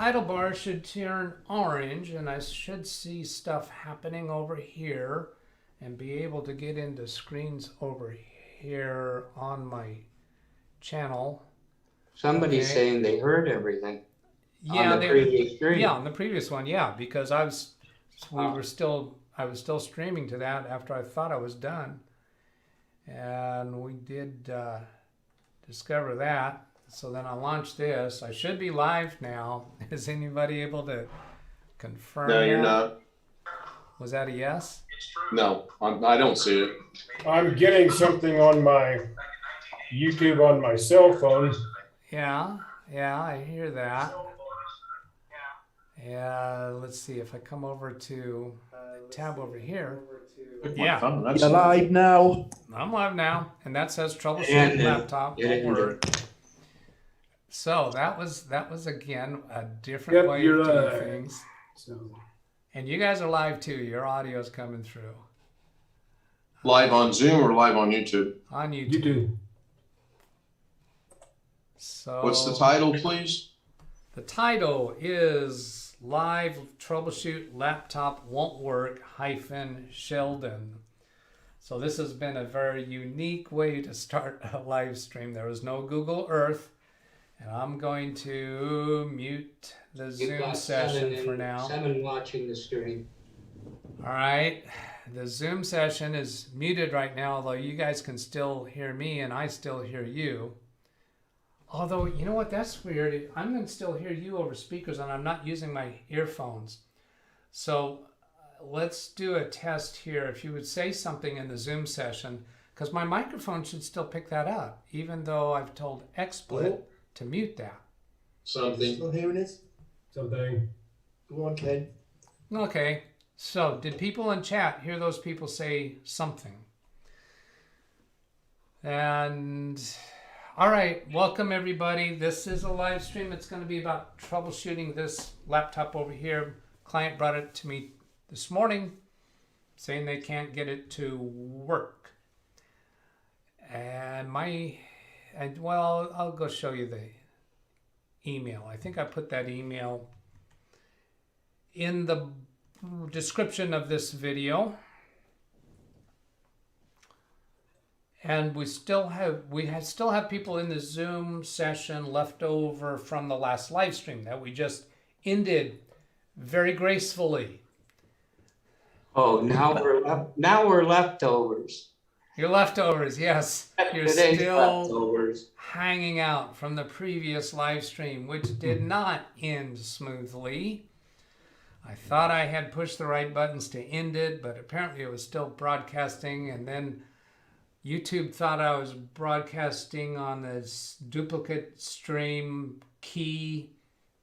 title bar should turn orange, and I should see stuff happening over here and be able to get into screens over here on my channel. Somebody's saying they heard everything. Yeah, on the previous stream. Yeah, on the previous one, yeah, because I was still streaming to that after I thought I was done, and we did discover that. So then I launched this. I should be live now. Is anybody able to confirm? No, you're not. Was that a yes? No, I don't see it. I'm getting something on my YouTube on my cell phone. Yeah, I hear that. Yeah, let's see if I come over to tab over here. Yeah, You're live now. I'm live now, and that says Troubleshoot Laptop. Won't work. So that was again a different way of doing things. So. And you guys are live too. Your audio is coming through. Live on Zoom or live on YouTube? On YouTube. YouTube. So What's the title, please? The title is Live Troubleshoot Laptop Won't Work Sheldon. So this has been a very unique way to start a live stream. There was no Google Earth. And I'm going to mute the Zoom session for now. 7 watching the stream. All right. The Zoom session is muted right now, although you guys can still hear me and I still hear you. Although, you know what? That's weird. I'm going to still hear you over speakers and I'm not using my earphones. So let's do a test here. If you would say something in the Zoom session, because my microphone should still pick that up, even though I've told XSplit to mute that. Something. Still hearing us? Something. Go on, Ken. Okay, so did people in chat hear those people say something? And all right, welcome everybody. This is a live stream. It's going to be about troubleshooting this laptop over here. Client brought it to me this morning saying they can't get it to work. And well, I'll go show you the email. I think I put that email in the description of this video. And we still have people in the Zoom session left over from the last live stream that we just ended very gracefully. Oh, now we're leftovers. You're leftovers, yes. You're Today's still leftovers. hanging out from the previous live stream, which did not end smoothly. I thought I had pushed the right buttons to end it, but apparently it was still broadcasting, and then YouTube thought I was broadcasting on this duplicate stream key.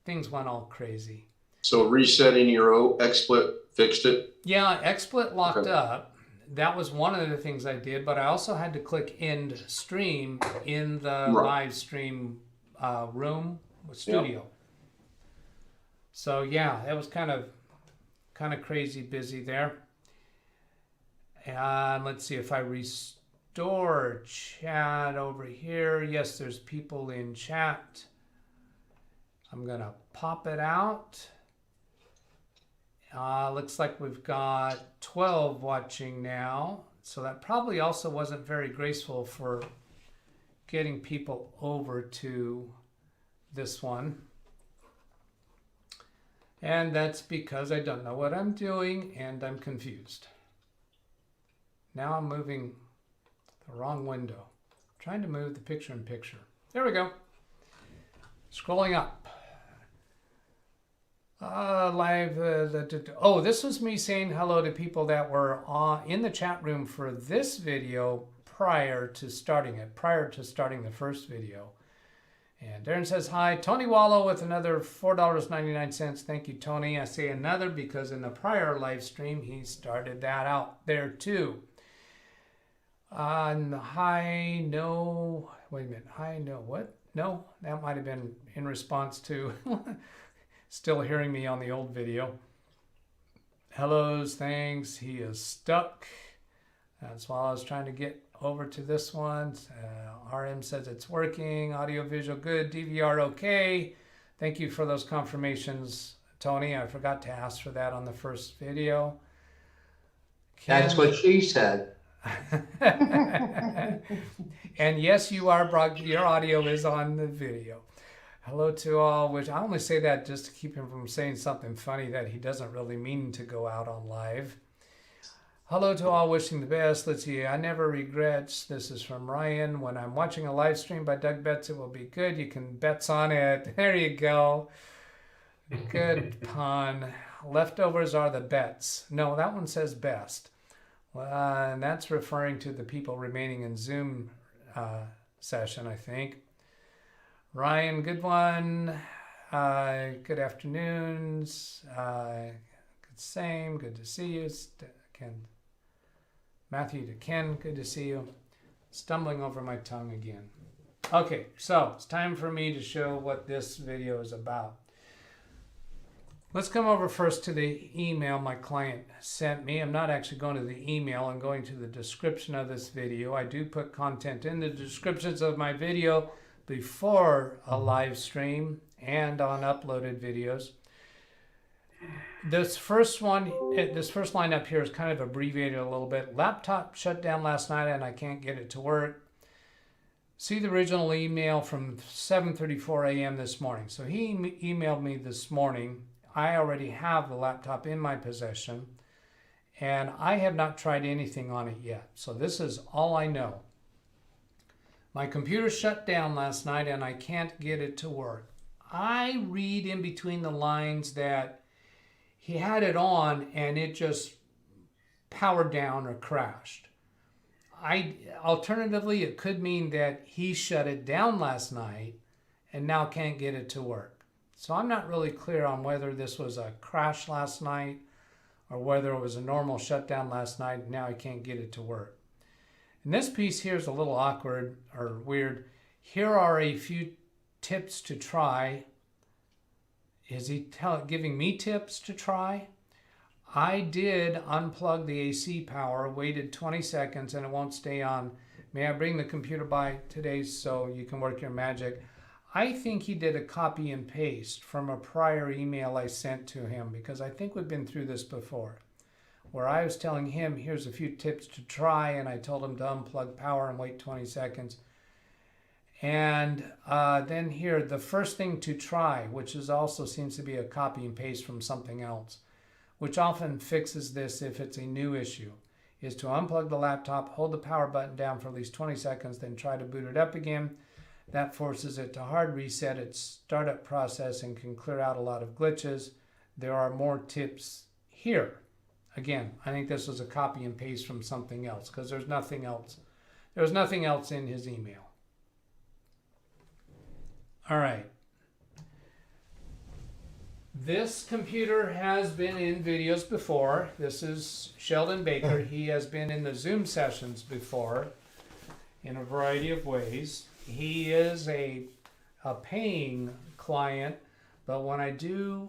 Things went all crazy. So resetting your XSplit fixed it? Yeah, XSplit locked up. That was one of the things I did, but I also had to click end stream in the live stream room with studio. So yeah, it was kind of crazy busy there. And let's see if I restore chat over here. Yes, there's people in chat. I'm gonna pop it out. Looks like we've got 12 watching now. So that probably also wasn't very graceful for getting people over to this one. And that's because I don't know what I'm doing and I'm confused. Now I'm moving the wrong window. I'm trying to move the picture in picture. There we go. Scrolling up. This was me saying hello to people that were in the chat room for this video prior to starting the first video. And Darren says hi. Tony Wallow with another $4.99. Thank you, Tony. I say another because in the prior live stream he started that out there too. Hi, no, wait a minute. Hi, no, what? No, that might have been in response to still hearing me on the old video. Hellos, thanks. He is stuck. That's why I was trying to get over to this one. RM says it's working. Audio visual good. DVR okay. Thank you for those confirmations, Tony. I forgot to ask for that on the first video. That's what she said. And yes, you are your audio is on the video. Hello to all, which I only say that just to keep him from saying something funny that he doesn't really mean to go out on live. Hello to all, wishing the best. Let's see, I never regrets. This is from Ryan. When I'm watching a live stream by DougBetts, it will be good. You can bets on it. There you go. Good pun. Leftovers are the bets. No, that one says best. And that's referring to the people remaining in Zoom session, I think. Ryan, good one. Good afternoons. Good same. Good to see you. Ken, Matthew to Ken, good to see you. Stumbling over my tongue again. Okay, so it's time for me to show what this video is about. Let's come over first to the email my client sent me. I'm not actually going to the email. I'm going to the description of this video. I do put content in the descriptions of my video before a live stream and on uploaded videos. This first line up here is kind of abbreviated a little bit. Laptop shut down last night and I can't get it to work. See the original email from 7:34 a.m. this morning. So he emailed me this morning. I already have the laptop in my possession and I have not tried anything on it yet. So this is all I know. My computer shut down last night and I can't get it to work. I read in between the lines that he had it on and it just powered down or crashed. Alternatively, it could mean that he shut it down last night and now can't get it to work. So I'm not really clear on whether this was a crash last night or whether it was a normal shutdown last night and now he can't get it to work. And this piece here is a little awkward or weird. Here are a few tips to try. Is he giving me tips to try? I did unplug the AC power, waited 20 seconds, and it won't stay on. May I bring the computer by today so you can work your magic? I think he did a copy and paste from a prior email I sent to him because I think we've been through this before, where I was telling him, here's a few tips to try, and I told him to unplug power and wait 20 seconds. And then here, the first thing to try, which is also seems to be a copy and paste from something else, which often fixes this if it's a new issue, is to unplug the laptop, hold the power button down for at least 20 seconds, then try to boot it up again. That forces it to hard reset its startup process and can clear out a lot of glitches. There are more tips here. Again, I think this was a copy and paste from something else because there's nothing else. There's nothing else in his email. All right. This computer has been in videos before. This is Sheldon Baker. He has been in the Zoom sessions before in a variety of ways. He is a paying client, but when I do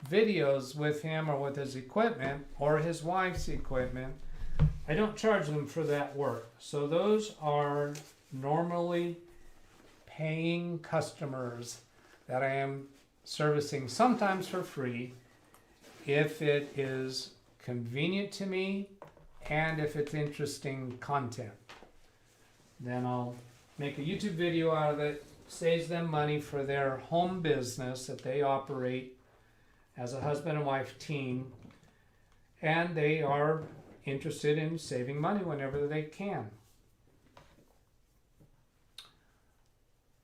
videos with him or with his equipment or his wife's equipment, I don't charge them for that work. So those are normally paying customers that I am servicing, sometimes for free, if it is convenient to me and if it's interesting content. Then I'll make a YouTube video out of it, saves them money for their home business that they operate as a husband and wife team, and they are interested in saving money whenever they can.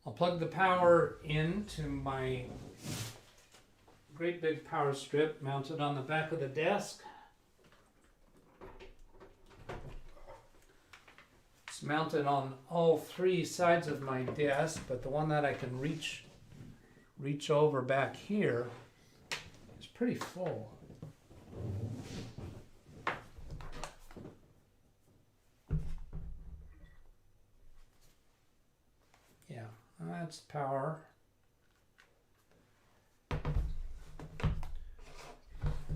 I'll plug the power into my great big power strip mounted on the back of the desk. It's mounted on all three sides of my desk, but the one that I can reach over back here is pretty full. Yeah, that's power.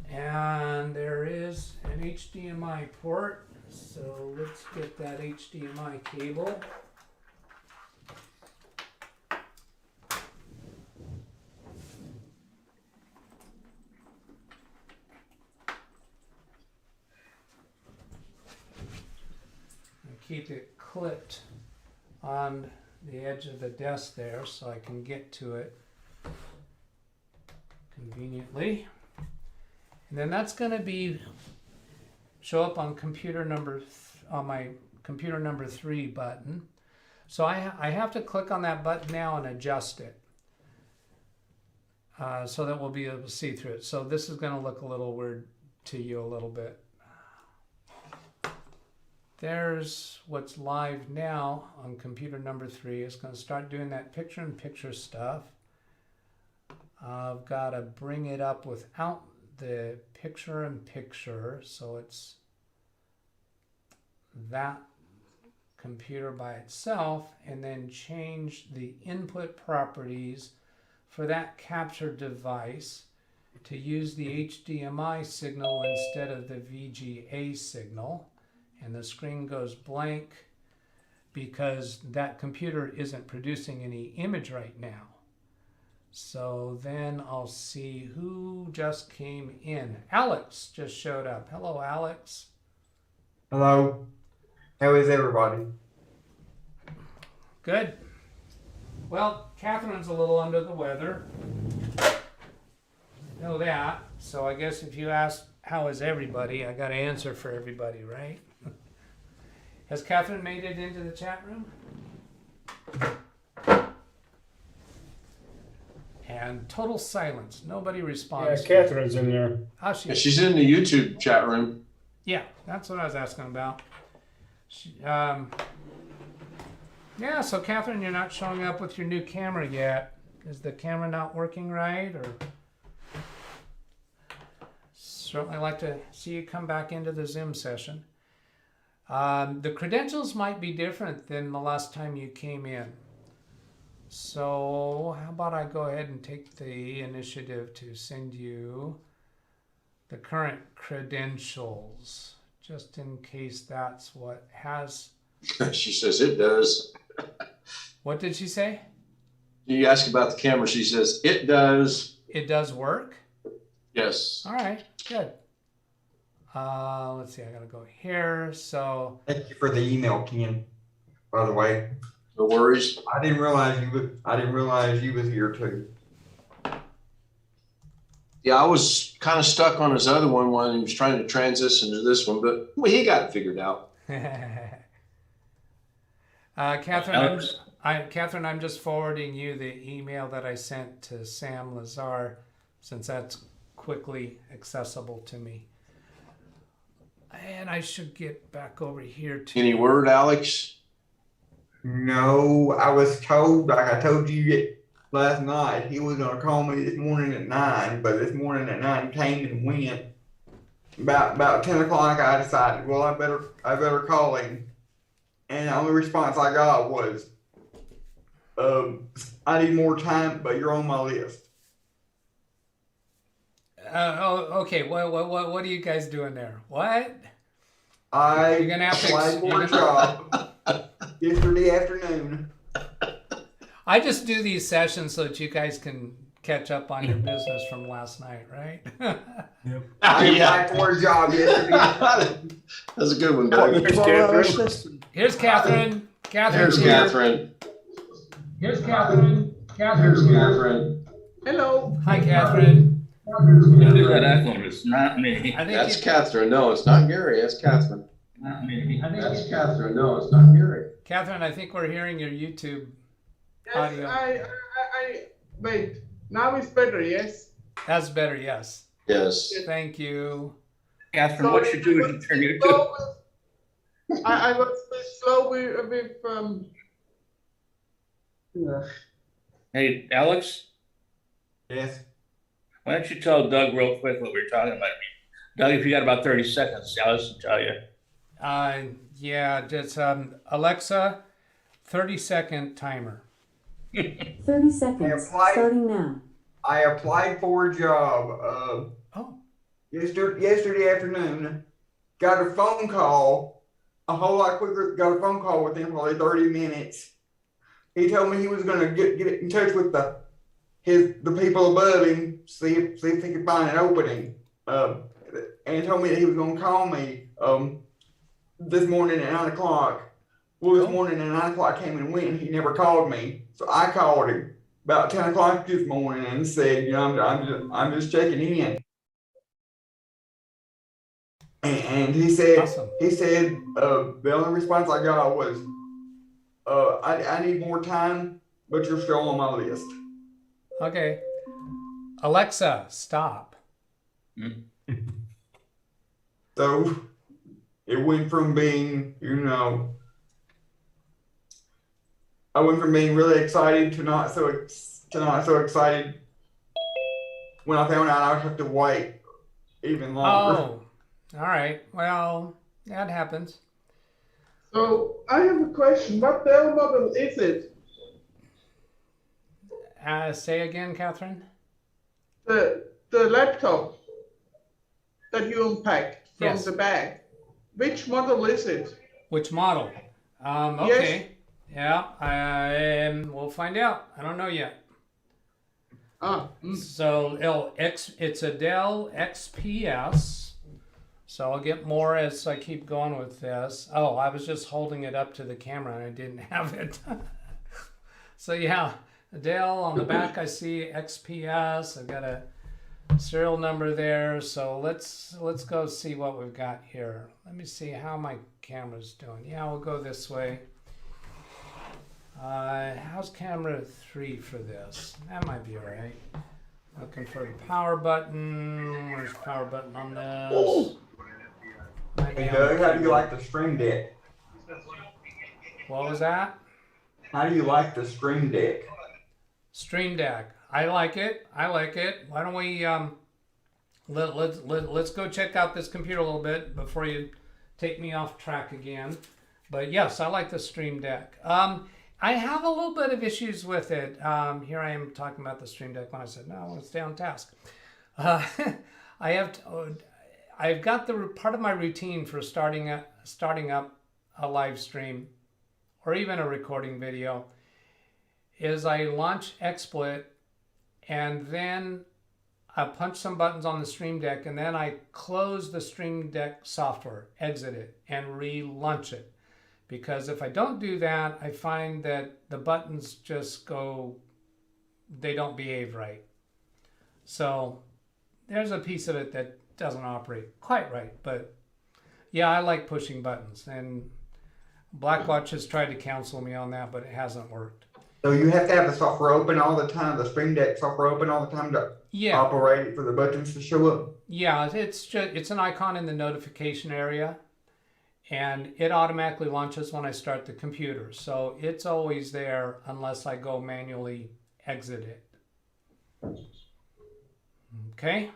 And there is an HDMI port, so let's get that HDMI cable. keep it clipped on the edge of the desk there so I can get to it conveniently. And then that's going to show up on on my computer number 3 button. So I have to click on that button now and adjust it so that we'll be able to see through it. So this is going to look a little weird to you a little bit. There's what's live now on computer number 3. It's going to start doing that picture-in-picture stuff. I've got to bring it up without the picture-in-picture, so it's that computer by itself, and then change the input properties for that capture device to use the HDMI signal instead of the VGA signal. And the screen goes blank because that computer isn't producing any image right now. So then I'll see who just came in. Alex just showed up. Hello, Alex. Hello. How is everybody? Good. Well, Catherine's a little under the weather. Know that. So I guess if you ask how is everybody, I got to answer for everybody, right? Has Catherine made it into the chat room? And total silence. Nobody Yeah, responds. Catherine's in there. Oh, she Yeah, she's in the YouTube chat room. Yeah, that's what I was asking about. Yeah, so Catherine, you're not showing up with your new camera yet. Is the camera not working right? Or certainly like to see you come back into the Zoom session. The credentials might be different than the last time you came in. So how about I go ahead and take the initiative to send you the current credentials, just in case that's what has. She says it does. What did she say? You ask about the camera, she says it does. It does work? Yes. All right, good. Let's see, I gotta go here. So Thank you for the email, Ken. By the way, No worries. I didn't realize you was here too. Yeah, I was kind of stuck on his other one when he was trying to transition to this one, but well, he got it figured out. Catherine, I'm just forwarding you the email that I sent to Sam Lazar, since that's quickly accessible to me. And I should get back over here to Any word, Alex? No, I was told, like I told you last night, he was gonna call me this morning at 9, but this morning at 9 came and went. About 10 o'clock, I decided, well, I better call him. And the only response I got was, I need more time, but you're on my list. okay. What are you guys doing there? What? You're gonna have to applied for a job yesterday afternoon. I just do these sessions so that you guys can catch up on your business from last night, right? I applied for a job yesterday. That's a good one, Doug. Here's Catherine. Here's Catherine. Here's Catherine. Here's Catherine. Here's Catherine. Hello. Hi, Catherine. It's not me. I think That's you- Catherine. No, it's not Gary. That's Catherine. Not me. That's Catherine. No, it's not Gary. Catherine, I think we're hearing your YouTube Yes, audio. I wait. Now it's better, yes? That's better, yes. Yes. Thank you. Catherine, what you do is you turn your YouTube. I was a bit slow with Hey, Alex, Yes. why don't you tell Doug real quick what we were talking about? Doug, if you got about 30 seconds, Alice will tell you. Yeah, just Alexa, 30-second timer. 30 seconds, starting now. I applied for a job yesterday afternoon. Got a phone call a whole lot quicker. Got a phone call within probably 30 minutes. He told me he was going to get in touch with the people above him, see if he could find an opening. And told me that he was going to call me this morning at 9 o'clock. Well, this morning at 9 o'clock came and went, and he never called me. So I called him about 10 o'clock this morning and said, I'm just checking in. And he said, Awesome. the only response I got was, I need more time, but you're still on my list. Okay. Alexa, stop. So it went from being, I went from being really excited to not so excited when I found out I would have to wait even longer. Oh, all right. Well, that happens. So I have a question. What Dell model is it? Say again, Catherine. The laptop that you unpacked from Yes. the bag. Which model is it? Which model? Okay. Yeah, we'll find out. I don't know yet. So it's a Dell XPS. So I'll get more as I keep going with this. Oh, I was just holding it up to the camera and I didn't have it. So yeah, Dell on the back I see XPS. I've got a serial number there. So let's go see what we've got here. Let me see how my camera's doing. Yeah, we'll go this way. How's camera 3 for this? That might be all right. Looking for the power button. Where's the power button on this? Hey Doug, how do you like the Stream Deck? What was that? How do you like the Stream Deck? Stream Deck. I like it. I like it. Why don't we let's go check out this computer a little bit before you take me off track again. But yes, I like the Stream Deck. I have a little bit of issues with it. Here I am talking about the Stream Deck when I said no, let's stay on task. I've got the part of my routine for starting up a live stream or even a recording video is I launch XSplit and then I punch some buttons on the Stream Deck and then I close the Stream Deck software, exit it, and relaunch it. Because if I don't do that, I find that the buttons just go, they don't behave right. So there's a piece of it that doesn't operate quite right. But yeah, I like pushing buttons. And Blackwatch has tried to counsel me on that, but it hasn't worked. So you have to have the software open all the time, the Stream Deck software open all the time to operate it for the buttons to show up? Yeah, it's an icon in the notification area. And it automatically launches when I start the computer. So it's always there unless I go manually exit it. Okay?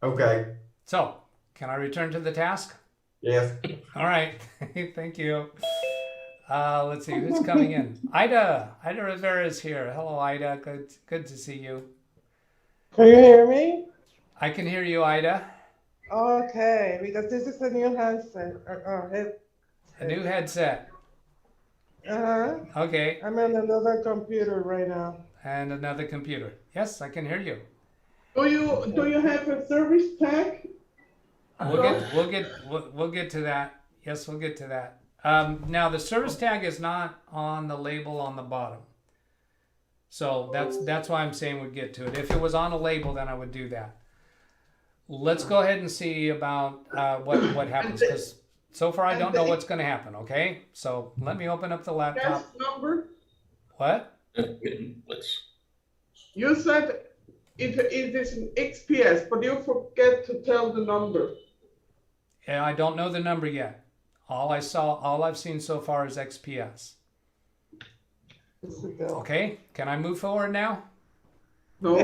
Okay. So, can I return to the task? Yes. All right. Thank you. Let's see who's coming in. Ida Rivera is here. Hello, Ida. Good to see you. Can you hear me? I can hear you, Ida. Okay, because this is a new handset. A new headset. Uh-huh. Okay. I'm on another computer right now. And another computer. Yes, I can hear you. Do you have a service tag? We'll get to that. Yes, we'll get to that. Now the service tag is not on the label on the bottom. So that's why I'm saying we'd get to it. If it was on a label, then I would do that. Let's go ahead and see about what happens, because so far I don't know what's going to happen, okay? So let me open up the laptop. Yes, number? What? You said it is an XPS, but you forget to tell the number. Yeah, I don't know the number yet. All I've seen so far is XPS. Okay, can I move forward now? No.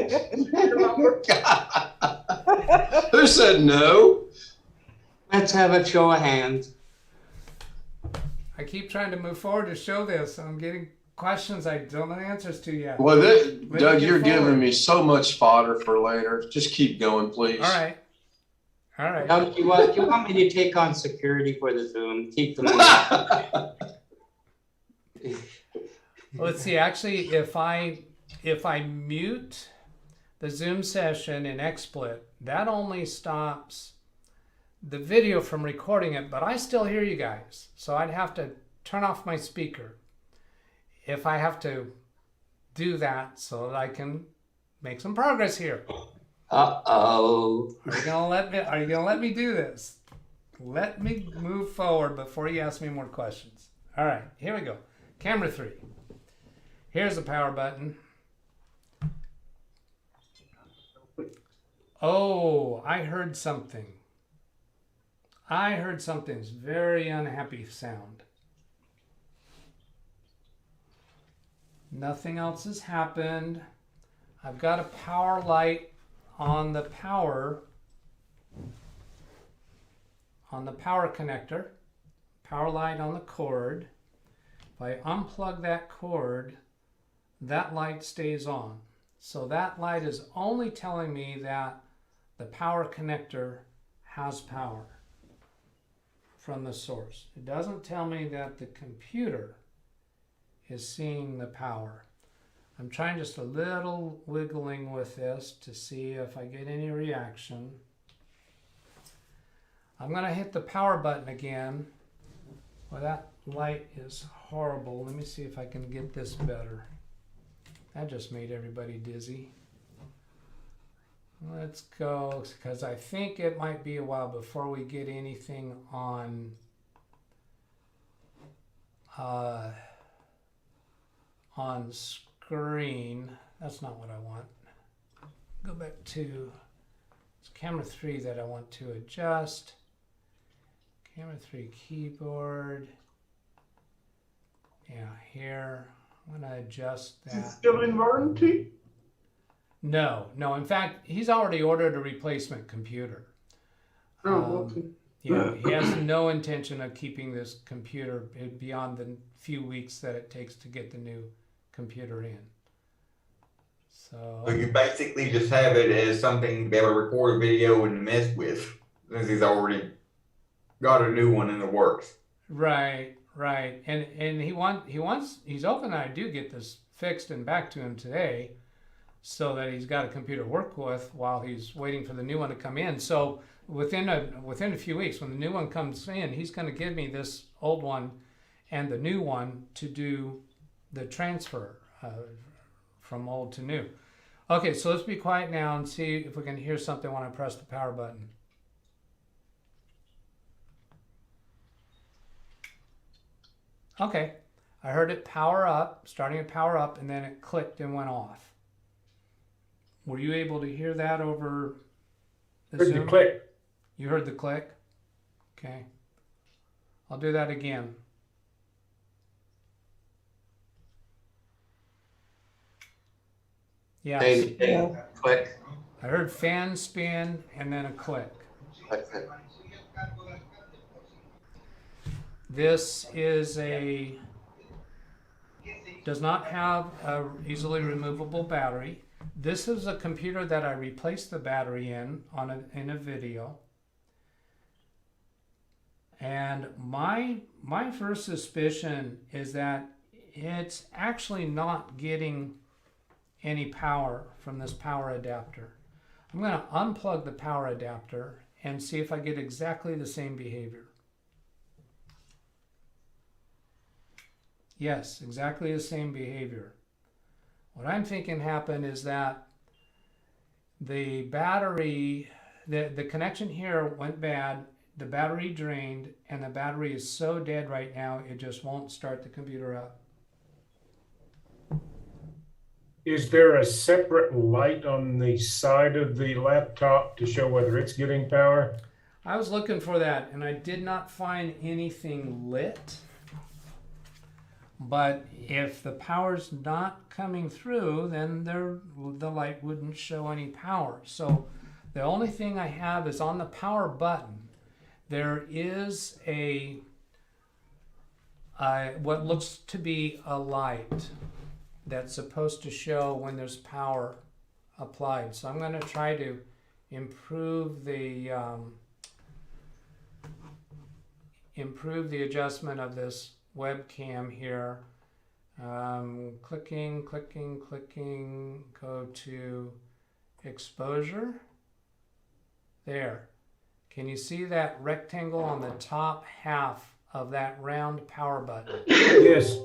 Who said no? Let's have a show of hands. I keep trying to move forward to show this. I'm getting questions I don't know the answers to yet. Well, Doug, you're forward. giving me so much fodder for later. Just keep going, please. All right. Now, do you want me to take on security for the Zoom? Keep them Let's see. Actually, if I mute the Zoom session in XSplit, that only stops the video from recording it, but I still hear you guys. So I'd have to turn off my speaker if I have to do that so that I can make some progress here. Uh-oh. Are you gonna let me do this? Let me move forward before you ask me more questions. All right, here we go. Camera 3. Here's the power button. Oh, I heard something. I heard something's very unhappy sound. Nothing else has happened. I've got a power light on the power connector, power light on the cord. If I unplug that cord, that light stays on. So that light is only telling me that the power connector has power from the source. It doesn't tell me that the computer is seeing the power. I'm trying just a little wiggling with this to see if I get any reaction. I'm going to hit the power button again. Well, that light is horrible. Let me see if I can get this better. That just made everybody dizzy. Let's go, because I think it might be a while before we get anything on screen. That's not what I want. Go back to it's camera 3 that I want to adjust. Camera 3 keyboard. Yeah, here. I'm going to adjust that. Is it still in warranty? No. In fact, he's already ordered a replacement computer. Okay. Yeah, he has no intention of keeping this computer beyond the few weeks that it takes to get the new computer in. So you basically just have it as something to be able to record a video and mess with, since he's already got a new one in the works. Right. And he's hoping that I do get this fixed and back to him today, so that he's got a computer to work with while he's waiting for the new one to come in. So within a few weeks, when the new one comes in, he's going to give me this old one and the new one to do the transfer from old to new. Okay, so let's be quiet now and see if we can hear something when I press the power button. Okay, I heard it power up, starting to power up, and then it clicked and went off. Were you able to hear that over the Zoom? Heard the click. You heard the click? Okay. I'll do that again. Yes. Hey, click. I heard fan spin and then a click. Click, click. This does not have a easily removable battery. This is a computer that I replaced the battery in a video. And my first suspicion is that it's actually not getting any power from this power adapter. I'm going to unplug the power adapter and see if I get exactly the same behavior. Yes, exactly the same behavior. What I'm thinking happened is that the battery, the connection here went bad, the battery drained, and the battery is so dead right now, it just won't start the computer up. Is there a separate light on the side of the laptop to show whether it's getting power? I was looking for that, and I did not find anything lit. But if the power's not coming through, then the light wouldn't show any power. So the only thing I have is on the power button, there is what looks to be a light that's supposed to show when there's power applied. So I'm going to try to improve the adjustment of this webcam here. Clicking, go to exposure. There. Can you see that rectangle on the top half of that round power button. Yes.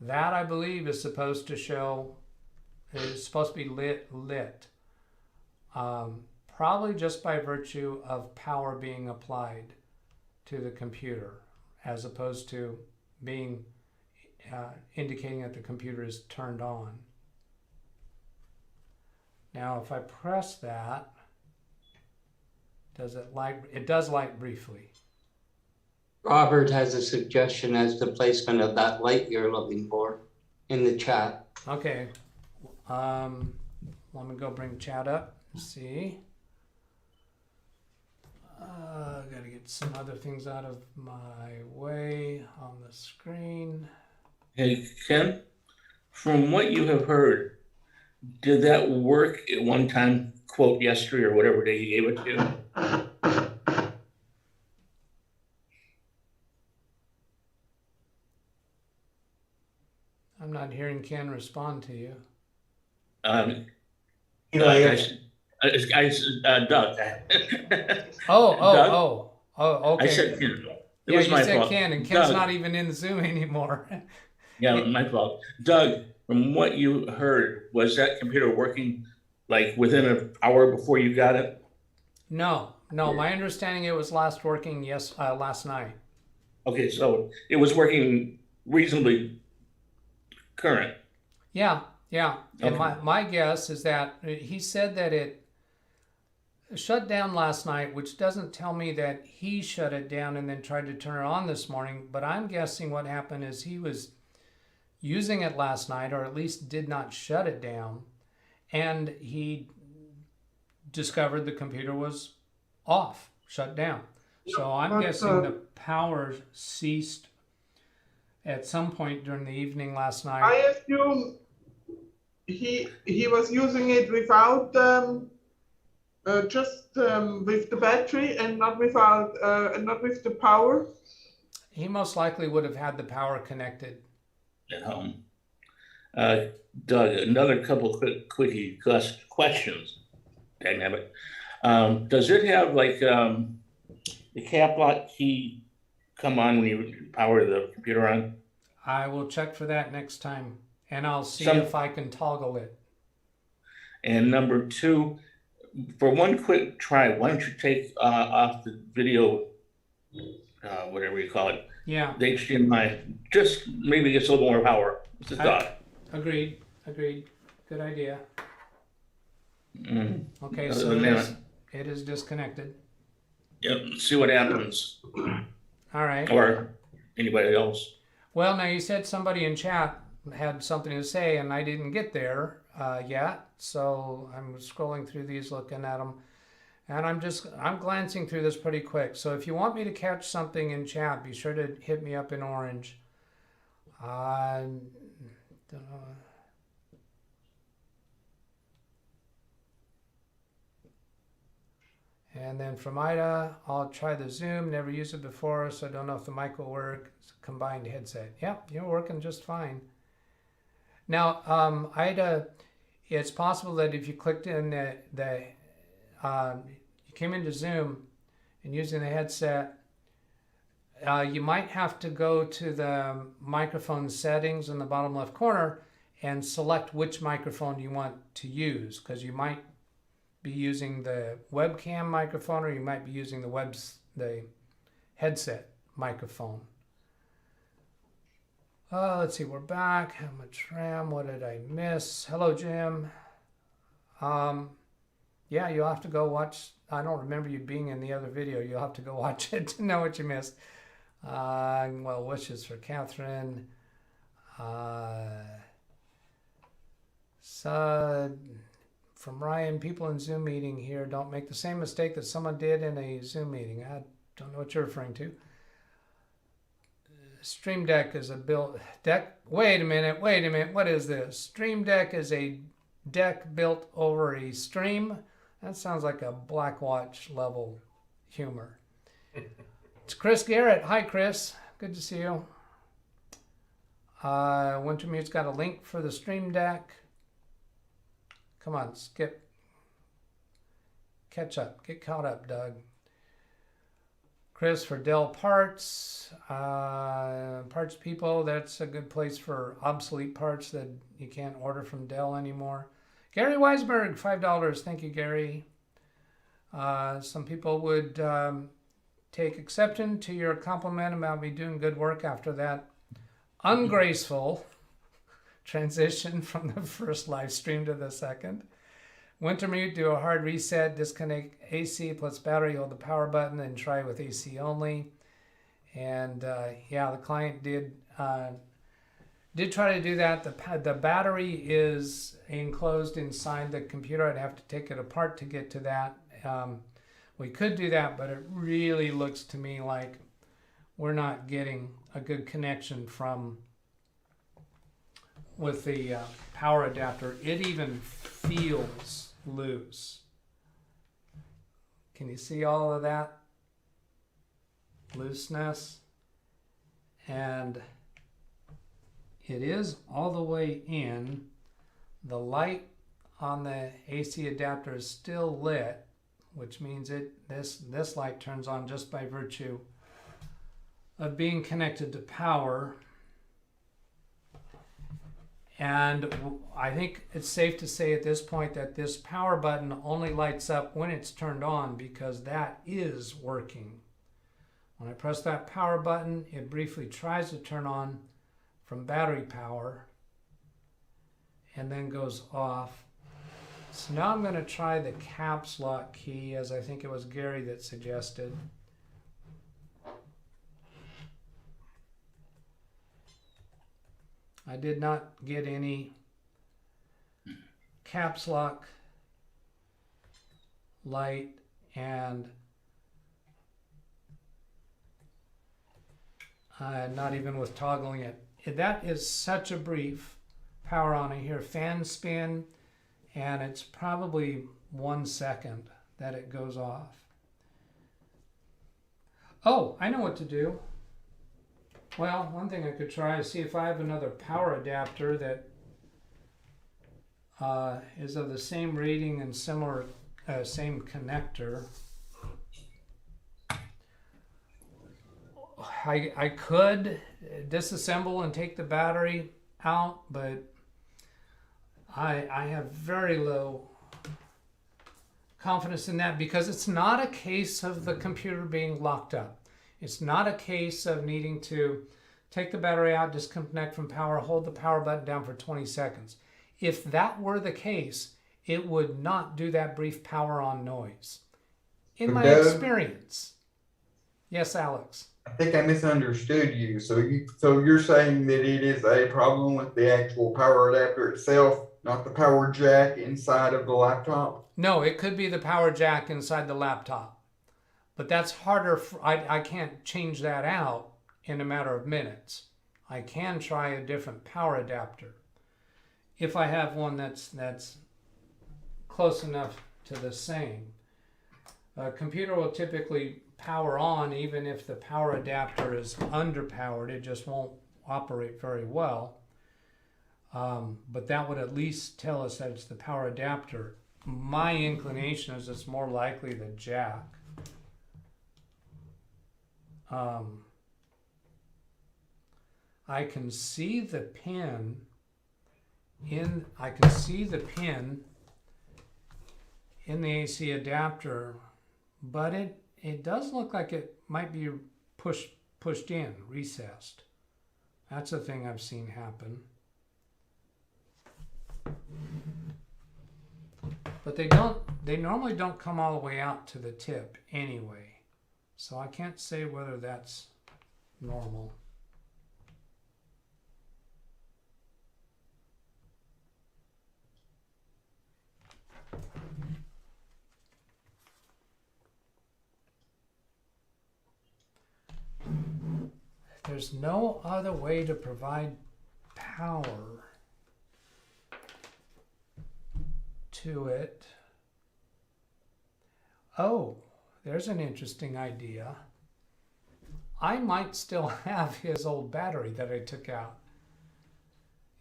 That, I believe, is supposed to show, is supposed to be lit. Probably just by virtue of power being applied to the computer, as opposed to being indicating that the computer is turned on. Now, if I press that, does it light? It does light briefly. Robert has a suggestion as to placement of that light you're looking for in the chat. Okay. Let me go bring chat up. See. Gotta get some other things out of my way on the screen. Hey, Ken, from what you have heard, did that work at one time, quote, yesterday or whatever day you gave it to? I'm not hearing Ken respond to you. Doug. Okay. I said Ken. Yeah, was you my said fault. Ken, and Ken's Doug. not even in the Zoom anymore. Yeah, my fault. Doug, from what you heard, was that computer working like within an hour before you got it? No. My understanding it was last night. Okay, so it was working reasonably current. Yeah. And Okay. my guess is that he said that it shut down last night, which doesn't tell me that he shut it down and then tried to turn it on this morning. But I'm guessing what happened is he was using it last night, or at least did not shut it down, and he discovered the computer was off, shut down. So I'm guessing the power ceased at some point during the evening last night. I assume he was using it without just with the battery and not without not with the power. He most likely would have had the power connected At home. Doug, another couple quickie questions. Dynamic. Does it have like the cap lock key come on when you power the computer on? I will check for that next time, and I'll see Some- if I can toggle it. And number two, for one quick try, why don't you take off the video, whatever you call it, Yeah, the HDMI, just maybe gets a little more power. It's a thought. agreed. Good idea. Mm. Okay, Other so than it is disconnected. Yep, see what happens. All right. Or anybody else. Well, now you said somebody in chat had something to say, and I didn't get there yet. So I'm scrolling through these, looking at them, and I'm glancing through this pretty quick. So if you want me to catch something in chat, be sure to hit me up in orange. And then from Ida, I'll try the Zoom, never used it before, so I don't know if the mic will work. It's a combined headset. Yep, you're working just fine. Now, Ida, it's possible that if you clicked in you came into Zoom and using the headset, you might have to go to the microphone settings in the bottom left corner and select which microphone you want to use, because you might be using the webcam microphone, or you might be using the headset microphone. Let's see, we're back. How much RAM? What did I miss? Hello, Jim. Yeah, you'll have to go watch. I don't remember you being in the other video. You'll have to go watch it to know what you missed. Well wishes for Catherine. From Ryan, people in Zoom meeting here don't make the same mistake that someone did in a Zoom meeting. I don't know what you're referring to. Stream Deck is a built deck. Wait a minute. What is this? Stream Deck is a deck built over a stream. That sounds like a Blackwatch level humor. It's Chris Garrett. Hi, Chris. Good to see you. Wintermute's got a link for the Stream Deck. Come on, skip. Catch up. Get caught up, Doug. Chris for Dell Parts. Parts people, that's a good place for obsolete parts that you can't order from Dell anymore. Gary Weisberg, $5. Thank you, Gary. Some people would take exception to your compliment about me doing good work after that ungraceful transition from the first live stream to the second. Winter mute, do a hard reset, disconnect AC plus battery, hold the power button, and try with AC only. And yeah, the client did try to do that. The battery is enclosed inside the computer. I'd have to take it apart to get to that. We could do that, but it really looks to me like we're not getting a good connection with the power adapter. It even feels loose. Can you see all of that looseness? And it is all the way in. The light on the AC adapter is still lit, which means this light turns on just by virtue of being connected to power. And I think it's safe to say at this point that this power button only lights up when it's turned on, because that is working. When I press that power button, it briefly tries to turn on from battery power and then goes off. So now I'm going to try the caps lock key, as I think it was Gary that suggested. I did not get any caps lock light, and not even with toggling it. That is such a brief power on. I hear fan spin, and it's probably 1 second that it goes off. Oh, I know what to do. Well, one thing I could try is see if I have another power adapter that is of the same rating and similar, same connector. I could disassemble and take the battery out, but I have very low confidence in that, because it's not a case of the computer being locked up. It's not a case of needing to take the battery out, disconnect from power, hold the power button down for 20 seconds. If that were the case, it would not do that brief power on noise. In my experience. Yes, Alex. I think I misunderstood you. So you're saying that it is a problem with the actual power adapter itself, not the power jack inside of the laptop? No, it could be the power jack inside the laptop. But that's harder. I can't change that out in a matter of minutes. I can try a different power adapter if I have one that's close enough to the same. A computer will typically power on even if the power adapter is underpowered. It just won't operate very well. But that would at least tell us that it's the power adapter. My inclination is it's more likely the jack. I can see the pin in the AC adapter, but it does look like it might be pushed in, recessed. That's a thing I've seen happen. But they normally don't come all the way out to the tip anyway. So I can't say whether that's normal. There's no other way to provide power to it. Oh, there's an interesting idea. I might still have his old battery that I took out.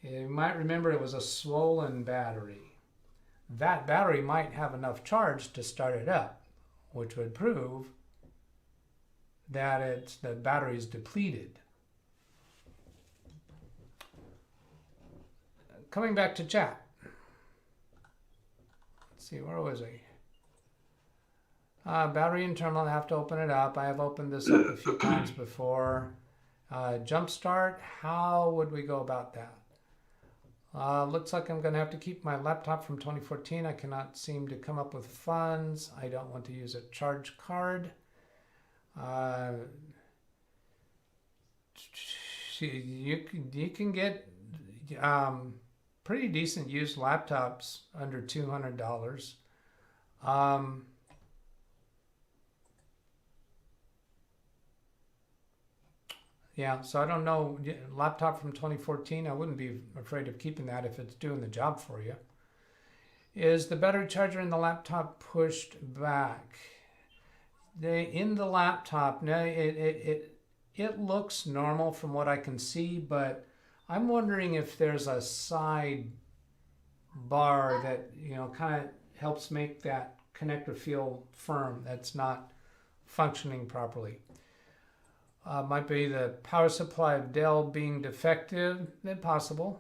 You might remember it was a swollen battery. That battery might have enough charge to start it up, which would prove that the battery is depleted. Coming back to chat. Let's see, where was I? Battery and terminal, I have to open it up. I have opened this up a few times before. Jumpstart, how would we go about that? Looks like I'm going to have to keep my laptop from 2014. I cannot seem to come up with funds. I don't want to use a charge card. You can get pretty decent used laptops under $200. Yeah, so I don't know, laptop from 2014, I wouldn't be afraid of keeping that if it's doing the job for you. Is the battery charger in the laptop pushed back? In the laptop, no, it looks normal from what I can see, but I'm wondering if there's a side bar that, you know, kind of helps make that connector feel firm that's not functioning properly. Might be the power supply of Dell being defective. That's possible.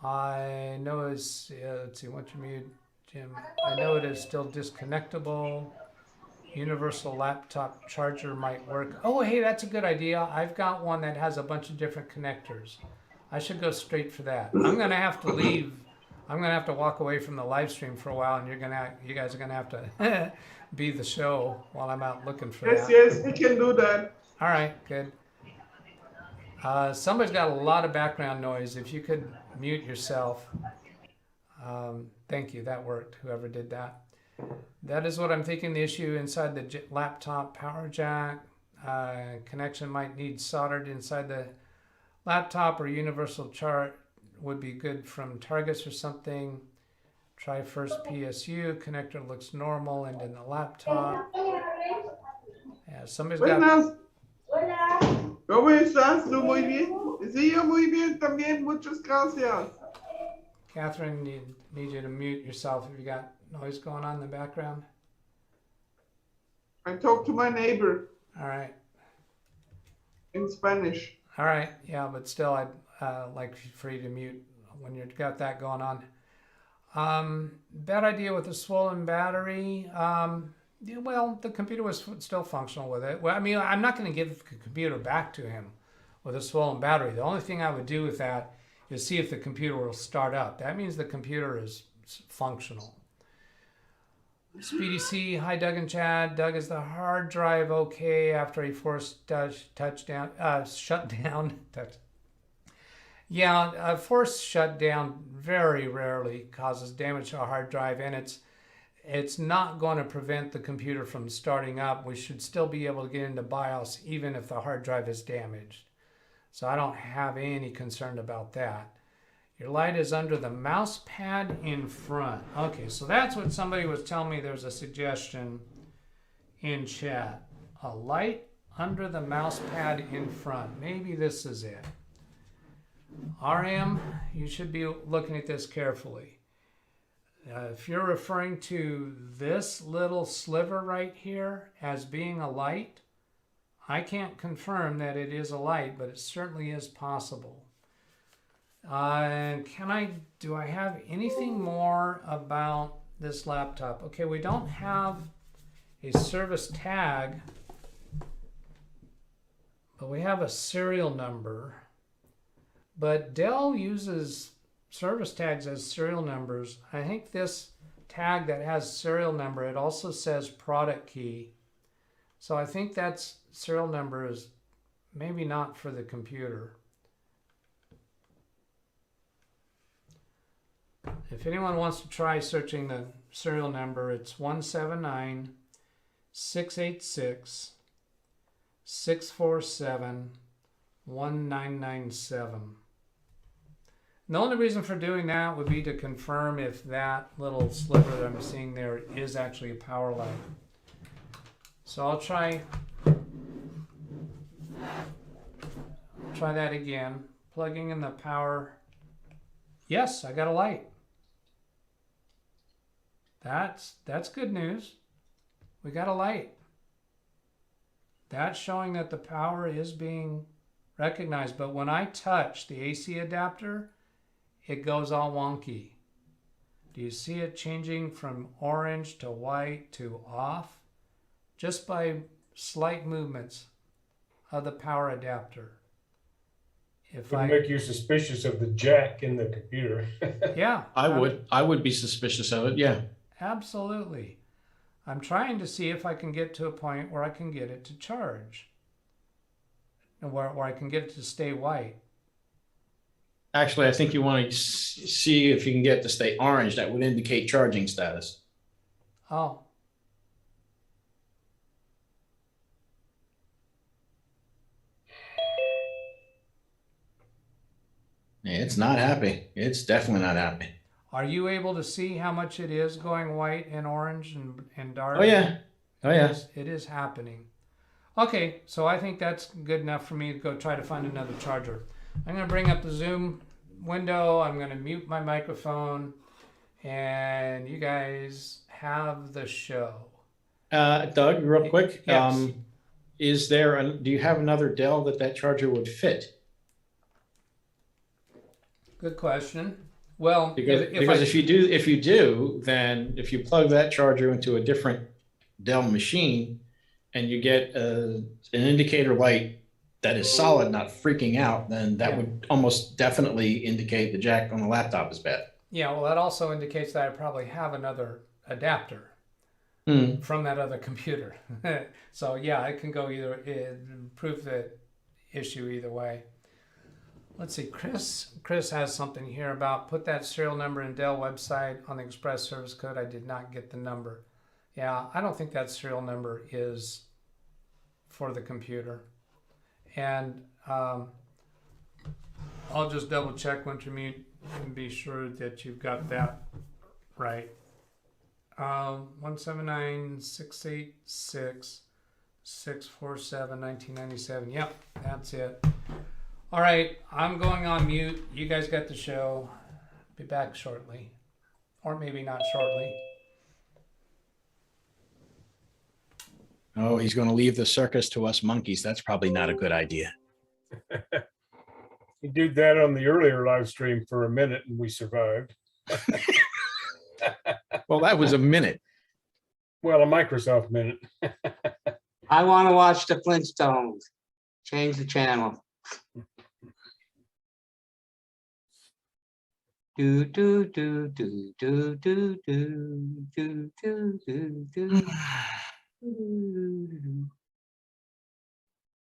I know it's, let's see, once you mute, Jim. I know it is still disconnectable. Universal laptop charger might work. Oh, hey, that's a good idea. I've got one that has a bunch of different connectors. I should go straight for that. I'm going to have to leave. I'm going to have to walk away from the live stream for a while, and you guys are going to have to be the show while I'm out looking for that. Yes, we can do that. All right, good. Somebody's got a lot of background noise. If you could mute yourself. Thank you, that worked, whoever did that. That is what I'm thinking the issue inside the laptop power jack. Connection might need soldered inside the laptop, or universal chart would be good from Targets or something. Try first PSU, connector looks normal, and in the laptop. Yeah, somebody's got... Hola. ¿Cómo estás? ¿Tú muy bien? Sí, yo muy bien también. Muchas gracias. Catherine, need you to mute yourself if you got noise going on in the background. I talked to my neighbor. All right. In Spanish. All right. Yeah, but still, I'd like for you to mute when you've got that going on. Bad idea with a swollen battery. Well, the computer was still functional with it. Well, I mean, I'm not going to give the computer back to him with a swollen battery. The only thing I would do with that is see if the computer will start up. That means the computer is functional. Speedy C, hi Doug and Chad. Doug, is the hard drive okay after a forced shutdown? Yeah, a forced shutdown very rarely causes damage to a hard drive, and it's not going to prevent the computer from starting up. We should still be able to get into BIOS even if the hard drive is damaged. So I don't have any concern about that. Your light is under the mouse pad in front. Okay, so that's what somebody was telling me. There's a suggestion in chat. A light under the mouse pad in front. Maybe this is it. RM, you should be looking at this carefully. If you're referring to this little sliver right here as being a light, I can't confirm that it is a light, but it certainly is possible. Do I have anything more about this laptop? Okay, we don't have a service tag, but we have a serial number. But Dell uses service tags as serial numbers. I think this tag that has serial number, it also says product key. So I think that's serial number is maybe not for the computer. If anyone wants to try searching the serial number, it's 179-686-647-1997. The only reason for doing that would be to confirm if that little sliver that I'm seeing there is actually a power line. So I'll try that again. Plugging in the power. Yes, I got a light. That's good news. We got a light. That's showing that the power is being recognized. But when I touch the AC adapter, it goes all wonky. Do you see it changing from orange to white to off? Just by slight movements of the power adapter. If Would make you suspicious of the jack in the computer. Yeah. I would be suspicious of it, yeah. Absolutely. I'm trying to see if I can get to a point where I can get it to charge. And where I can get it to stay white. Actually, I think you want to see if you can get it to stay orange. That would indicate charging status. Oh. It's not happy. It's definitely not happy. Are you able to see how much it is going white and orange and dark? Oh, yeah. Oh, yeah. It is happening. Okay, so I think that's good enough for me to go try to find another charger. I'm going to bring up the Zoom window. I'm going to mute my microphone. And you guys have the show. Doug, real quick. Yes. Do you have another Dell that charger would fit? Good question. Well, Because if you do, then if you plug that charger into a different Dell machine and you get an indicator light that is solid, not freaking out, then that would almost definitely indicate the jack on the laptop is bad. Yeah, well, that also indicates that I probably have another adapter from that other computer. So yeah, it can go prove the issue either way. Let's see, Chris has something here about put that serial number in Dell website on the express service code. I did not get the number. Yeah, I don't think that serial number is for the computer. And I'll just double check Wintermute and be sure that you've got that right. 179-686-647-1997. Yep, that's it. All right, I'm going on mute. You guys got the show. Be back shortly. Or maybe not shortly. Oh, he's going to leave the circus to us monkeys. That's probably not a good idea. He did that on the earlier live stream for a minute and we survived. Well, that was a minute. Well, a Microsoft minute. I want to watch the Flintstones. Change the channel. Do do do do do do do do do do do.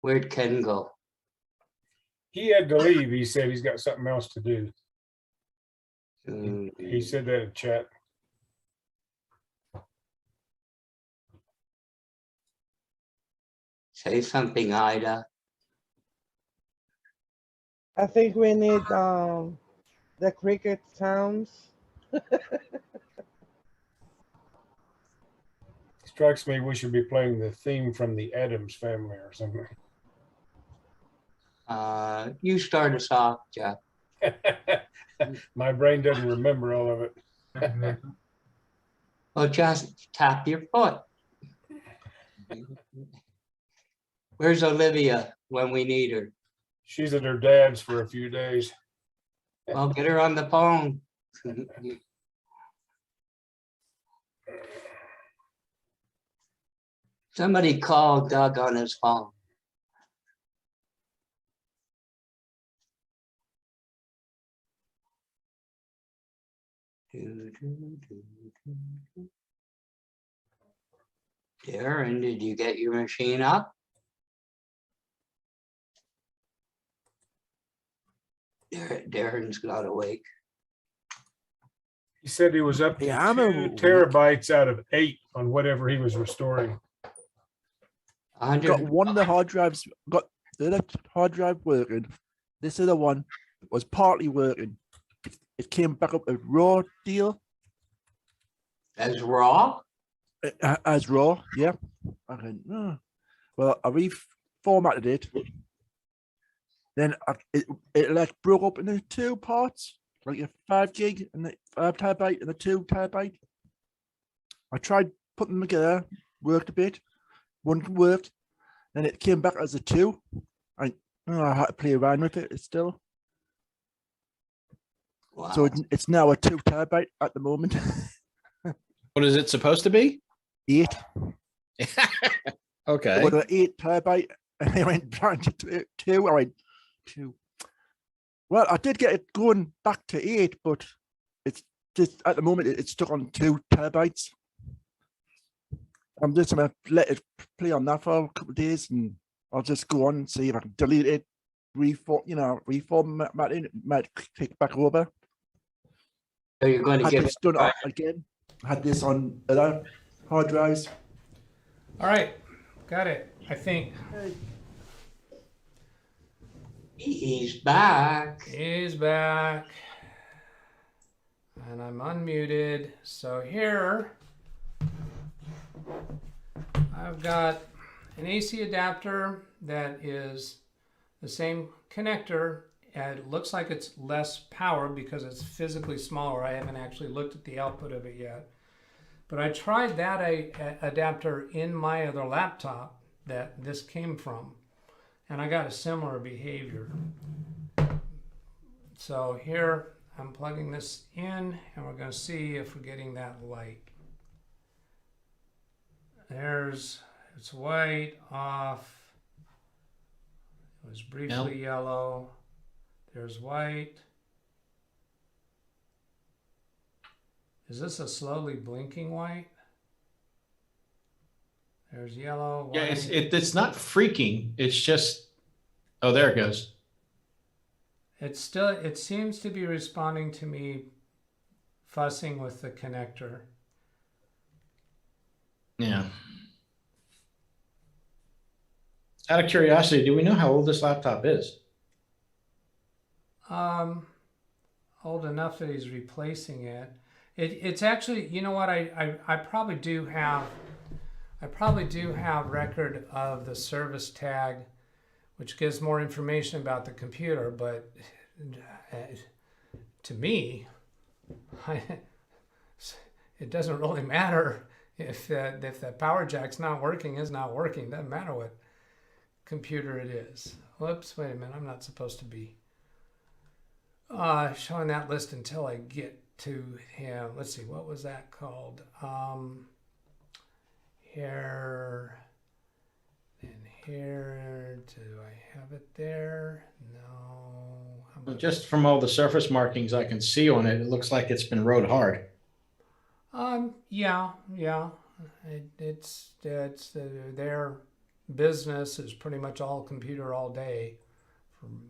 Where'd Ken go? He had to leave. He said he's got something else to do. He said that in chat. Say something, Ida. I think we need the cricket sounds. Strikes me we should be playing the theme from the Addams Family or something. You start us off, Jeff. My brain doesn't remember all of it. Well, just tap your foot. Where's Olivia when we need her? She's at her dad's for a few days. Well, get her on the phone. Somebody call Doug on his phone. Darren, did you get your machine up? Darren's not awake. He said he was up to 2 terabytes out of 8 on whatever he was restoring. Got one of the hard drives, got the other hard drive working. This other one was partly working. It came back up as raw deal. As raw? As raw, yeah. Okay. Well, I reformatted it. Then it like broke up into 2 parts, like a 5 gig and the 5 terabyte and a 2 terabyte. I tried putting them together, worked a bit. One worked. Then it came back as a 2. I had to play around with it still. Wow. So it's now a 2 terabyte at the moment. What is it supposed to be? 8. Okay. Or 8 terabyte, and I went down to 2. I went 2. Well, I did get it going back to 8, but it's just at the moment it's stuck on 2 terabytes. I'm just gonna let it play on that for a couple of days, and I'll just go on and see if I can delete it, reformat it, might take back over. So you're going to Had give this it done up again. Had this on other hard drives. All right, got it, I think. He's back. He's back. And I'm unmuted. So here, I've got an AC adapter that is the same connector. And it looks like it's less power because it's physically smaller. I haven't actually looked at the output of it yet. But I tried that adapter in my other laptop that this came from, and I got a similar behavior. So here I'm plugging this in, and we're going to see if we're getting that light. It's white, off. It was briefly yellow. There's white. Is this a slowly blinking white? There's yellow, white. Yeah, it's not freaking. It's just, oh, there it goes. It seems to be responding to me fussing with the connector. Yeah. Out of curiosity, do we know how old this laptop is? Old enough that he's replacing it. It's actually, you know what, I probably do have record of the service tag, which gives more information about the computer, but to me, it doesn't really matter if the power jack's not working, is not working. Doesn't matter what computer it is. Whoops, wait a minute, I'm not supposed to be showing that list until I get to him. Let's see, what was that called? Here and here. Do I have it there? No. Well, just from all the surface markings I can see on it, it looks like it's been rode hard. Yeah. It's their business is pretty much all computer all day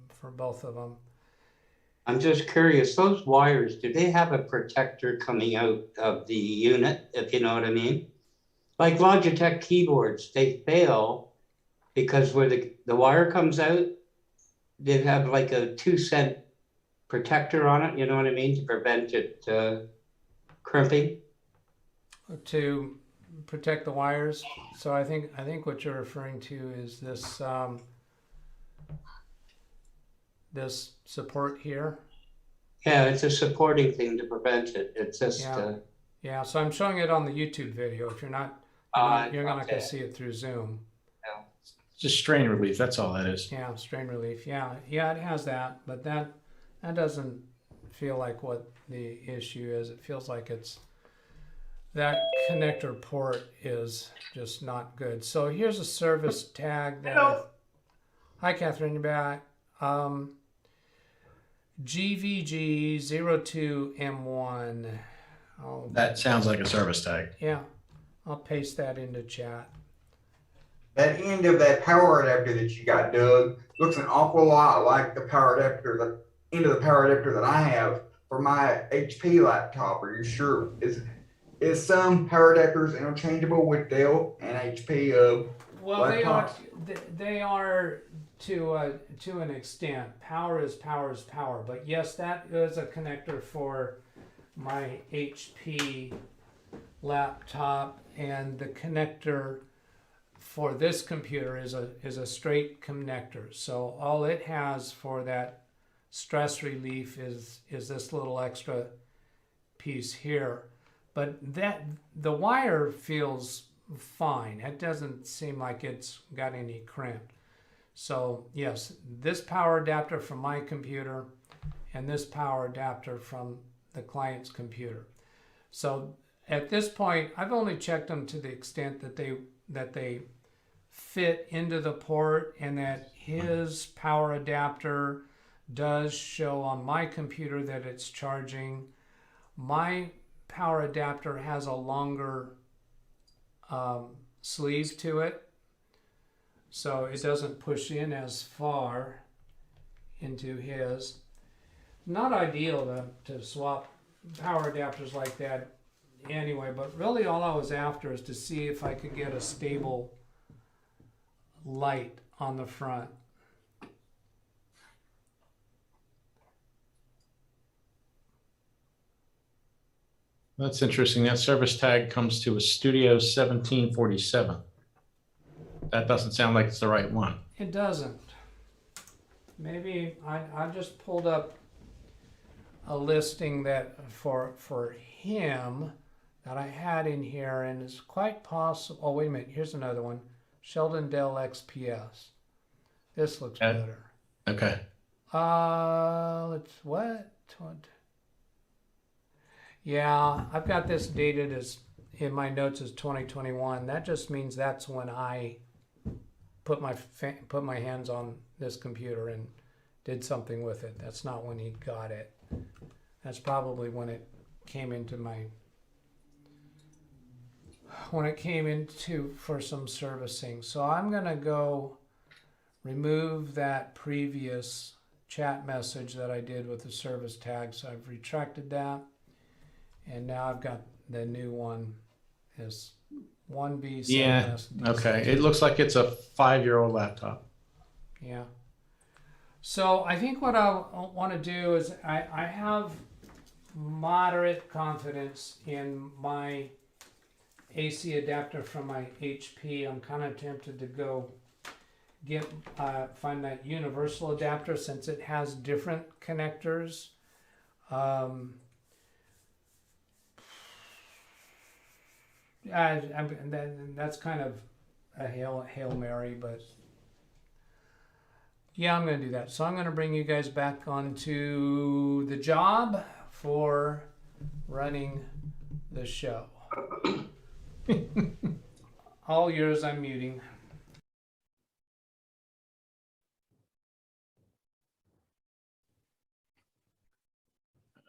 for both of them. I'm just curious, those wires, do they have a protector coming out of the unit, if you know what I mean? Like Logitech keyboards, they fail because where the wire comes out, they have like a 2-cent protector on it, you know what I mean, to prevent it crimping. To protect the wires. So I think what you're referring to is this this support here. Yeah, it's a supporting thing to prevent it. It's just yeah. So I'm showing it on the YouTube video. If you're not you're not going to see it through Zoom. Just strain relief. That's all that is. Yeah, strain relief. Yeah, it has that, but that doesn't feel like what the issue is. It feels like it's that connector port is just not good. So here's a service tag. Hi, Catherine, you're back. GVG02M1. That sounds like a service tag. Yeah, I'll paste that into chat. That end of that power adapter that you got, Doug, looks an awful lot like the power adapter, the end of the power adapter that I have for my HP laptop. Are you sure? Is some power adapters interchangeable with Dell and HP laptops? They are to an extent. Power is power. But yes, that is a connector for my HP laptop, and the connector for this computer is a straight connector. So all it has for that stress relief is this little extra piece here. But the wire feels fine. It doesn't seem like it's got any crimp. So yes, this power adapter from my computer and this power adapter from the client's computer. So at this point, I've only checked them to the extent that they fit into the port, and that his power adapter does show on my computer that it's charging. My power adapter has a longer sleeve to it, so it doesn't push in as far into his. Not ideal to swap power adapters like that anyway, but really all I was after is to see if I could get a stable light on the front. That's interesting. That service tag comes to a Studio 1747. That doesn't sound like it's the right one. It doesn't. Maybe I just pulled up a listing that for him that I had in here, and it's quite possible. Oh, wait a minute. Here's another one. Sheldon Dell XPS. This looks better. Okay. What? Yeah, I've got this dated as in my notes as 2021. That just means that's when I put my hands on this computer and did something with it. That's not when he got it. That's probably when it came into for some servicing. So I'm gonna go remove that previous chat message that I did with the service tag. So I've retracted that, and now I've got the new one is 1B. Yeah. Okay. It looks like it's a 5-year-old laptop. Yeah. So I think what I want to do is I have moderate confidence in my AC adapter from my HP. I'm kind of tempted to go find that universal adapter since it has different connectors. That's kind of a Hail Mary, but yeah, I'm going to do that. So I'm going to bring you guys back onto the job for running the show. All yours, I'm muting.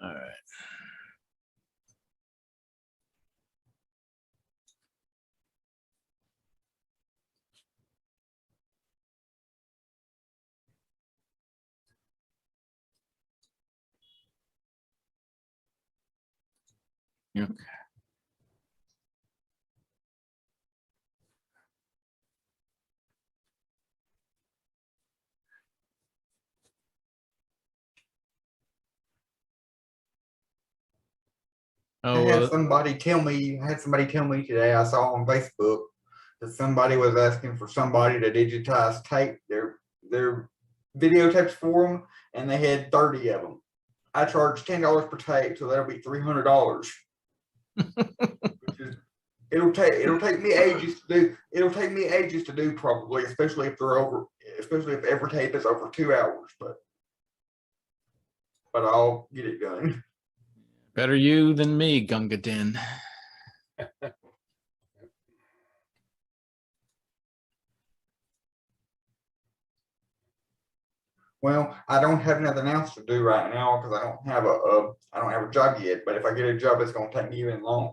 All right. Okay. I had somebody tell me today, I saw on Facebook that somebody was asking for somebody to digitize tape, their videotapes for them, and they had 30 of them. I charge $10 per tape, so that'll be $300. It'll take me ages to do. It'll take me ages to do probably, especially if every tape is over 2 hours. But I'll get it done. Better you than me, Gunga Din. Well, I don't have nothing else to do right now because I don't have a job yet. But if I get a job, it's going to take me even longer.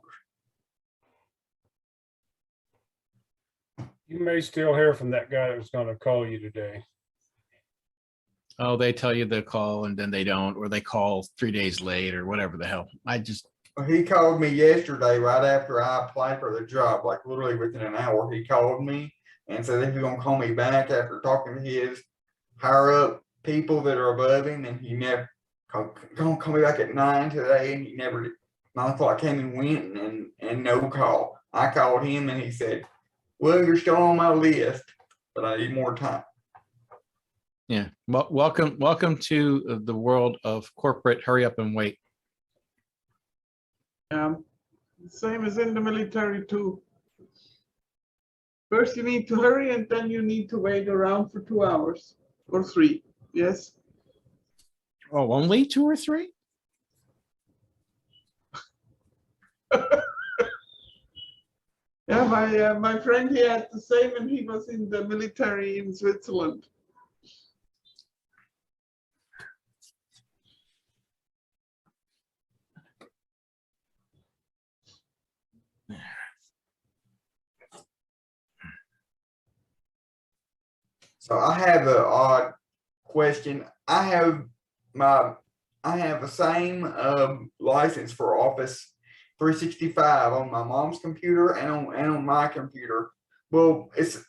You may still hear from that guy that was going to call you today. Oh, they tell you they'll call and then they don't, or they call 3 days late or whatever the hell. He called me yesterday right after I applied for the job, like literally within an hour. He called me and said he was going to call me back after talking to his higher up people that are above him, and he never going to call me back at 9 today, and he never did. 9 o'clock came and went, and no call. I called him and he said, well, you're still on my list, but I need more time. Yeah. Well, welcome to the world of corporate hurry up and wait. Same as in the military too. First you need to hurry and then you need to wait around for 2 hours or 3. Yes. Oh, only 2 or 3? Yeah, my friend, he had the same, and he was in the military in Switzerland. So I have an odd question. I have the same license for Office 365 on my mom's computer and on my computer. Well, it's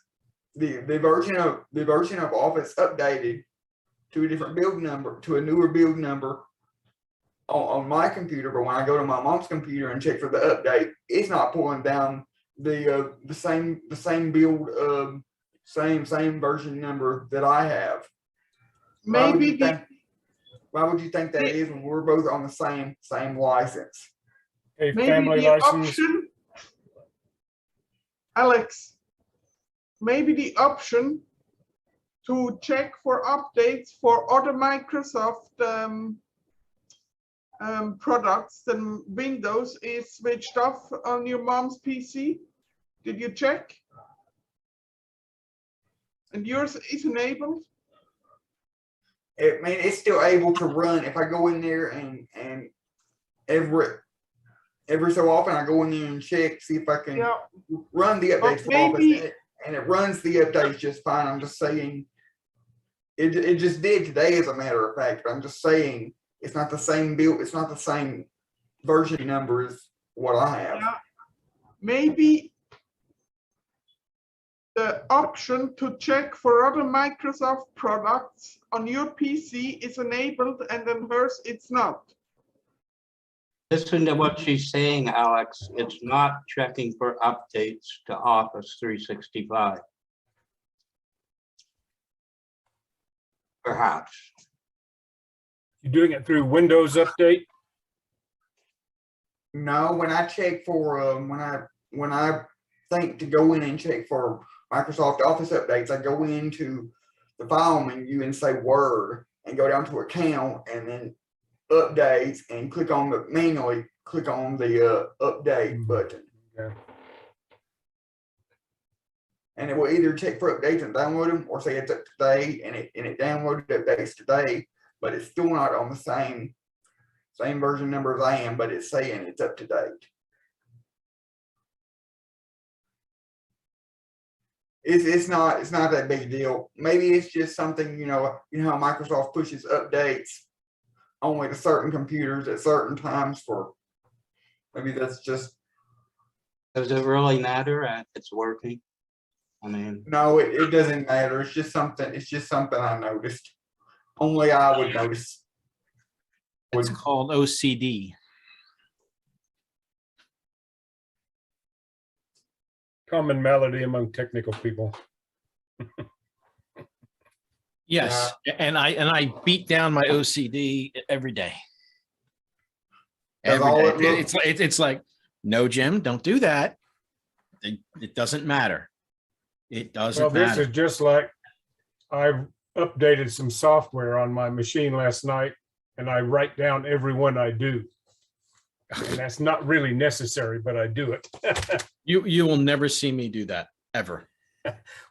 the version of Office updated to a different build number, to a newer build number on my computer. But when I go to my mom's computer and check for the update, it's not pulling down the same build same version number that I have. Why would you think that is when we're both on the same license? A Maybe family the license. option, Alex, maybe the option to check for updates for other Microsoft products than Windows is switched off on your mom's PC. Did you check? And yours is enabled? I mean, it's still able to run. If I go in there and every so often I go in there and check, see if I can run the updates for Office, and it runs the updates just fine. I'm just saying, it just did today, as a matter of fact. But I'm just saying, it's not the same build. It's not the same version number as what I have. Yeah. Maybe the option to check for other Microsoft products on your PC is enabled, and then hers it's not. Listen to what she's saying, Alex. It's not checking for updates to Office 365. Perhaps. You're doing it through Windows Update? No, when I check for when I think to go in and check for Microsoft Office updates, I go into the file menu and say Word and go down to account and then updates and manually click on the update button. Yeah. And it will either check for updates and download them, or say it's up to date and it downloaded updates today, but it's still not on the same version number as I am, but it's saying it's up to date. It's not that big a deal. Maybe it's just something, you know how Microsoft pushes updates only to certain computers at certain times for, maybe that's just. Does it really matter if it's working? I mean, No, it doesn't matter. It's just something I noticed. Only I would notice. It's called OCD. Common malady among technical people. Yes, and I beat down my OCD every day. Every day. It's like, no, Jim, don't do that. It doesn't matter. It doesn't matter. This is just like, I've updated some software on my machine last night, and I write down every one I do. And that's not really necessary, but I do it. You will never see me do that, ever.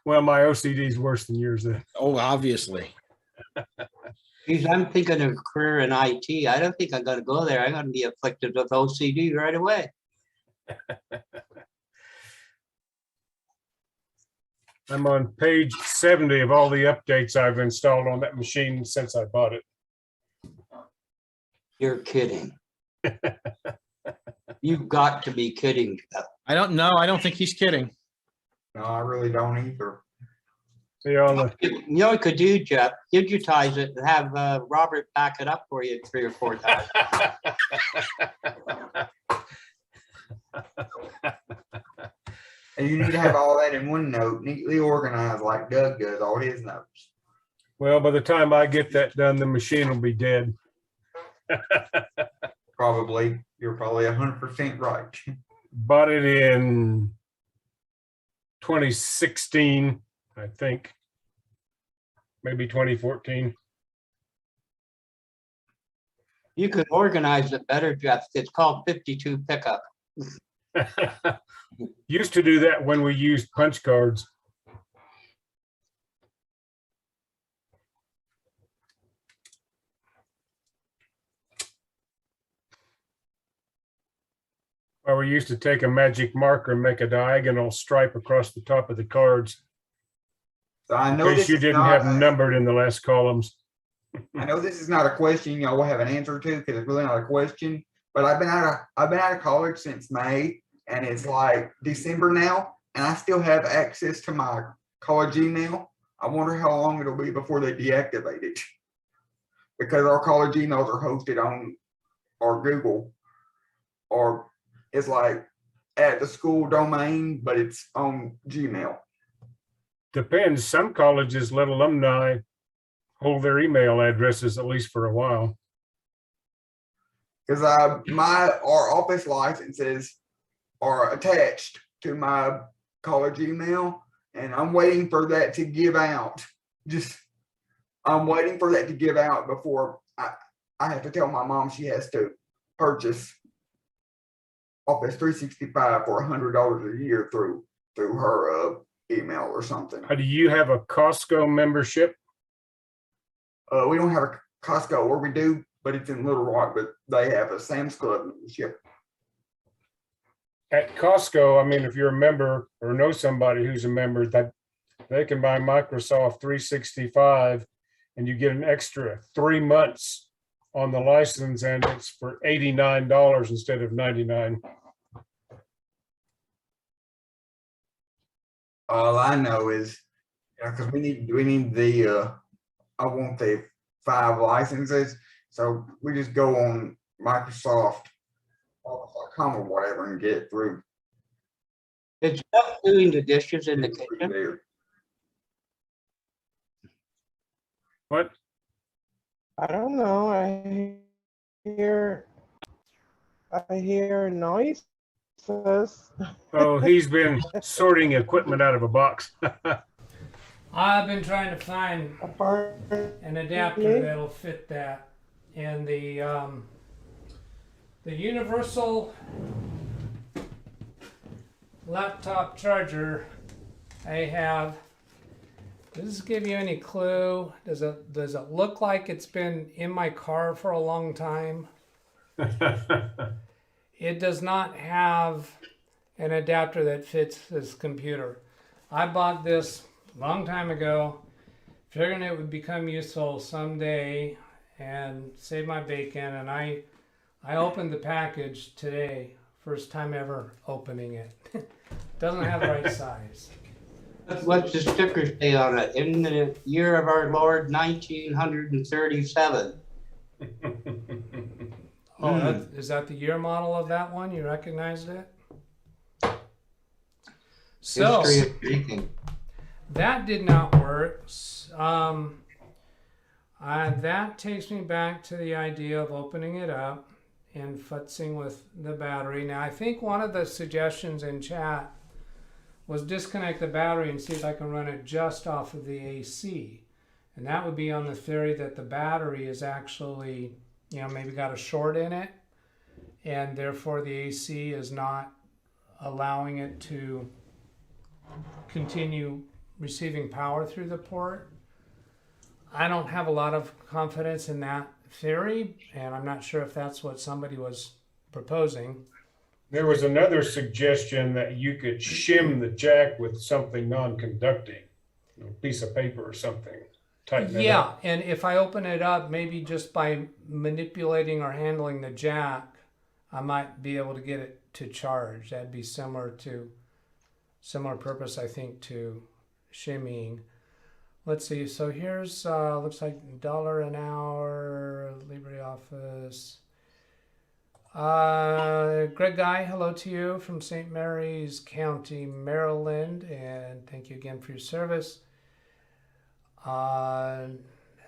Well, my OCD is worse than yours then. Oh, obviously. geez, I'm thinking of a career in IT. I don't think I'm going to go there. I'm going to be afflicted with OCD right away. I'm on page 70 of all the updates I've installed on that machine since I bought it. You're kidding. You've got to be kidding, Jeff. I don't know. I don't think he's kidding. No, I really don't either. See on the. You know what you could do, Jeff? Digitize it and have Robert back it up for you 3 or 4 times. And you need to have all that in one note, neatly organized like Doug does all his notes. Well, by the time I get that done, the machine will be dead. Probably. You're probably 100% right. Bought it in 2016, I think. Maybe 2014. You could organize it better, Jeff. It's called 52 pickup. Used to do that when we used punch cards. Or we used to take a magic marker and make a diagonal stripe across the top of the cards. So I In know case this you is didn't not have them numbered in the last columns. I know this is not a question y'all will have an answer to because it's really not a question. But I've been out of college since May, and it's like December now, and I still have access to my college email. I wonder how long it'll be before they deactivate it, because our college emails are hosted on or Google, or it's like at the school domain, but it's on Gmail. Depends. Some colleges let alumni hold their email addresses at least for a while. Because our office licenses are attached to my college email, and I'm waiting for that to give out. I'm waiting for that to give out before I have to tell my mom she has to purchase Office 365 for $100 a year through her email or something. Do you have a Costco membership? We don't have a Costco, or we do, but it's in Little Rock, but they have a Sam's Club membership. At Costco, I mean, if you're a member or know somebody who's a member, that they can buy Microsoft 365 and you get an extra 3 months on the license, and it's for $89 instead of $99. All I know is, because we need the I want the 5 licenses, so we just go on Microsoft.com or whatever and get it through. Is Jeff doing the dishes in the kitchen? There. What? I don't know. I hear noises. Oh, he's been sorting equipment out of a box. I've been trying to find an adapter that'll fit that, and the universal laptop charger I have. Does this give you any clue? Does it look like it's been in my car for a long time? It does not have an adapter that fits this computer. I bought this a long time ago, figuring it would become useful someday and save my bacon, and I opened the package today, first time ever opening it. Doesn't have the right size. What's the sticker say on it? In the year of our Lord, 1937. Oh, is that the year model of that one? You recognized it? So, History of speaking. That did not work. That takes me back to the idea of opening it up and futzing with the battery. Now, I think one of the suggestions in chat was disconnect the battery and see if I can run it just off of the AC. And that would be on the theory that the battery is actually, maybe got a short in it, and therefore the AC is not allowing it to continue receiving power through the port. I don't have a lot of confidence in that theory, and I'm not sure if that's what somebody was proposing. There was another suggestion that you could shim the jack with something non-conducting, a piece of paper or something. Tighten it up. And if I open it up, maybe just by manipulating or handling the jack, I might be able to get it to charge. That'd be similar purpose, I think, to shimmying. Let's see. So here's looks like $1 an hour, LibreOffice. Greg Guy, hello to you from St. Mary's County, Maryland, and thank you again for your service.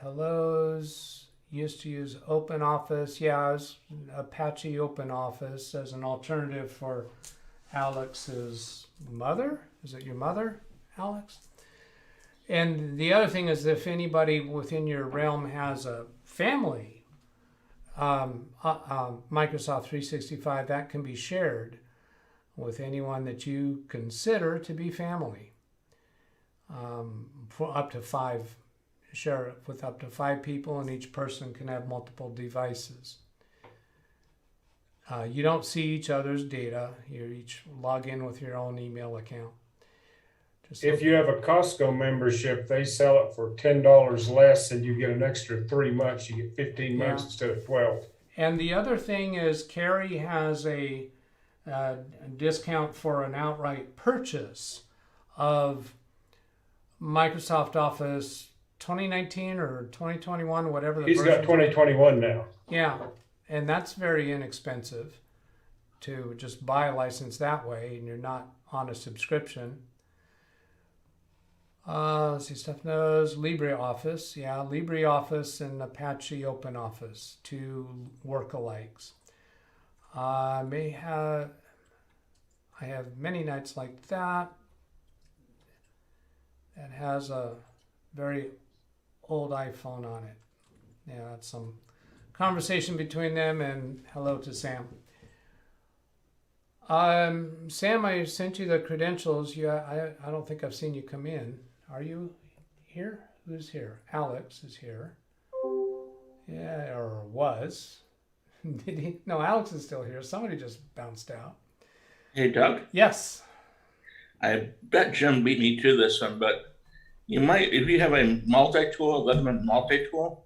Hellos, used to use OpenOffice. Yeah, I was Apache OpenOffice as an alternative for Alex's mother. is it your mother, Alex? And the other thing is, if anybody within your realm has a family Microsoft 365, that can be shared with anyone that you consider to be family. For up to 5, share it with up to 5 people, and each person can have multiple devices. You don't see each other's data. You each log in with your own email account. If you have a Costco membership, they sell it for $10 less and you get an extra 3 months. You get 15 months instead of 12. And the other thing is, Carrie has a discount for an outright purchase of Microsoft Office 2019 or 2021, whatever the He's got 2021 now. Yeah, and that's very inexpensive to just buy a license that way, and you're not on a subscription. Let's see, Steph knows LibreOffice. Yeah, LibreOffice and Apache OpenOffice, 2 workalikes. I have many nights like that. That has a very old iPhone on it. Yeah, that's some conversation between them, and hello to Sam. Sam, I sent you the credentials. I don't think I've seen you come in. Are you here? Who's here? Alex is here. Yeah, or was. Did he? No, Alex is still here. Somebody just bounced out. Hey, Doug? Yes. I bet Jim beat me to this one, but you might, if you have a multi-tool, Leatherman multi-tool,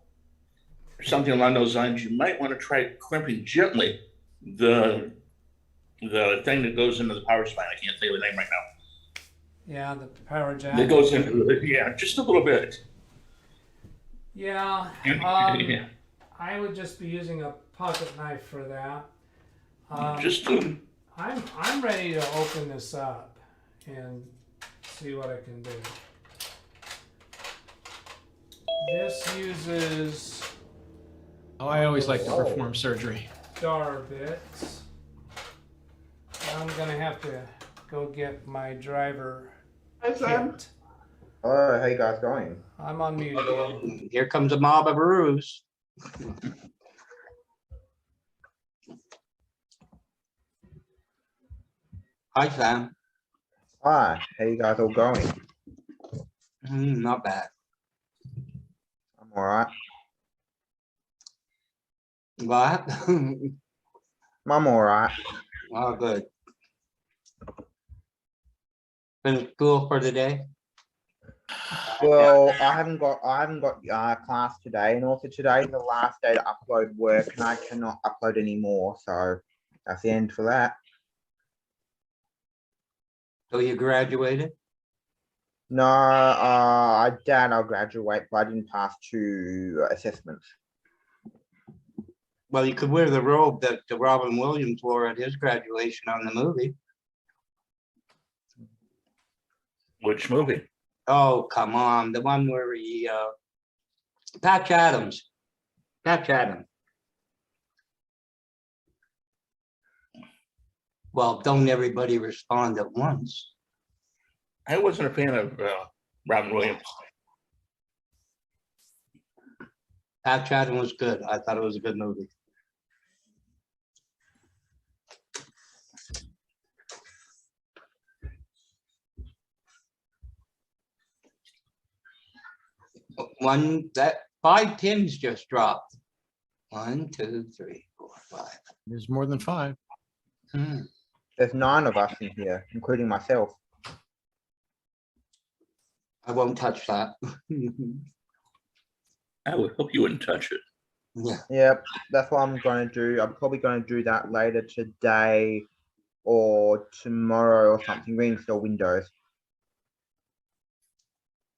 or something along those lines, you might want to try crimping gently the thing that goes into the power supply. I can't say the name right now. Yeah, the power jack. That goes into, yeah, just a little bit. Yeah. Yeah. I would just be using a pocket knife for that. I'm ready to open this up and see what I can do. This uses. Oh, I always like to perform surgery. DougBetts. I'm gonna have to go get my driver. Hi, Sam. kit. Oh, how you guys going? I'm on mute again. Here comes a mob of roos. Hi, Sam. Hi, how you guys all going? Not bad. I'm all right. What? I'm all right. Oh, good. Finished school for the day? Well, I haven't got class today, and also today is the last day to upload work, and I cannot upload anymore. So that's the end for that. So you graduated? No, I doubt I'll graduate, but I didn't pass 2 assessments. Well, you could wear the robe that Robin Williams wore at his graduation on the movie. Which movie? Oh, come on. The one where he, Patch Adams. Patch Adams. Well, don't everybody respond at once. I wasn't a fan of Robin Williams. Patch Adams was good. I thought it was a good movie. That 5 pins just dropped. 1, 2, 3, 4, 5. There's more than 5. There's 9 of us in here, including myself. I won't touch that. I would hope you wouldn't touch it. Yeah. Yep, that's what I'm going to do. I'm probably going to do that later today or tomorrow or something. Reinstall Windows.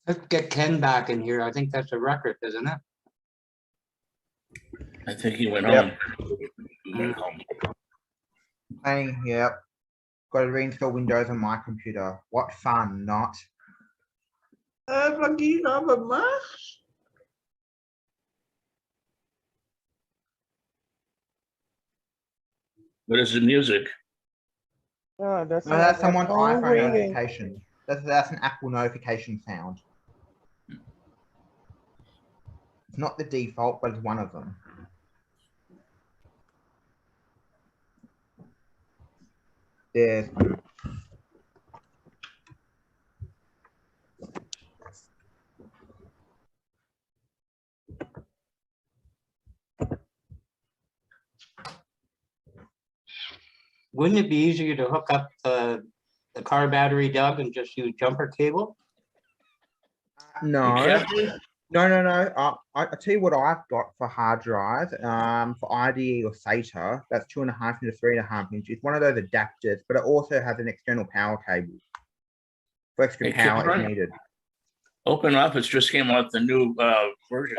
Let's get Ken back in here. I think that's a record, isn't it? I think he went Yep. home. He went home. Playing, yep. Got to reinstall Windows on my computer. What fun, not? Vergien hebben maar. What is the music? Oh, that's No, that's my someone's phone iPhone ringing. notification. That's an Apple notification sound. It's not the default, but it's one of them. There's Wouldn't it be easier to hook up the car battery, Doug, and just use jumper cable? no. Yeah. No. I tell you what I've got for hard drive, for IDE or SATA, that's 2.5 into 3.5 inches. It's one of those adapters, but it also has an external power cable for extra Hey, power Cameron? if needed. Open Office just came out with the new version.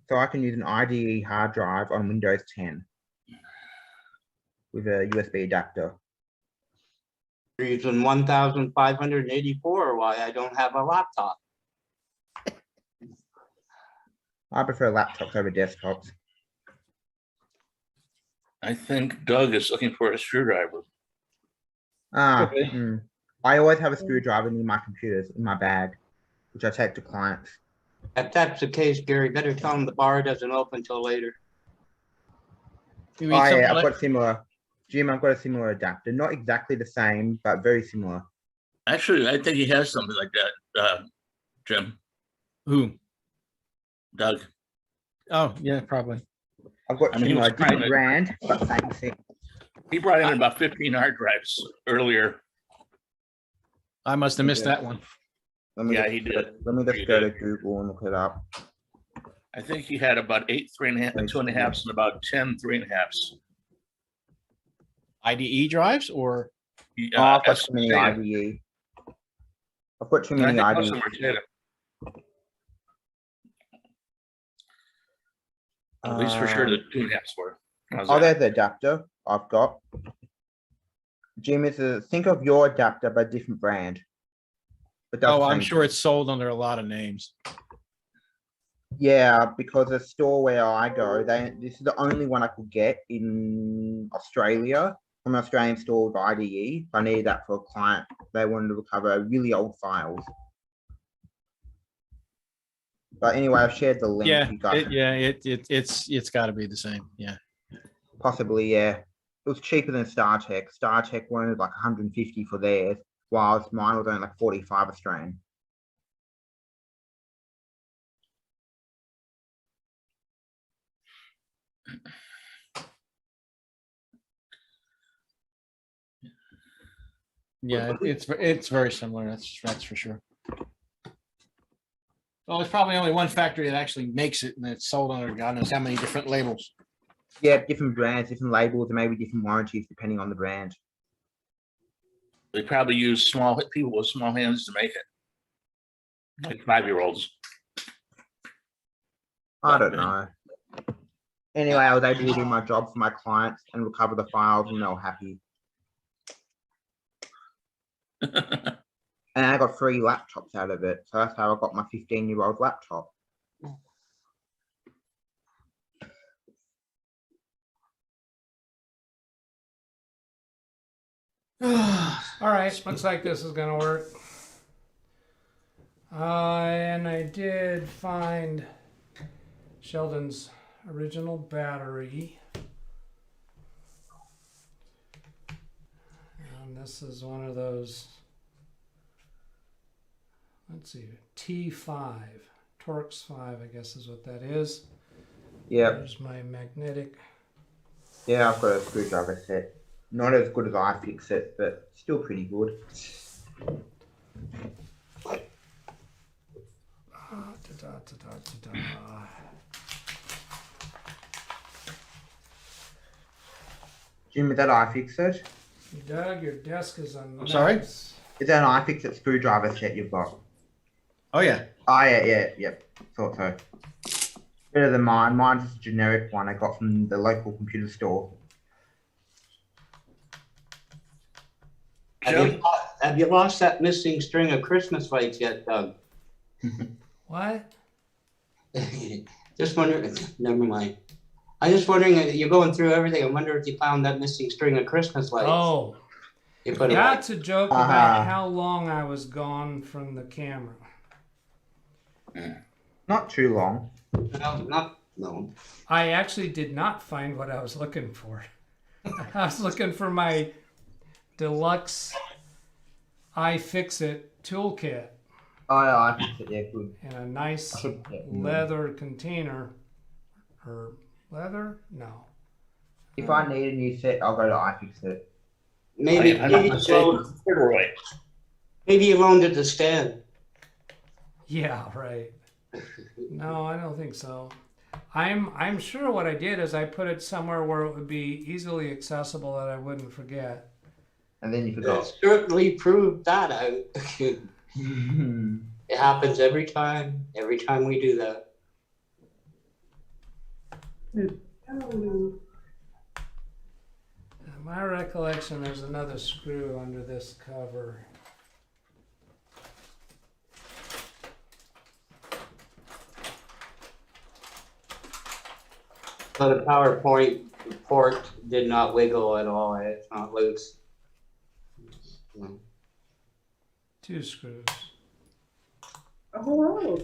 So I can use an IDE hard drive on Windows 10 with a USB adapter. Reason 1,584 why I don't have a laptop. I prefer laptops over desktops. I think Doug is looking for a screwdriver. I always have a screwdriver near my computers in my bag, which I take to clients. If that's the case, Gary, better tell him the bar doesn't open till later. Oh yeah, I've got similar. Jim, I've got a similar adapter. Not exactly the same, but very similar. Actually, I think he has something like that, Jim. Who? Doug. Oh, yeah, probably. I've got similar, different brand, but same thing. He brought in about 15 hard drives earlier. I must have missed that one. Yeah, he did. Let me just go to Google and look it up. I think he had about 8 3.5 and 2.5s and about 10 3.5s. IDE drives or? I've got too many IDE. I've got too many IDE. At least for sure the 2.5s were. There's the adapter I've got. Jim, think of your adapter but different brand. But I'm sure it's sold under a lot of names. Yeah, because the store where I go, this is the only one I could get in Australia from an Australian store with IDE. I needed that for a client. They wanted to recover really old files. But anyway, I've shared the link. Yeah, you guys it's got to be the same. Yeah, possibly. Yeah, it was cheaper than StarTech. StarTech wanted like 150 for theirs, whilst mine was only like 45 Australian. Yeah, it's very similar. That's for sure. Well, there's probably only one factory that actually makes it, and it's sold under God knows how many different labels. Yeah, different brands, different labels, and maybe different warranties depending on the brand. They probably use people with small hands to make it, like 5-year-olds. I don't know. Anyway, I was able to do my job for my clients and recover the files, and they were happy. And I got 3 laptops out of it. So that's how I got my 15-year-old laptop. All right, looks like this is gonna work. And I did find Sheldon's original battery. And this is one of those, let's see, T5, Torx 5, I guess is what that is. Yeah. There's my magnetic. Yeah, I've got a screwdriver set. Not as good as iFixit, but still pretty good. Jim, is that iFixit? Doug, your desk is on. I'm sorry? Is that an iFixit screwdriver set you've got? Oh, yeah. Oh, yeah. Thought so. Better than mine. Mine's just a generic one I got from the local computer store. Have you lost that missing string of Christmas lights yet, Doug? What? Just wondering. Never mind. I'm just wondering, you're going through everything. I wonder if you found that missing string of Christmas lights. Oh, You put it that's a joke about how long I was gone from the camera. Not too long. No, not long. I actually did not find what I was looking for. I was looking for my deluxe iFixit toolkit. I fix it, yeah, good. In a nice leather container. Or leather? No. If I need a new set, I'll go to iFixit. Maybe you loaned it to Stan. Yeah, right. No, I don't think so. I'm sure what I did is I put it somewhere where it would be easily accessible that I wouldn't forget. And then you forgot. It certainly proved that out. It happens every time we do that. In my recollection, there's another screw under this cover. So the PowerPoint port did not wiggle at all. It's not loose. No. 2 screws. Oh.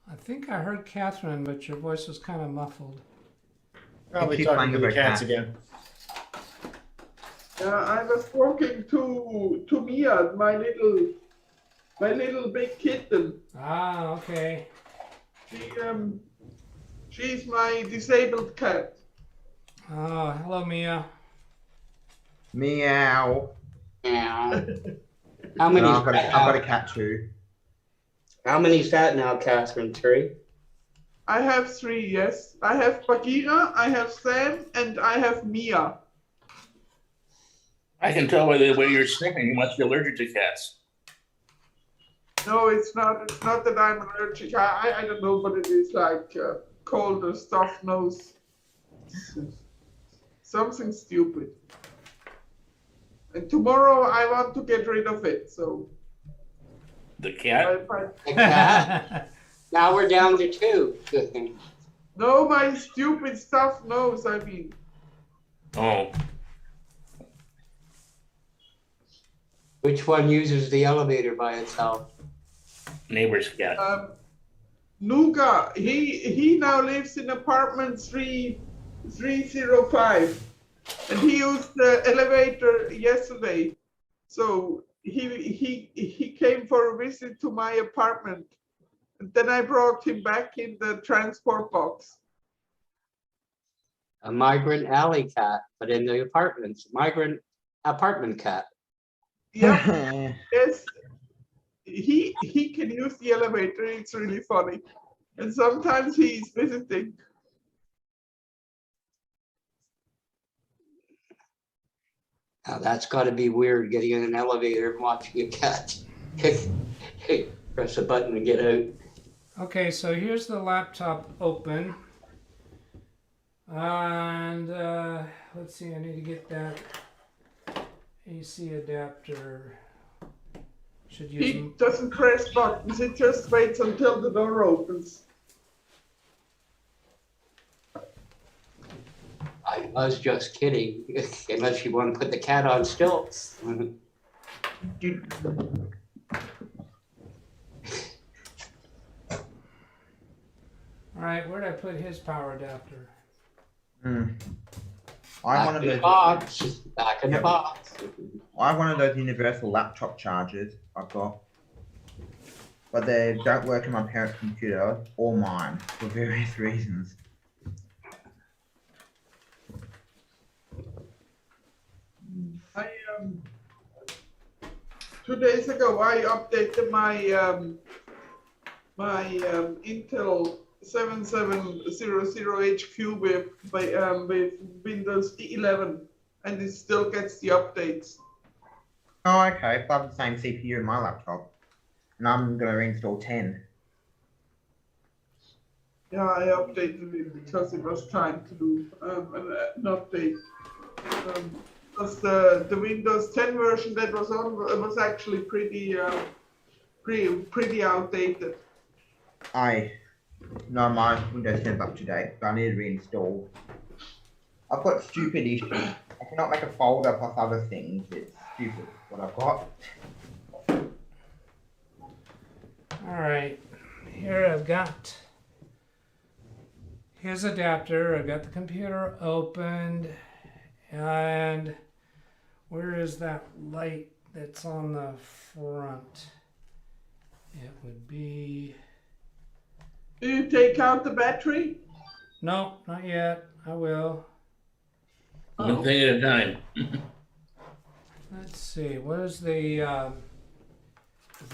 I think I heard Catherine, but your voice was kind of muffled. Probably talking to the cats again. I was talking to Mia, my little big kitten. Ah, okay. She's my disabled cat. Oh, hello, Mia. Meow. Meow. How many? I've got a cat too. How many's that now, Catherine? 3? I have 3, yes. I have Bagheera, I have Sam, and I have Mia. I can tell by the way you're sniffing, you must be allergic to cats. No, it's not. It's not that I'm allergic. I don't know, but it is like cold or stuffed nose. Something stupid. And tomorrow I want to get rid of it. So. The cat? The cat? Now we're down to 2. No, my stupid stuffed nose. I mean. Oh. Which one uses the elevator by itself? Neighbor's cat. Nuga, he now lives in apartment 305, and he used the elevator yesterday. So he came for a visit to my apartment, and then I brought him back in the transport box. A migrant alley cat, but in the apartments. Migrant apartment cat. Yeah. Yes. He can use the elevator. It's really funny, and sometimes he's visiting. Now that's got to be weird, getting in an elevator and watching a cat press a button and get out. Okay, so here's the laptop open, and let's see. I need to get that AC adapter. Should use. He doesn't press buttons. He just waits until the door opens. I was just kidding, unless you want to put the cat on stilts. All right, where'd I put his power adapter? Back in the box. Back in the box. I have one of those universal laptop chargers I've got, but they don't work on my parents' computer or mine for various reasons. I 2 days ago I updated my Intel 7700HQ with Windows 11, and it still gets the updates. Oh, okay. I have the same CPU in my laptop, and I'm going to reinstall 10. Yeah, I updated it because it was time to do an update. Because the Windows 10 version that was on was actually pretty outdated. Aye. No, my Windows 10's up to date. I need to reinstall. I've got stupid issues. I cannot make a folder plus other things. It's stupid what I've got. All right, here I've got his adapter. I've got the computer opened, and where is that light that's on the front? It would be... Do you take out the battery? No, not yet. I will. One thing at a time. Let's see, where's the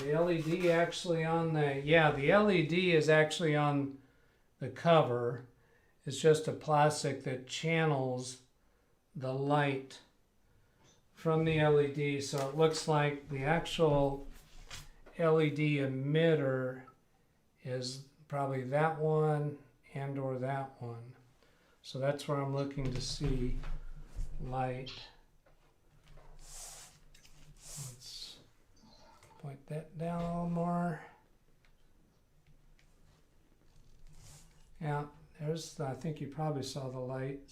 LED actually on the, yeah, the LED is actually on the cover. It's just a plastic that channels the light from the LED. So it looks like the actual LED emitter is probably that one and or that one. So that's where I'm looking to see light. Let's point that down a little more. Yeah, there's the, I think you probably saw the light.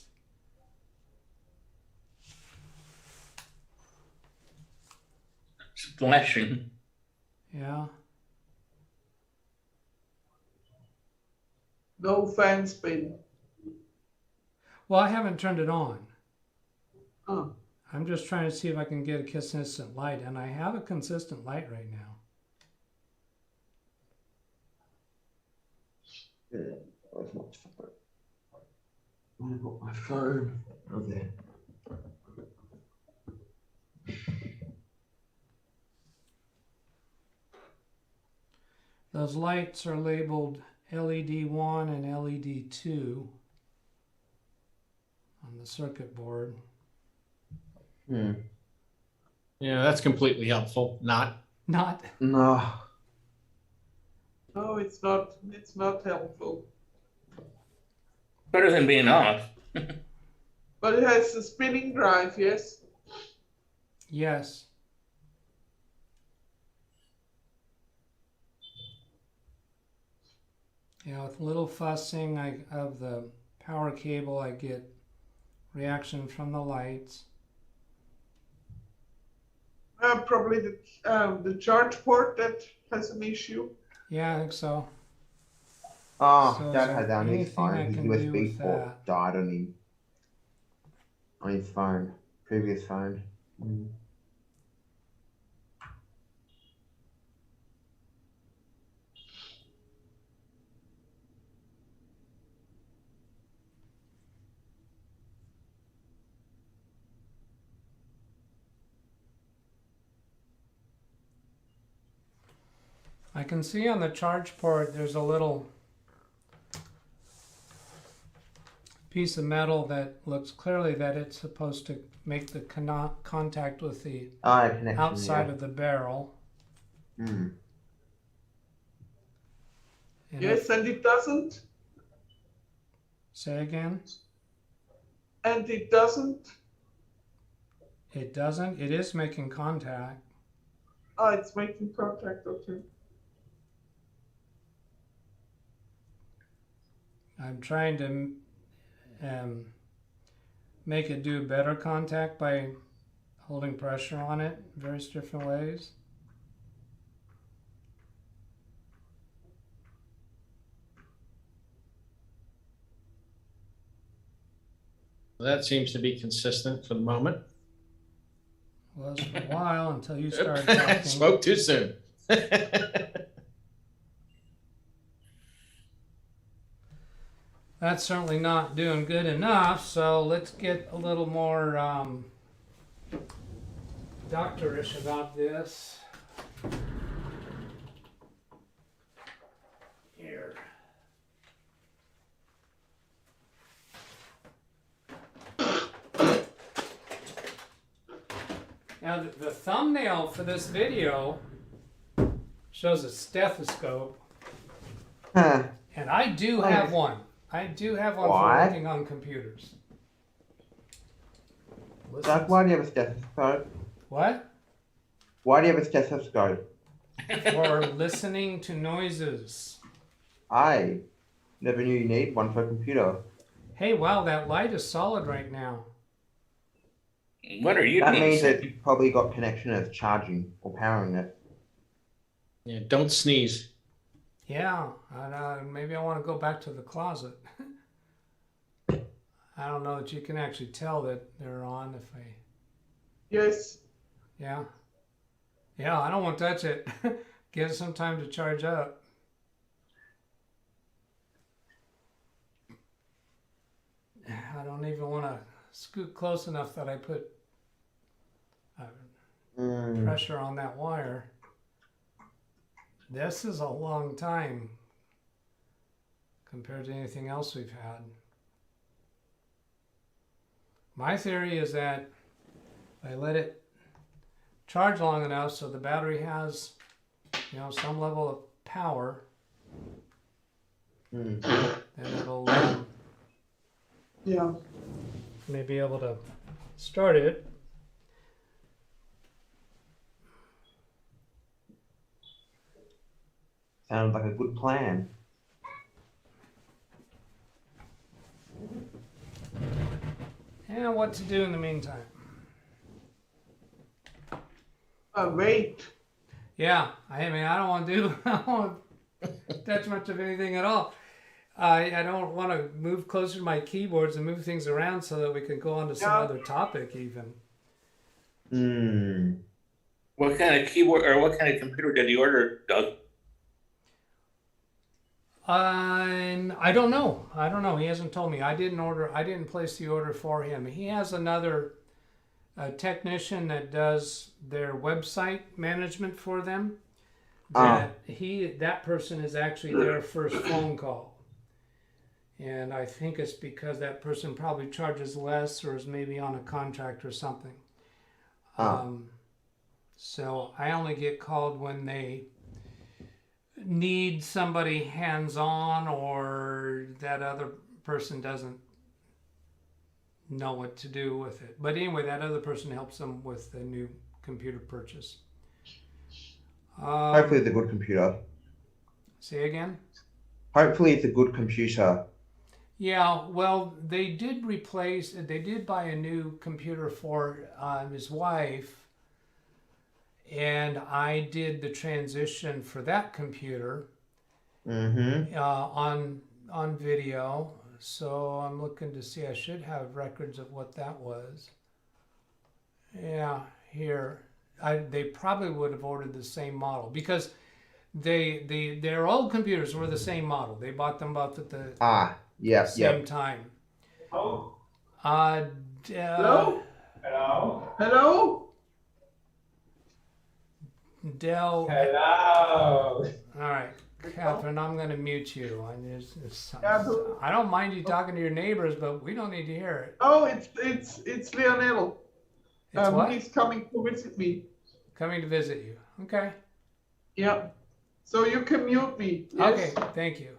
It's flashing. Yeah. No fan spin. Well, I haven't turned it on. Oh. I'm just trying to see if I can get a consistent light, and I have a consistent light right now. Yeah, I've got my phone. Okay. Those lights are labeled LED 1 and LED 2 on the circuit board. Yeah, that's completely helpful. Not. No. No, it's not. It's not helpful. Better than being off. But it has a spinning drive, yes? Yes. Yeah, with a little fussing of the power cable, I get reaction from the lights. Probably the charge port that has an issue. Yeah, I think so. Oh, So is Dad there had that on his anything I phone. His can do USB with port that? died on him. On his phone. Previous phone. I can see on the charge port there's a little piece of metal that looks clearly that it's supposed to make the contact with the outside of the barrel. Mm. And Yes, and it doesn't. Say again? And it doesn't. It doesn't. It is making contact. Oh, it's making contact, okay. I'm trying to make it do better contact by holding pressure on it in various different ways. That seems to be consistent for the moment. Was for a while until you started talking. Spoke too soon. That's certainly not doing good enough, so let's get a little more doctorish about this. Here. Now the thumbnail for this video shows a stethoscope, and I do have one. I do have one for working on computers. Doug, why do you have a stethoscope? What? Why do you have a stethoscope? For listening to noises. Aye. Never knew you need one for a computer. Hey, wow, that light is solid right now. What are you That being means said? that you've probably got connection as charging or powering it. Yeah, don't sneeze. Yeah, and, maybe I want to go back to the closet. I don't know that you can actually tell that they're on if I... Yes. Yeah. Yeah, I don't want to touch it. Give it some time to charge up. I don't even want to scoot close enough that I put pressure on that wire. This is a long time compared to anything else we've had. My theory is that I let it charge long enough so the battery has, some level of power, then it'll Yeah. may be able to start it. Sounds like a good plan. And what to do in the meantime? Wait. Yeah, I mean, I don't want to touch much of anything at all. I don't want to move closer to my keyboards and move things around so that we can go on to some other topic even. What kind of keyboard or what kind of computer did you order, Doug? I don't know. He hasn't told me. I didn't place the order for him. He has another technician that does their website management for them. That person is actually their first phone call. And I think it's because that person probably charges less or is maybe on a contract or something. So I only get called when they need somebody hands-on or that other person doesn't know what to do with it. But anyway, that other person helps them with the new computer purchase. Hopefully it's a good computer. Say again? Hopefully it's a good computer. Yeah, well, they did buy a new computer for his wife, and I did the transition for that computer on video. So I'm looking to see, I should have records of what that was. Yeah, here. They probably would have ordered the same model because their old computers were the same model. They bought them both at the same time. Oh. Hello? Hello? Hello? Dell. Hello. All right, Catherine, I'm going to mute you. I don't mind you talking to your neighbors, but we don't need to hear it. Oh, it's Leonel. It's what? He's coming to visit me. Coming to visit you. Okay. Yeah. So you can mute me. Yes? Okay, thank you.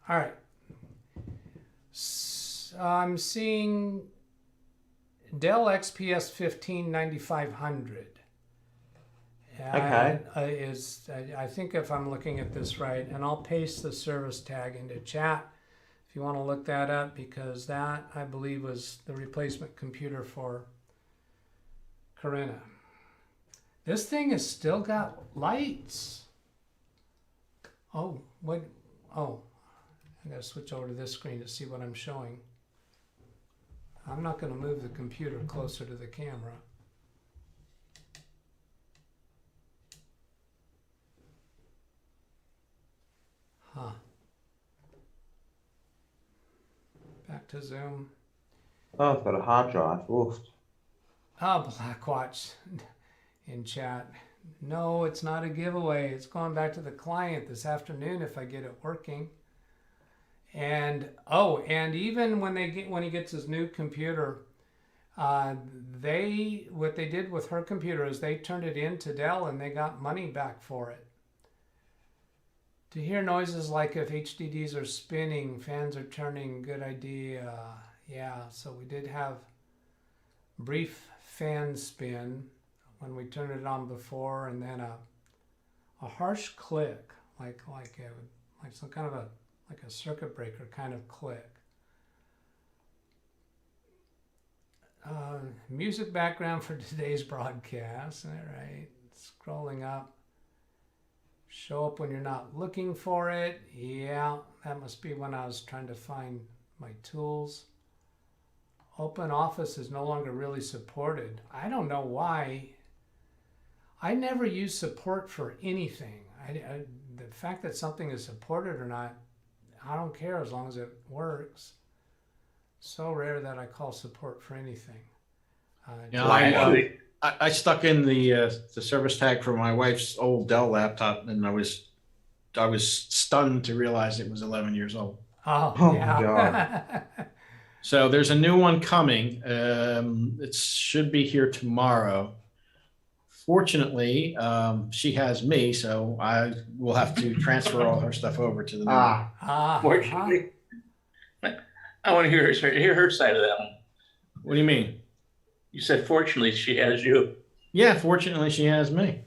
All right. I'm seeing Dell XPS 15 9500. Okay. I think if I'm looking at this right, and I'll paste the service tag into chat if you want to look that up, because that, I believe, was the replacement computer for Corinna. This thing has still got lights. Oh, what? Oh, I gotta switch over to this screen to see what I'm showing. I'm not going to move the computer closer to the camera. Huh. Back to Zoom. Oh, it's got a hard drive. Oof. Oh, Blackwatch in chat. No, it's not a giveaway. It's going back to the client this afternoon if I get it working. And even when he gets his new computer, what they did with her computer is they turned it in to Dell and they got money back for it. To hear noises like if HDDs are spinning, fans are turning, good idea. Yeah, so we did have brief fan spin when we turned it on before, and then a harsh click, like like some kind of a circuit breaker kind of click. Music background for today's broadcast. All right, scrolling up. Show up when you're not looking for it. Yeah, that must be when I was trying to find my tools. Open Office is no longer really supported. I don't know why. I never use support for anything. The fact that something is supported or not, I don't care as long as it works. So rare that I call support for anything. I stuck in the service tag for my wife's old Dell laptop, and I was stunned to realize it was 11 years old. Oh yeah. God. So there's a new one coming. It should be here tomorrow. Fortunately, she has me, so I will have to transfer all her stuff over to the new one. Fortunately, I want to hear her side of that one. What do you mean? You said fortunately she has you. Yeah, fortunately she has me.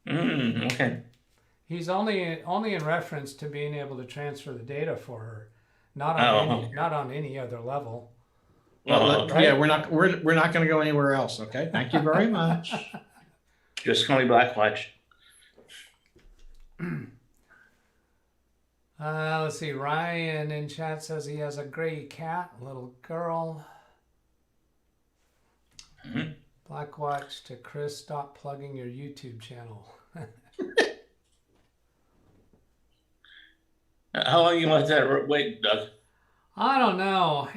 Okay. He's only in reference to being able to transfer the data for her, not on any other level. Well, yeah, we're not going to go anywhere else. Okay, thank you very much. Just call me Blackwatch. Let's see. Ryan in chat says he has a gray cat, little girl. Blackwatch to Chris, stop plugging your YouTube channel. How long you let that wait, Doug? I don't know.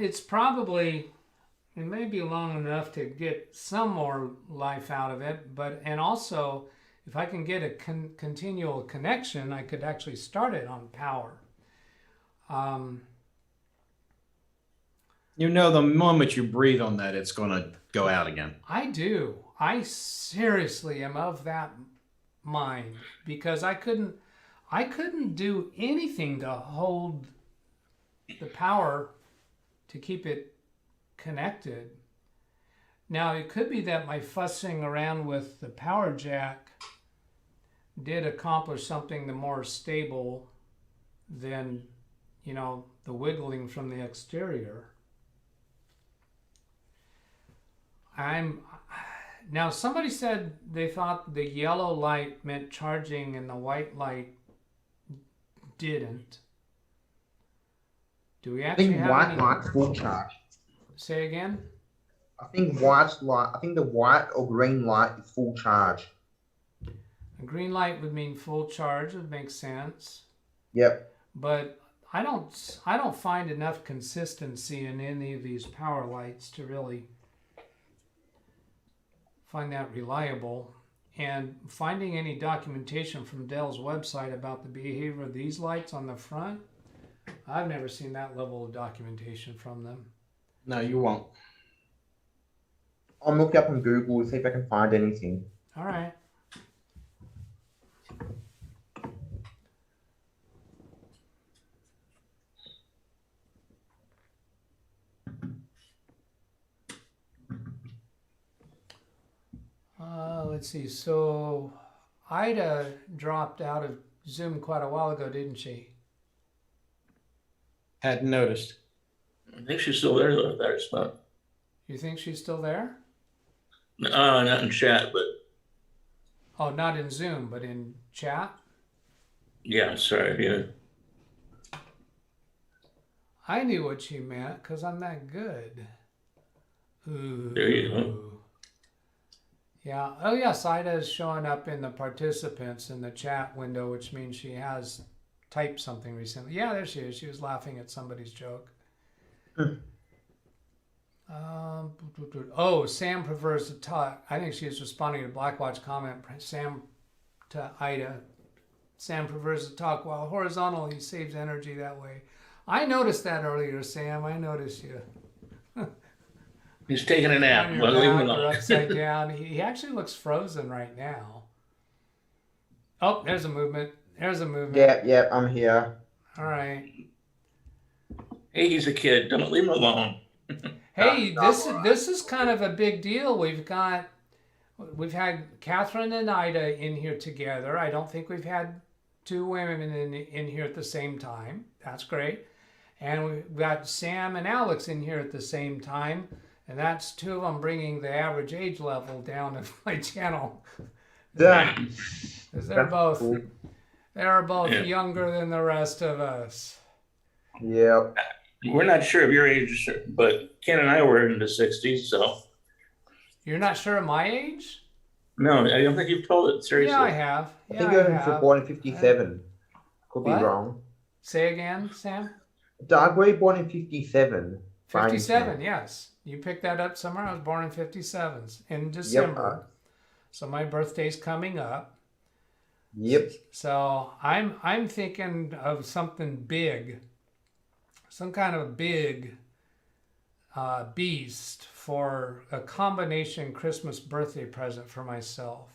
It may be long enough to get some more life out of it, and also if I can get a continual connection, I could actually start it on power. You know, the moment you breathe on that, it's going to go out again. I do. I seriously am of that mind, because I couldn't do anything to hold the power to keep it connected. Now, it could be that my fussing around with the power jack did accomplish something more stable than, the wiggling from the exterior. Now somebody said they thought the yellow light meant charging and the white light didn't. Do we actually have white light's full charge. Say again? I think the white or green light is full charge. A green light would mean full charge. It makes sense. Yep. But I don't find enough consistency in any of these power lights to really find that reliable. And finding any documentation from Dell's website about the behavior of these lights on the front, I've never seen that level of documentation from them. No, you won't. I'll look up on Google and see if I can find anything. All right. Let's see. So Ida dropped out of Zoom quite a while ago, didn't she? Hadn't noticed. I think she's still there, though, that spot. You think she's still there? Not in chat, but... Oh, not in Zoom, but in chat? Yeah, sorry, yeah. I knew what she meant, because I'm that good. Ooh. There you go. Yeah. Oh, yes, Ida is showing up in the participants in the chat window, which means she has typed something recently. Yeah, there she is. She was laughing at somebody's joke. Oh, Sam prefers to talk. I think she is responding to Blackwatch comment. Sam to Ida. Sam prefers to talk while horizontal. He saves energy that way. I noticed that earlier, Sam. I noticed you. He's taking a nap. On your back or upside down. He actually looks frozen right now. Oh, there's a movement. There's a movement. Yep, I'm here. All right. Hey, he's a kid. Don't leave him alone. Hey, this is kind of a big deal. We've had Catherine and Ida in here together. I don't think we've had two women in here at the same time. That's great. And we've got Sam and Alex in here at the same time. And that's two of them bringing the average age level down of my channel. Yeah. 'Cause they're both cool. younger than the rest of us. Yep. We're not sure of your age, but Ken and I were in the 60s, so. You're not sure of my age? No, I don't think you've told it, seriously. Yeah, I have. I think you're born in 57. Could What? be wrong. Say again, Sam? Doug, were you born in 57? 57, yes. You picked that up somewhere. I was born in 57s in December. So my birthday's coming up. Yep. So I'm thinking of something big, some kind of a big beast for a combination Christmas birthday present for myself.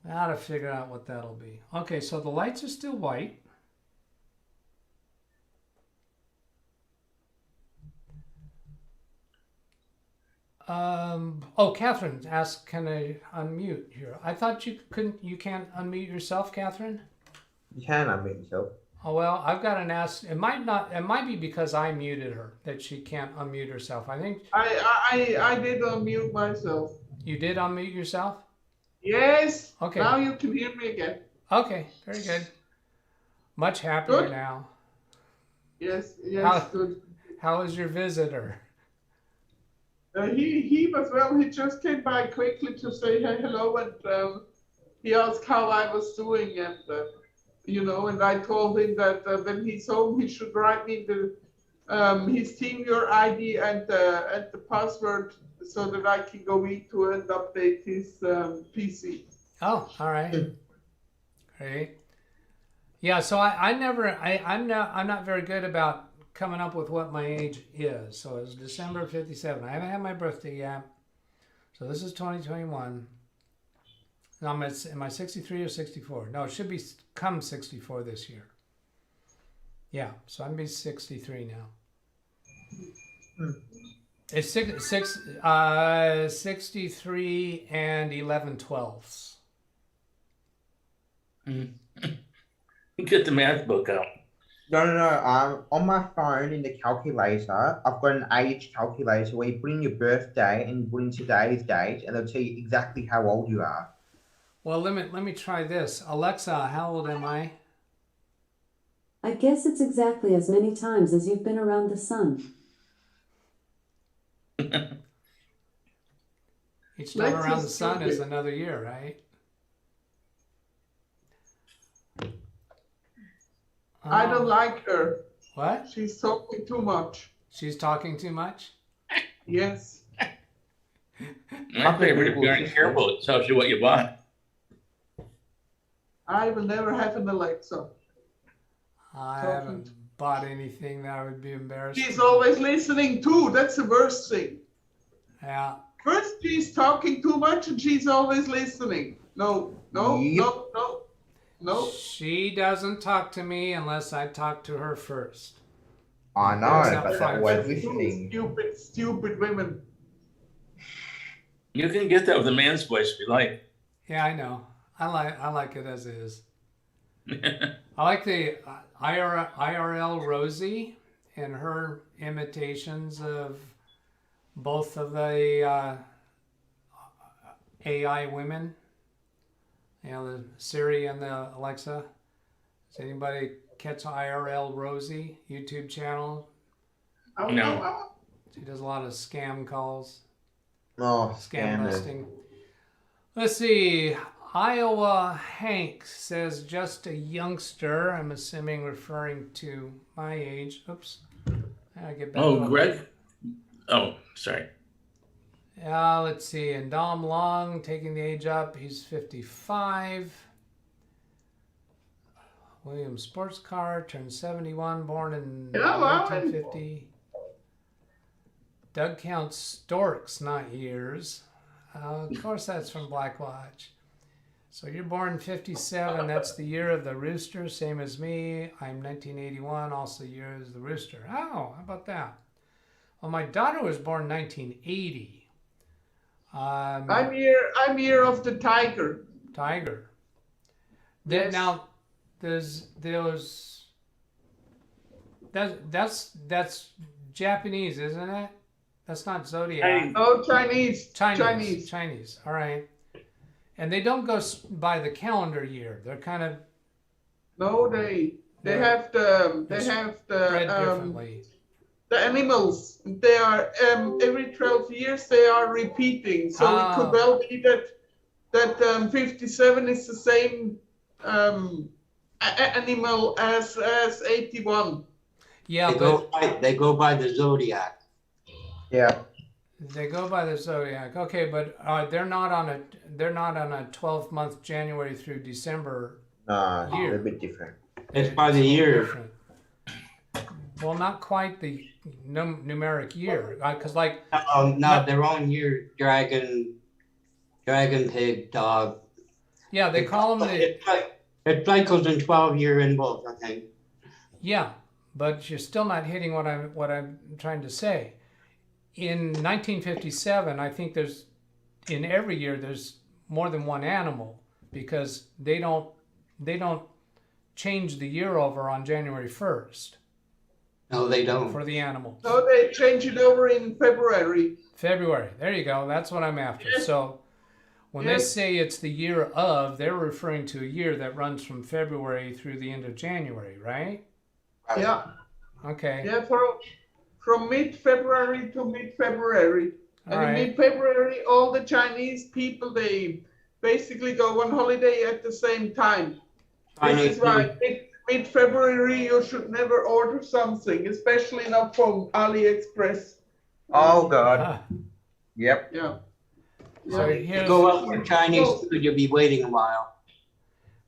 I gotta figure out what that'll be. Okay, so the lights are still white. Oh, Catherine asked, can I unmute here? I thought you can't unmute yourself, Catherine? You can unmute yourself. Oh, well, I've got an ask. It might be because I muted her that she can't unmute herself. I think. I did unmute myself. You did unmute yourself? Yes. Okay. Now you can hear me again. Okay, very good. Much happier Good. now. Yes, yes, good. How is your visitor? He was well. He just came by quickly to say hello, and he asked how I was doing, and and I told him that when he's home, he should write me his TeamViewer ID and the password so that I can go into and update his PC. Oh, all right. Great. Yeah, so I'm not very good about coming up with what my age is. So it's December of 57. I haven't had my birthday yet. So this is 2021. Now am I 63 or 64? No, it should be come 64 this year. Yeah, so I'm be 63 now. It's 63 and 11/12. Get the math book out. No. On my phone in the calculator, I've got an age calculator where you put in your birthday and you put in today's date, and they'll tell you exactly how old you are. Well, let me try this. Alexa, how old am I? I guess it's exactly as many times as you've been around the sun. Each time around the sun is another year, right? I don't like her. What? She's talking too much. She's talking too much? Yes. My favorite, if you aren't careful, it tells you what you bought. I will never have an Alexa. I haven't bought anything that would be embarrassing. She's always listening too. That's the worst thing. Yeah. First, she's talking too much and she's always listening. No. She doesn't talk to me unless I talk to her first. I know, but they're always listening. Stupid women. You can get that with a man's voice if you like. Yeah, I know. I like it as is. I like the IRL Rosie and her imitations of both of the AI women. You know, the Siri and the Alexa. Does anybody catch IRL Rosie YouTube channel? No. She does a lot of scam calls. Oh, Scam busting. Let's see. Iowa Hank says just a youngster. I'm assuming referring to my age. Oops. I get back. Oh, Greg. Oh, sorry. Let's see. And Dom Long taking the age up. He's 55. William Sports Car turned 71, born in 1950. Doug counts storks, not years. Of course, that's from Black Watch. So you're born 57. That's the year of the rooster, same as me. I'm 1981, also the year of the rooster. Oh, how about that? Well, my daughter was born 1980. I'm year of the tiger. Tiger. Yes. Now, that's Japanese, isn't it? That's not zodiac. Oh, Chinese. Chinese. All right. And they don't go by the calendar year. They're kind of. No, they have the spread differently. The animals. They are every 12 years they are repeating. So it could well be that 57 is the same animal as 81. Yeah, they go by the zodiac. Yeah. They go by the zodiac. Okay, but they're not on a 12-month January through December No, year. they're a bit different. It's by the year. Different. Well, not quite the numeric year, because like. No, their own year. Dragon, pig, dog. Yeah, they call them the. It cycles in 12-year intervals, I think. Yeah, but you're still not hitting what I'm trying to say. In 1957, I think in every year there's more than one animal because they don't change the year over on January 1st. No, they don't. For the animals. No, they change it over in February. February. There you go. That's what I'm after. Yes. So when they say it's the year of, they're referring to a year that runs from February through the end of January, right? Yeah. Okay. Yeah, from mid-February to mid-February. And in mid-February, all the Chinese people, they basically go on holiday at the same time. This is why mid-February, you should never order something, especially not from AliExpress. Oh, God. Yep. Yeah. So go out for Chinese food, you'll be waiting a while.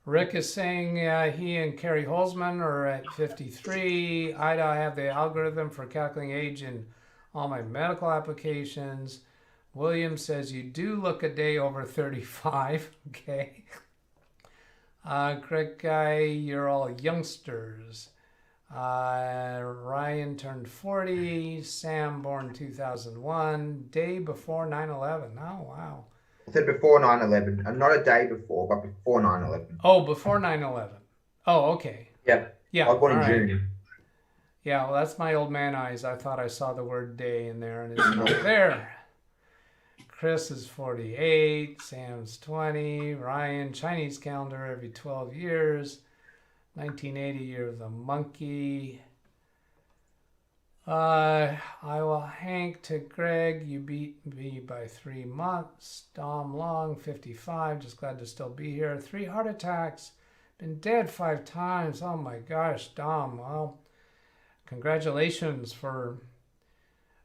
Rick is saying he and Carrie Holzman are at 53. I have the algorithm for calculating age in all my medical applications. William says you do look a day over 35. Okay. Craig Guy, you're all youngsters. Ryan turned 40. Sam born 2001. Day before 9/11. Oh, wow. I said before 9/11, and not a day before, but before 9/11. Oh, before 9/11. Oh, okay. Yeah. Yeah. I was born in June. Yeah, well, that's my old man eyes. I thought I saw the word day in there, and it's not there. Chris is 48. Sam's 20. Ryan, Chinese calendar every 12 years. 1980, year of the monkey. Hank to Greg, you beat me by 3 months. Dom Long, 55, just glad to still be here. 3 heart attacks, been dead 5 times. Oh my gosh, Dom, well, congratulations for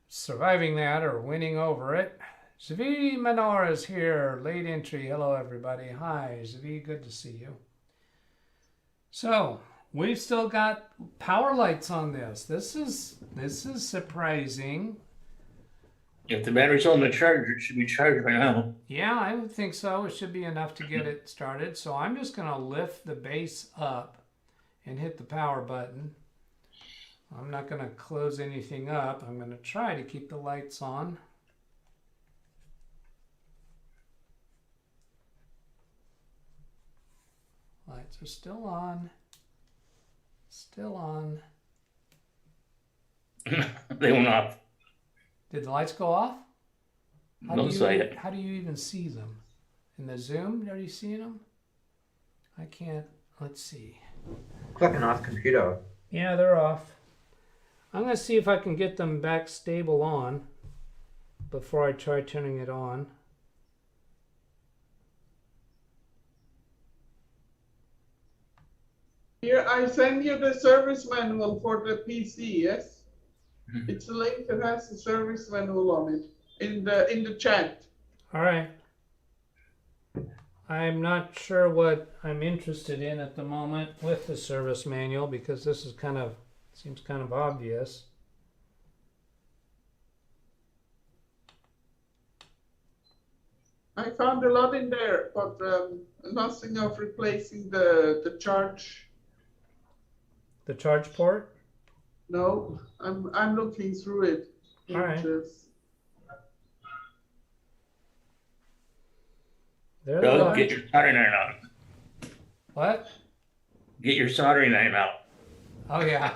surviving that or winning over it. Zvi Menor is here, late entry. Hello everybody. Hi, Zvi, good to see you. So, we've still got power lights on this. This is surprising. If the battery's on the charger, it should be charged by now. Yeah, I would think so. It should be enough to get it started. So I'm just going to lift the base up and hit the power button. I'm not going to close anything up. I'm going to try to keep the lights on. Lights are still on. Still on. They went off. Did the lights go off? How do you even see them? In the Zoom, are you seeing them? I can't. Let's see. Looks like a nice computer. Yeah, they're off. I'm going to see if I can get them back stable on before I try turning it on. Here, I send you the service manual for the PC, yes? It's a link that has the service manual on it in the chat. All right. I'm not sure what I'm interested in at the moment with the service manual because this is seems kind of obvious. I found a lot in there, but nothing of replacing the charge. The charge port? No, I'm looking through it. All right. They're the Doug, ones. get your soldering iron out. What? Get your soldering iron out. Oh yeah.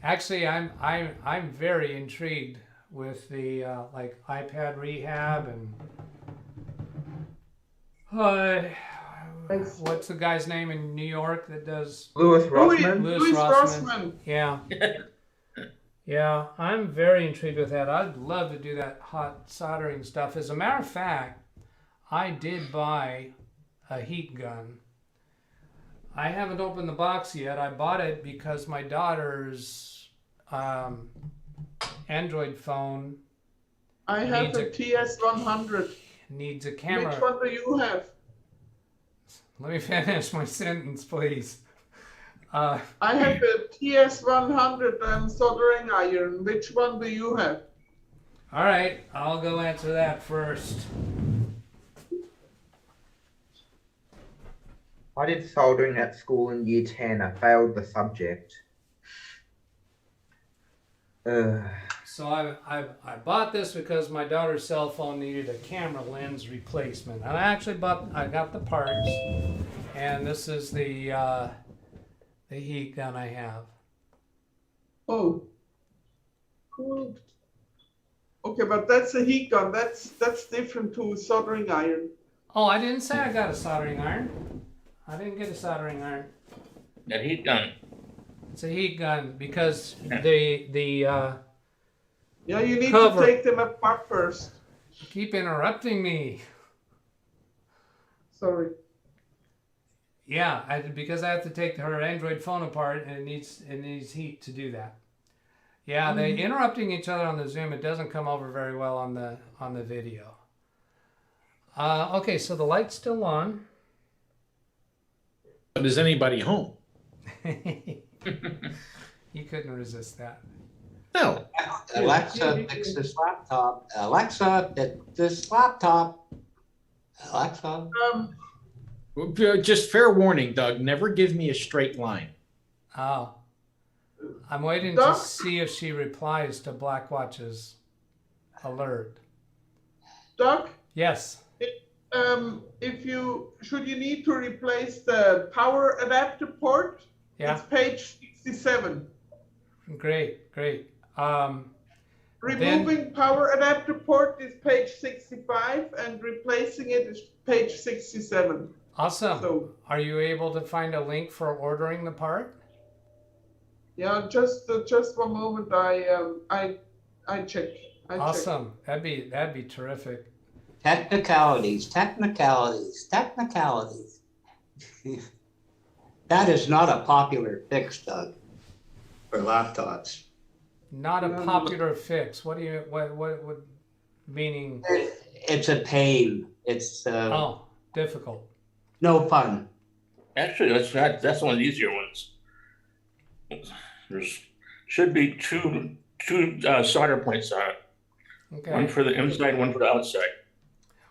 Actually, I'm very intrigued with the like iPad rehab and what's the guy's name in New York that does Louis Rossman. Louis Rossman. Yeah. Yeah, I'm very intrigued with that. I'd love to do that hot soldering stuff. As a matter of fact, I did buy a heat gun. I haven't opened the box yet. I bought it because my daughter's Android phone I have needs a TS100. needs a camera. Which one do you have? Let me finish my sentence, please. I have a TS100 soldering iron. Which one do you have? All right, I'll go answer that first. I did soldering at school in year 10. I failed the subject. So I bought this because my daughter's cell phone needed a camera lens replacement. And I got the parts, and this is the heat gun I have. Oh, cool. Okay, but that's a heat gun. That's different to soldering iron. Oh, I didn't say I got a soldering iron. I didn't get a soldering iron. That heat gun. It's a heat gun because Yeah, you need cover. to take them apart first. Keep interrupting me. Sorry. Yeah, because I have to take her Android phone apart, and it needs heat to do that. Yeah, they interrupting each other on the Zoom. It doesn't come over very well on the video. Okay, so the light's still on. But is anybody home? You couldn't resist that. No. Alexa, fix this laptop. Alexa, fix this laptop. Alexa. Just fair warning, Doug, never give me a straight line. Oh. I'm waiting to see if she replies to Blackwatch's alert. Doug? Yes. Should you need to replace the power adapter port? Yeah. It's page 67. Great. Removing power adapter port is page 65, and replacing it is page 67. Awesome. So, are you able to find a link for ordering the part? yeah, just one moment. I check. Awesome. That'd be terrific. Technicalities. That is not a popular fix, Doug, for laptops. Not a popular fix. What meaning? It's a pain. It's difficult. No fun. Actually, that's one of the easier ones. There's should be two solder points on it. Okay. One for the inside, one for the outside.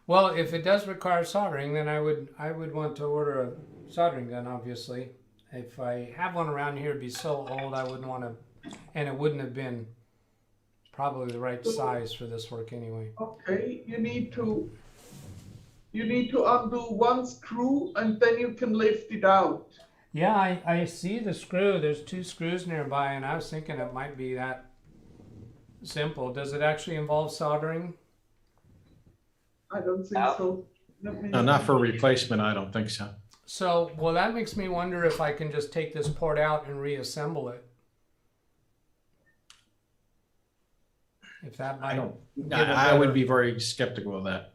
Well, if it does require soldering, then I would want to order a soldering gun, obviously. If I have one around here, it'd be so old I wouldn't want to, and it wouldn't have been probably the right size for this work anyway. Okay, you need to undo one screw, and then you can lift it out. Yeah, I see the screw. There's two screws nearby, and I was thinking it might be that simple. Does it actually involve soldering? I don't think so. No, not for replacement. I don't think so. So, well, that makes me wonder if I can just take this port out and reassemble it. If that might. I would be very skeptical of that.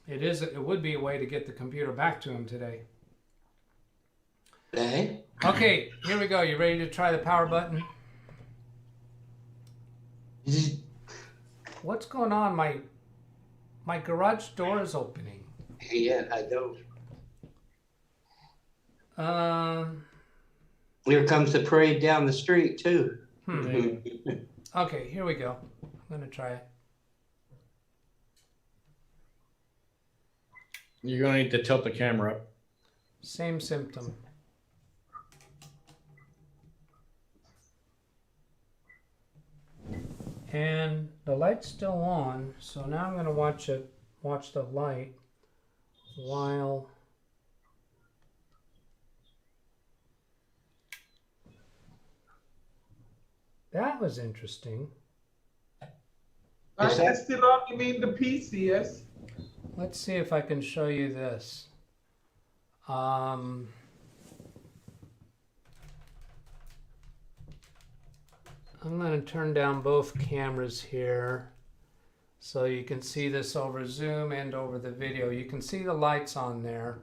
It would be a way to get the computer back to him today. Okay. Okay, here we go. You ready to try the power button? What's going on? My garage door is opening. Yeah, I know. Here comes the parade down the street too. Okay, here we go. I'm gonna try it. You're going to need to tilt the camera up. Same symptom. And the light's still on, so now I'm going to watch it watch the light while that was interesting. I can still only mean the PC, yes? Let's see if I can show you this. I'm going to turn down both cameras here so you can see this over Zoom and over the video. You can see the lights on there.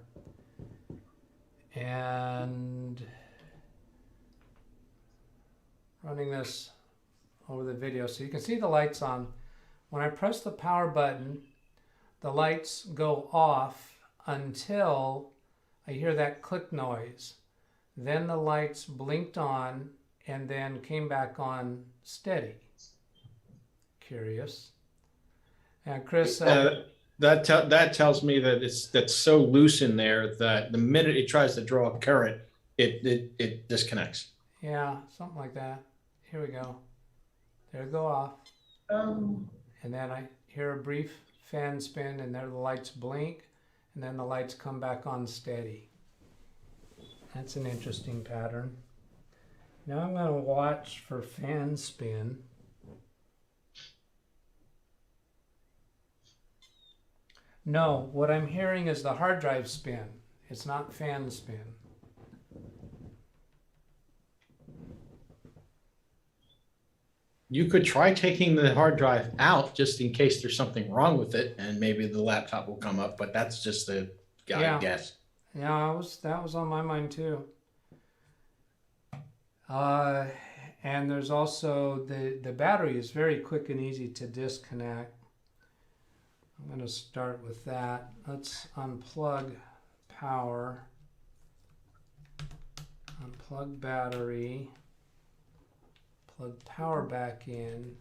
And running this over the video so you can see the lights on. When I press the power button, the lights go off until I hear that click noise. Then the lights blinked on and then came back on steady. Curious. And Chris, that tells me that that's so loose in there that the minute it tries to draw a current, it disconnects. yeah, something like that. Here we go. There it go off. And then I hear a brief fan spin and there the lights blink and then the lights come back on steady. That's an interesting pattern. Now I'm going to watch for fan spin. No, what I'm hearing is the hard drive spin. It's not fan spin. You could try taking the hard drive out just in case there's something wrong with it, and maybe the laptop will come up, but that's just a guess. Yeah, that was on my mind too. And there's also the battery is very quick and easy to disconnect. I'm going to start with that. Let's unplug power, unplug battery, plug power back in.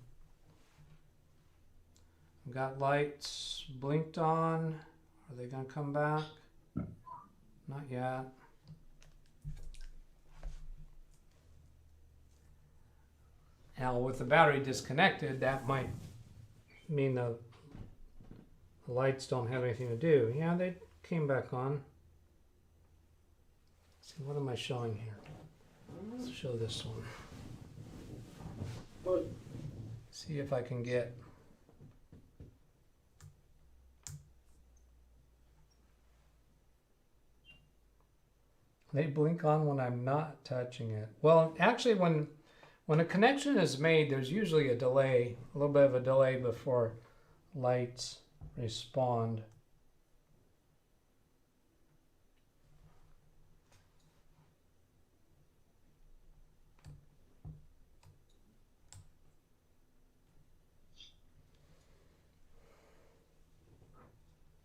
I've got lights blinked on. Are they going to come back? Not yet. Now with the battery disconnected, that might mean the lights don't have anything to do. Yeah, they came back on. Let's see, what am I showing here? Let's show this one. See if I can get. They blink on when I'm not touching it. Well, actually, when a connection is made, there's usually a delay, a little bit of a delay before lights respond.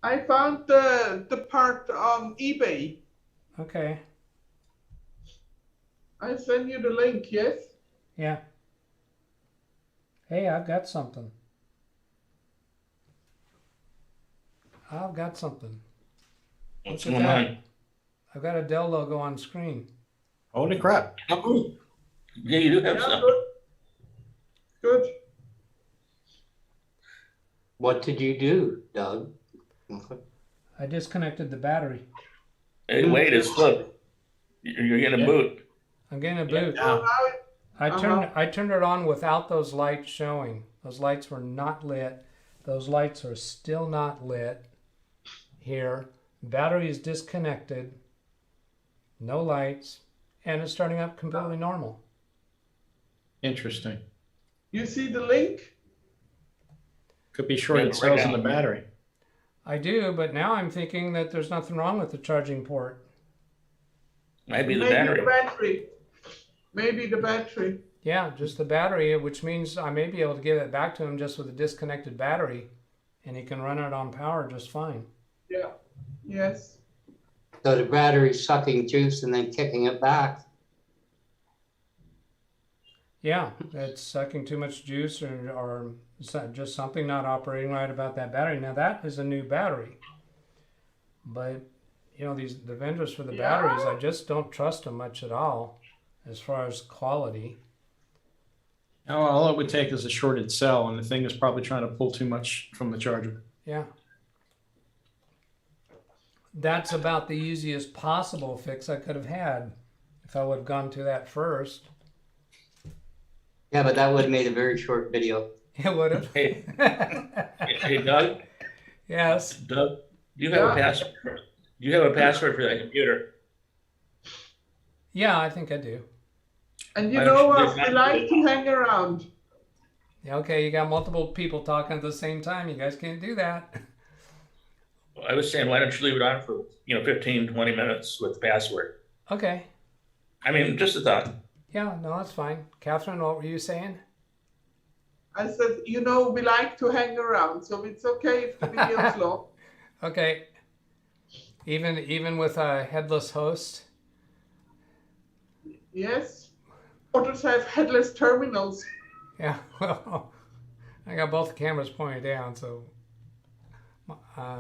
I found the part on eBay. Okay. I send you the link, yes? Yeah. Hey, I've got something. I've got something. What's Look at going that. on? I've got a Dell logo on screen. Holy crap. Oh, yeah, you do have Yeah, some. good. What did you do, Doug? I disconnected the battery. Hey, wait, it's look. You're getting a boot. I'm getting a boot. So now I turned it on without those lights showing. Those lights were not lit. Those lights are still not lit here. Battery is disconnected. No lights. And it's starting up completely normal. Interesting. you see the link? Could be shorted cells in the battery. I do, but now I'm thinking that there's nothing wrong with the charging port. Maybe the Maybe battery. the battery. Maybe the battery. Yeah, just the battery, which means I may be able to give it back to him just with a disconnected battery, and he can run it on power just fine. Yeah. Yes. So the battery's sucking juice and then kicking it back. Yeah, it's sucking too much juice or just something not operating right about that battery. Now that is a new battery, but you know the vendors for the batteries, I just don't trust them much at all as far as quality. All it would take is a shorted cell, and the thing is probably trying to pull too much from the charger. Yeah, that's about the easiest possible fix I could have had if I would have gone to that first. Yeah, but that would have made a very short video. It would have. Hey, hey, Doug, Yes. Doug, do you have a password? Do you have a password for that computer? Yeah, I think I do. And you Why don't know you what? leave We that- like to hang around. Yeah, okay, you got multiple people talking at the same time. You guys can't do that. I was saying, why don't you leave it on for, 15, 20 minutes with the password? Okay. I mean, just a thought. Yeah, no, that's fine. Catherine, what were you saying? I said, you know, we like to hang around, so it's okay if the video's long. Okay. Even with a headless host? Yes. Others have headless terminals. Yeah, well, I got both cameras pointed down, so.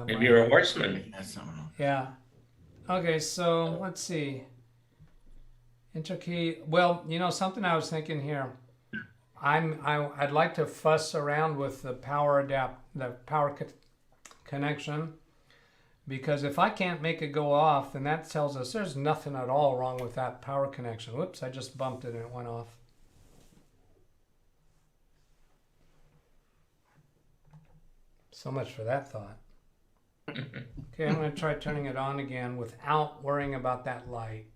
Maybe you're a horseman. Yeah. Okay, so let's see. Enter key. Well, something I was thinking here. I'd like to fuss around with the power connection, because if I can't make it go off, then that tells us there's nothing at all wrong with that power connection. Whoops, I just bumped it and it went off. So much for that thought. Okay, I'm going to try turning it on again without worrying about that light.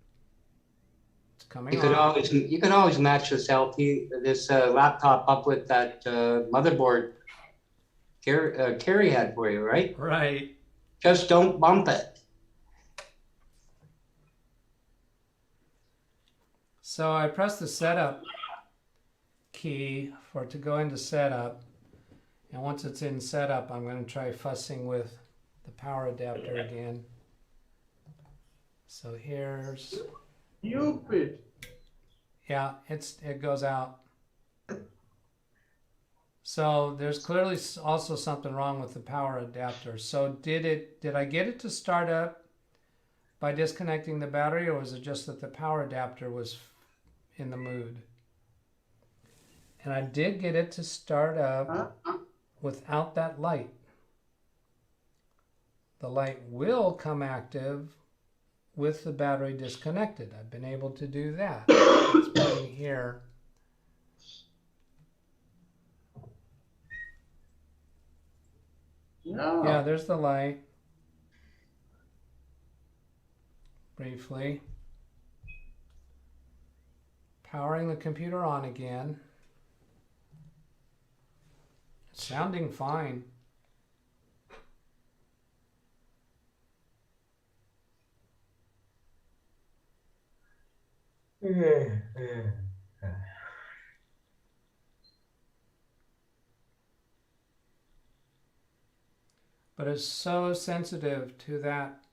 It's coming You could on. always match this laptop up with that motherboard Carrie had for you, right? Right. Just don't bump it. So I press the setup key for it to go into setup. And once it's in setup, I'm going to try fussing with the power adapter again. So here's, Stupid. yeah, it goes out. So there's clearly also something wrong with the power adapter. So did I get it to start up by disconnecting the battery, or was it just that the power adapter was in the mood? And I did get it to start up without that light. The light will come active with the battery disconnected. I've been able to do that. It's playing here. No. Yeah, there's the light. Briefly. Powering the computer on again. It's sounding fine. But it's so sensitive to that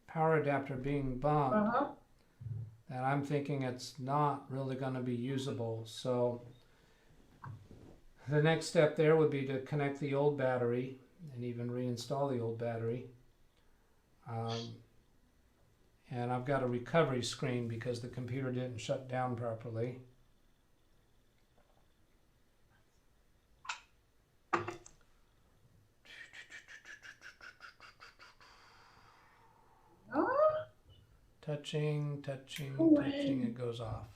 power adapter being bumped that I'm thinking it's not really going to be usable. So the next step there would be to connect the old battery and even reinstall the old battery. And I've got a recovery screen because the computer didn't shut down properly. Touching, it goes off.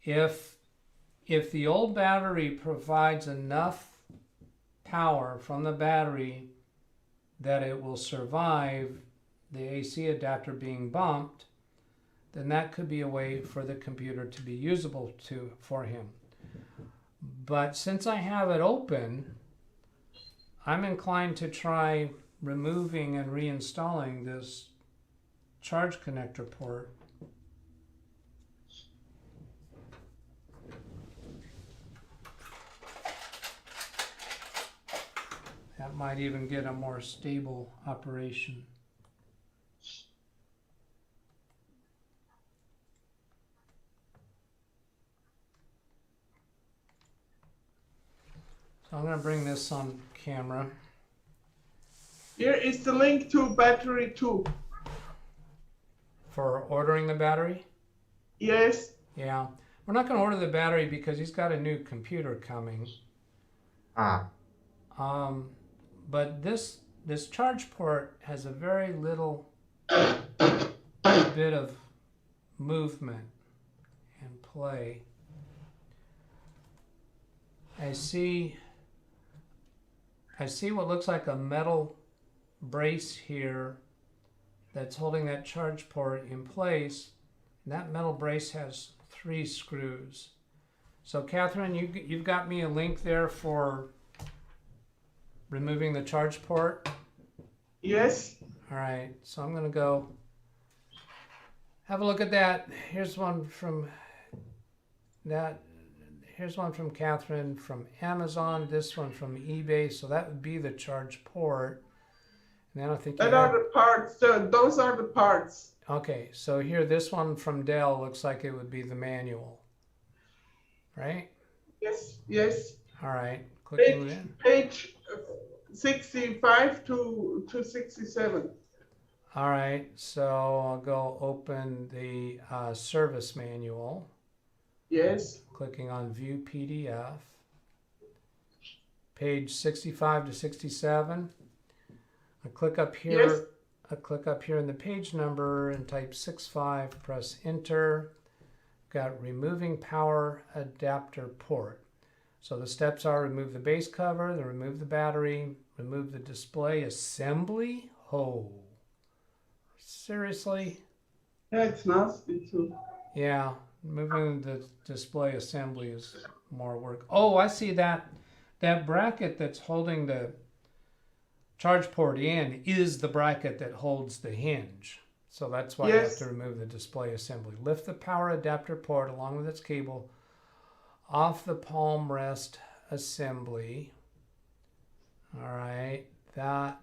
If the old battery provides enough power from the battery that it will survive the AC adapter being bumped, then that could be a way for the computer to be usable for him. But since I have it open, I'm inclined to try removing and reinstalling this charge connector port. That might even get a more stable operation. So I'm going to bring this on camera. Here is the link to battery 2. For ordering the battery? Yes. Yeah. We're not going to order the battery because he's got a new computer coming. But this this charge port has a very little bit of movement and play. I see what looks like a metal brace here that's holding that charge port in place. And that metal brace has 3 screws. So Catherine, you've got me a link there for removing the charge port? Yes. All right, so I'm gonna go have a look at that. Here's one from Catherine from Amazon, this one from eBay. So that would be the charge port. And then I think Those are the parts. Those are the parts. Okay, so here, this one from Dell looks like it would be the manual, right? Yes, yes. All right, clicking in. Page 65 to 67. All right, so I'll go open the service manual. Yes. Clicking on View PDF. Page 65 to 67. I click up here. Yes. I click up here in the page number and type 65, press enter. Got removing power adapter port. So the steps are remove the base cover, then remove the battery, remove the display assembly. Oh, seriously? Yeah, it's nasty too. Yeah, moving the display assembly is more work. Oh, I see that bracket that's holding the charge port in is the bracket that holds the hinge. So that's why you have to remove the display assembly. Lift the power adapter port along with its cable off the palm rest assembly. All right, that.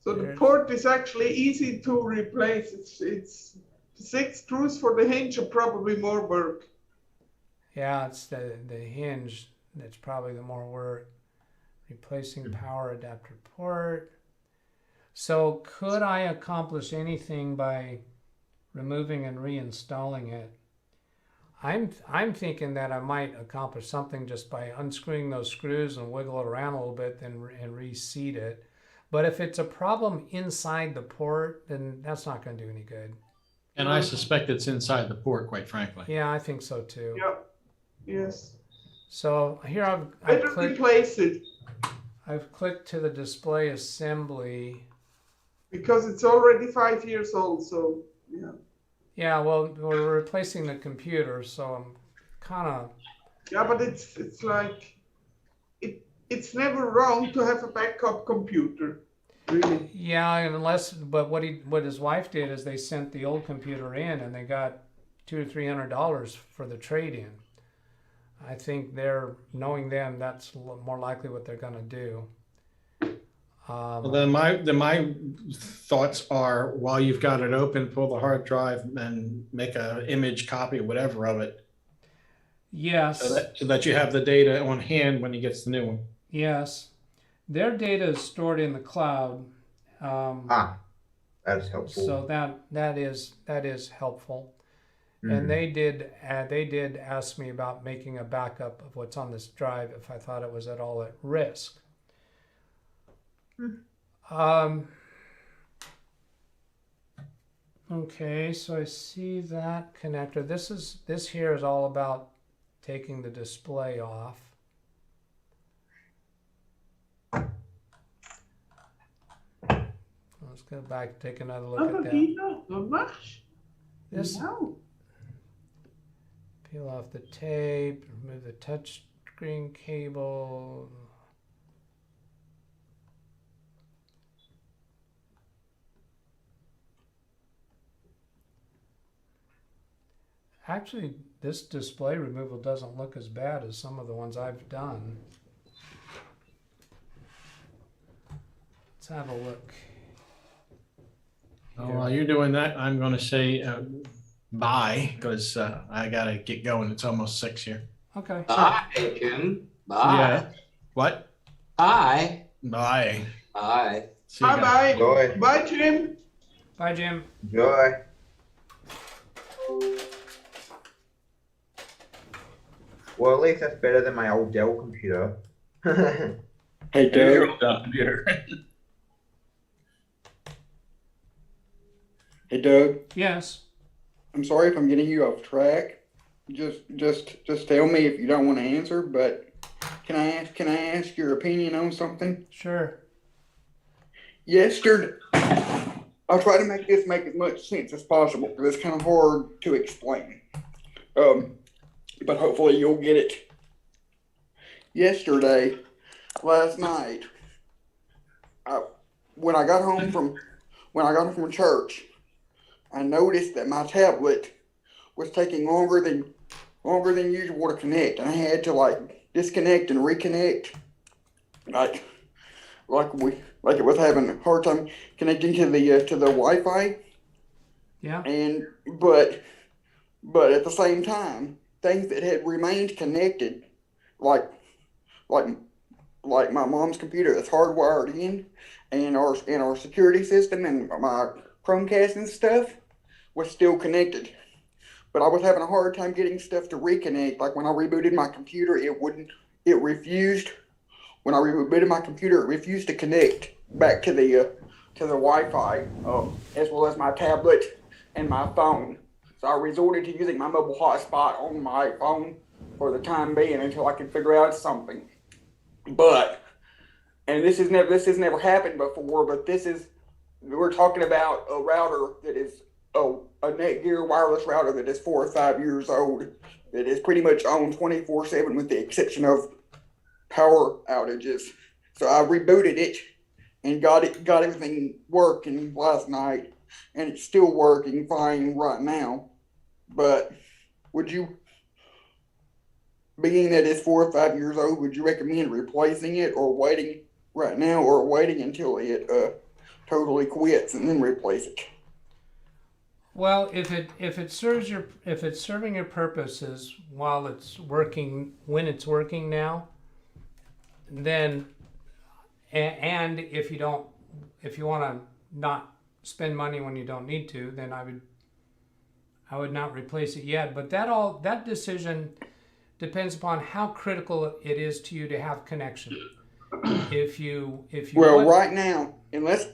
So the port is actually easy to replace. It's 6 screws for the hinge and probably more work. Yeah, it's the hinge that's probably the more work. Replacing power adapter port. So could I accomplish anything by removing and reinstalling it? I'm thinking that I might accomplish something just by unscrewing those screws and wiggle it around a little bit and reseat it. But if it's a problem inside the port, then that's not going to do any good. And I suspect it's inside the port, quite frankly. Yeah, I think so too. Yep. Yes. So here I've clicked, replace it. I've clicked to the display assembly. Because it's already 5 years old, so yeah. Yeah, well, we're replacing the computer, so I'm kind of... Yeah, but it's like, it's never wrong to have a backup computer, really. Yeah, but what his wife did is they sent the old computer in and they got $200 to $300 for the trade-in. I think knowing them, that's more likely what they're going to do. Well, then my thoughts are, while you've got it open, pull the hard drive and make an image copy or whatever of it. Yes. So that you have the data on hand when he gets the new one. Yes. Their data is stored in the cloud. That's helpful. So that is helpful. And they did ask me about making a backup of what's on this drive if I thought it was at all at risk. Okay, so I see that connector. This here is all about taking the display off. Let's go back and take another look at that. This. Peel off the tape, remove the touch screen cable. Actually, this display removal doesn't look as bad as some of the ones I've done. Let's have a look. Oh, while you're doing that, I'm going to say bye, because I got to get going. It's almost 6 here. Okay. Bye, Jim. Bye. Yeah. What? Bye. Bye. Bye. Bye-bye. Enjoy. Bye, Jim. Bye, Jim. Enjoy. Well, at least that's better than my old Dell computer. Hey, Zero Doug. down here. Hey, Doug. Yes. I'm sorry if I'm getting you off track. Just tell me if you don't want to answer. But can I ask your opinion on something? Sure. Yesterday, I'll try to make this make as much sense as possible because it's kind of hard to explain. But hopefully you'll get it. Last night, when I got home from church, I noticed that my tablet was taking longer than usual to connect, and I had to like disconnect and reconnect, like it was having a hard time connecting to the Wi-Fi. Yeah. But at the same time, things that had remained connected, like my mom's computer that's hardwired in, and our security system and my Chromecast and stuff was still connected. But I was having a hard time getting stuff to reconnect. Like when I rebooted my computer, it refused. When I rebooted my computer, it refused to connect back to the Wi-Fi, as well as my tablet and my phone. So I resorted to using my mobile hotspot on my phone for the time being until I could figure out something. And this has never happened before, but we're talking about a router that is a Netgear wireless router that is 4 or 5 years old, that is pretty much on 24/7 with the exception of power outages. So I rebooted it and got everything working last night, and it's still working fine right now. But would you, being that it's 4 or 5 years old, would you recommend replacing it or waiting right now, or waiting until it totally quits and then replace it? Well, if it's serving your purposes while it's working, when it's working now, then, and if you want to not spend money when you don't need to, then I would not replace it yet. But that decision depends upon how critical it is to you to have connection. Right now, unless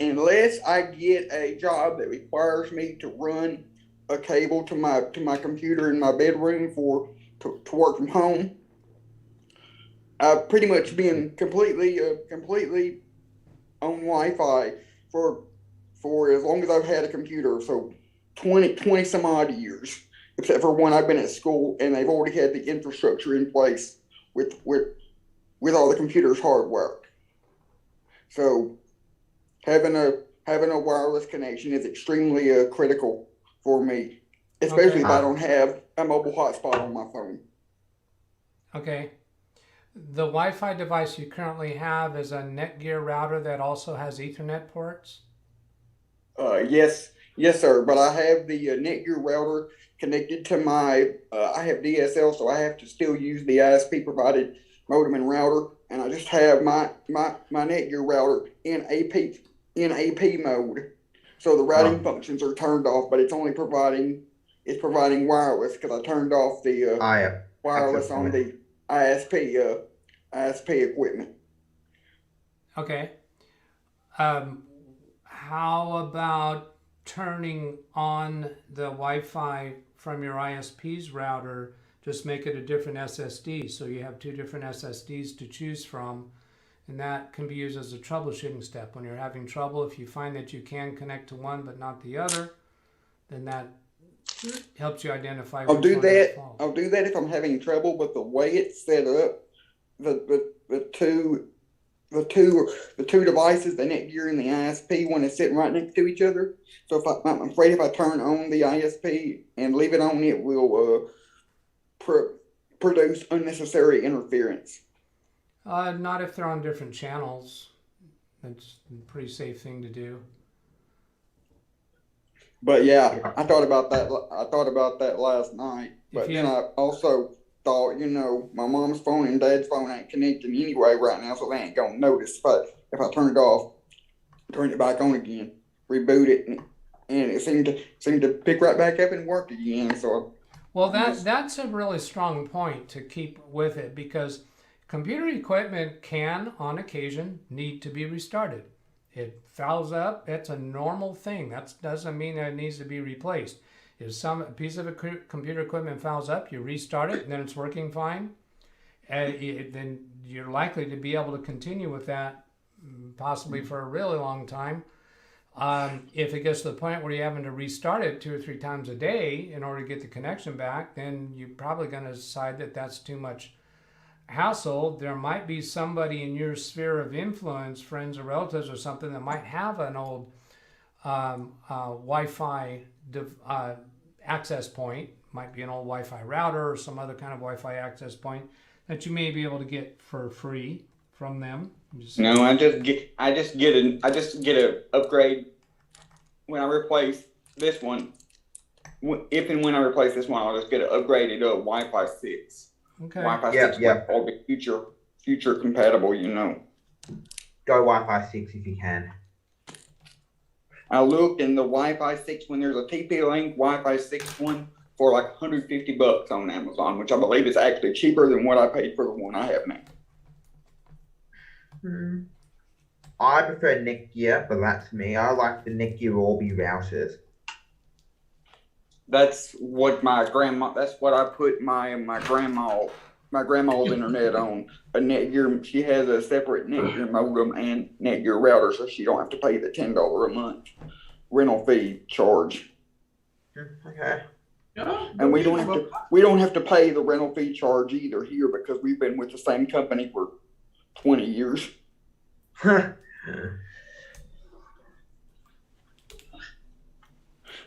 I get a job that requires me to run a cable to my computer in my bedroom to work from home, I've pretty much been completely on Wi-Fi for as long as I've had a computer. So 20 some odd years, except for when I've been at school and they've already had the infrastructure in place with all the computers hardwired. So having a wireless connection is extremely critical for me, especially if I don't have a mobile hotspot on my phone. Okay. The Wi-Fi device you currently have is a Netgear router that also has Ethernet ports? Yes, sir. But I have the Netgear router connected to I have DSL, so I have to still use the ISP provided modem and router, and I just have my Netgear router in AP mode. So the routing functions are turned off, but it's providing wireless because I turned off the wireless on the ISP equipment. Okay. How about turning on the Wi-Fi from your ISP's router? Just make it a different SSD, so you have 2 different SSDs to choose from, and that can be used as a troubleshooting step. When you're having trouble, if you find that you can connect to one but not the other, then that helps you identify. I'll do that if I'm having trouble, but the way it's set up, the two devices, the Netgear and the ISP, when it's sitting right next to each other. So I'm afraid if I turn on the ISP and leave it on, it will produce unnecessary interference. Not if they're on different channels. That's a pretty safe thing to do. But yeah, I thought about that last night. But then I also thought, my mom's phone and dad's phone ain't connecting anyway right now, so they ain't gonna notice. But if I turn it off, turn it back on again, reboot it, and it seemed to pick right back up and work again. So well, that's a really strong point to keep with it, because computer equipment can, on occasion, need to be restarted. It fouls up. That's a normal thing. That doesn't mean that it needs to be replaced. If some piece of computer equipment fouls up, you restart it, and then it's working fine. Then you're likely to be able to continue with that possibly for a really long time. If it gets to the point where you're having to restart it 2 or 3 times a day in order to get the connection back, then you're probably going to decide that that's too much hassle. There might be somebody in your sphere of influence, friends or relatives or something, that might have an old Wi-Fi access point. Might be an old Wi-Fi router or some other kind of Wi-Fi access point that you may be able to get for free from them. No, I just get a upgrade when I replace this one. If and when I replace this one, I'll just get it upgraded to Wi-Fi 6. Okay. Wi-Fi 6 will be future compatible, you know. Go Wi-Fi 6 if you can. I looked in the Wi-Fi 6 when there's a TP-Link Wi-Fi 6 one for like $150 on Amazon, which I believe is actually cheaper than what I paid for the one I have now. I prefer Netgear, but that's me. I like the Netgear Orbi routers. That's what my grandma. That's what I put my grandma's internet on. A Netgear. She has a separate Netgear modem and Netgear router, so she don't have to pay the $10 a month rental fee charge. Okay. And we don't have to pay the rental fee charge either here because we've been with the same company for 20 years.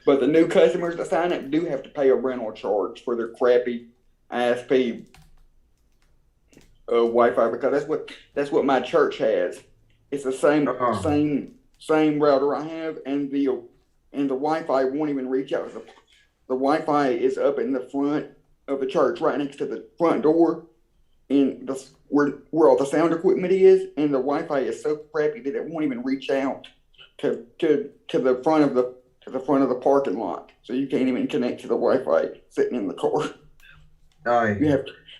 But the new customers that sign up do have to pay a rental charge for their crappy ISP Wi-Fi because that's what my church has. It's the same router I have, and the Wi-Fi won't even reach out. The Wi-Fi is up in the front of the church, right next to the front door, and where all the sound equipment is, and the Wi-Fi is so crappy that it won't even reach out to the front of the parking lot, so you can't even connect to the Wi-Fi sitting in the car.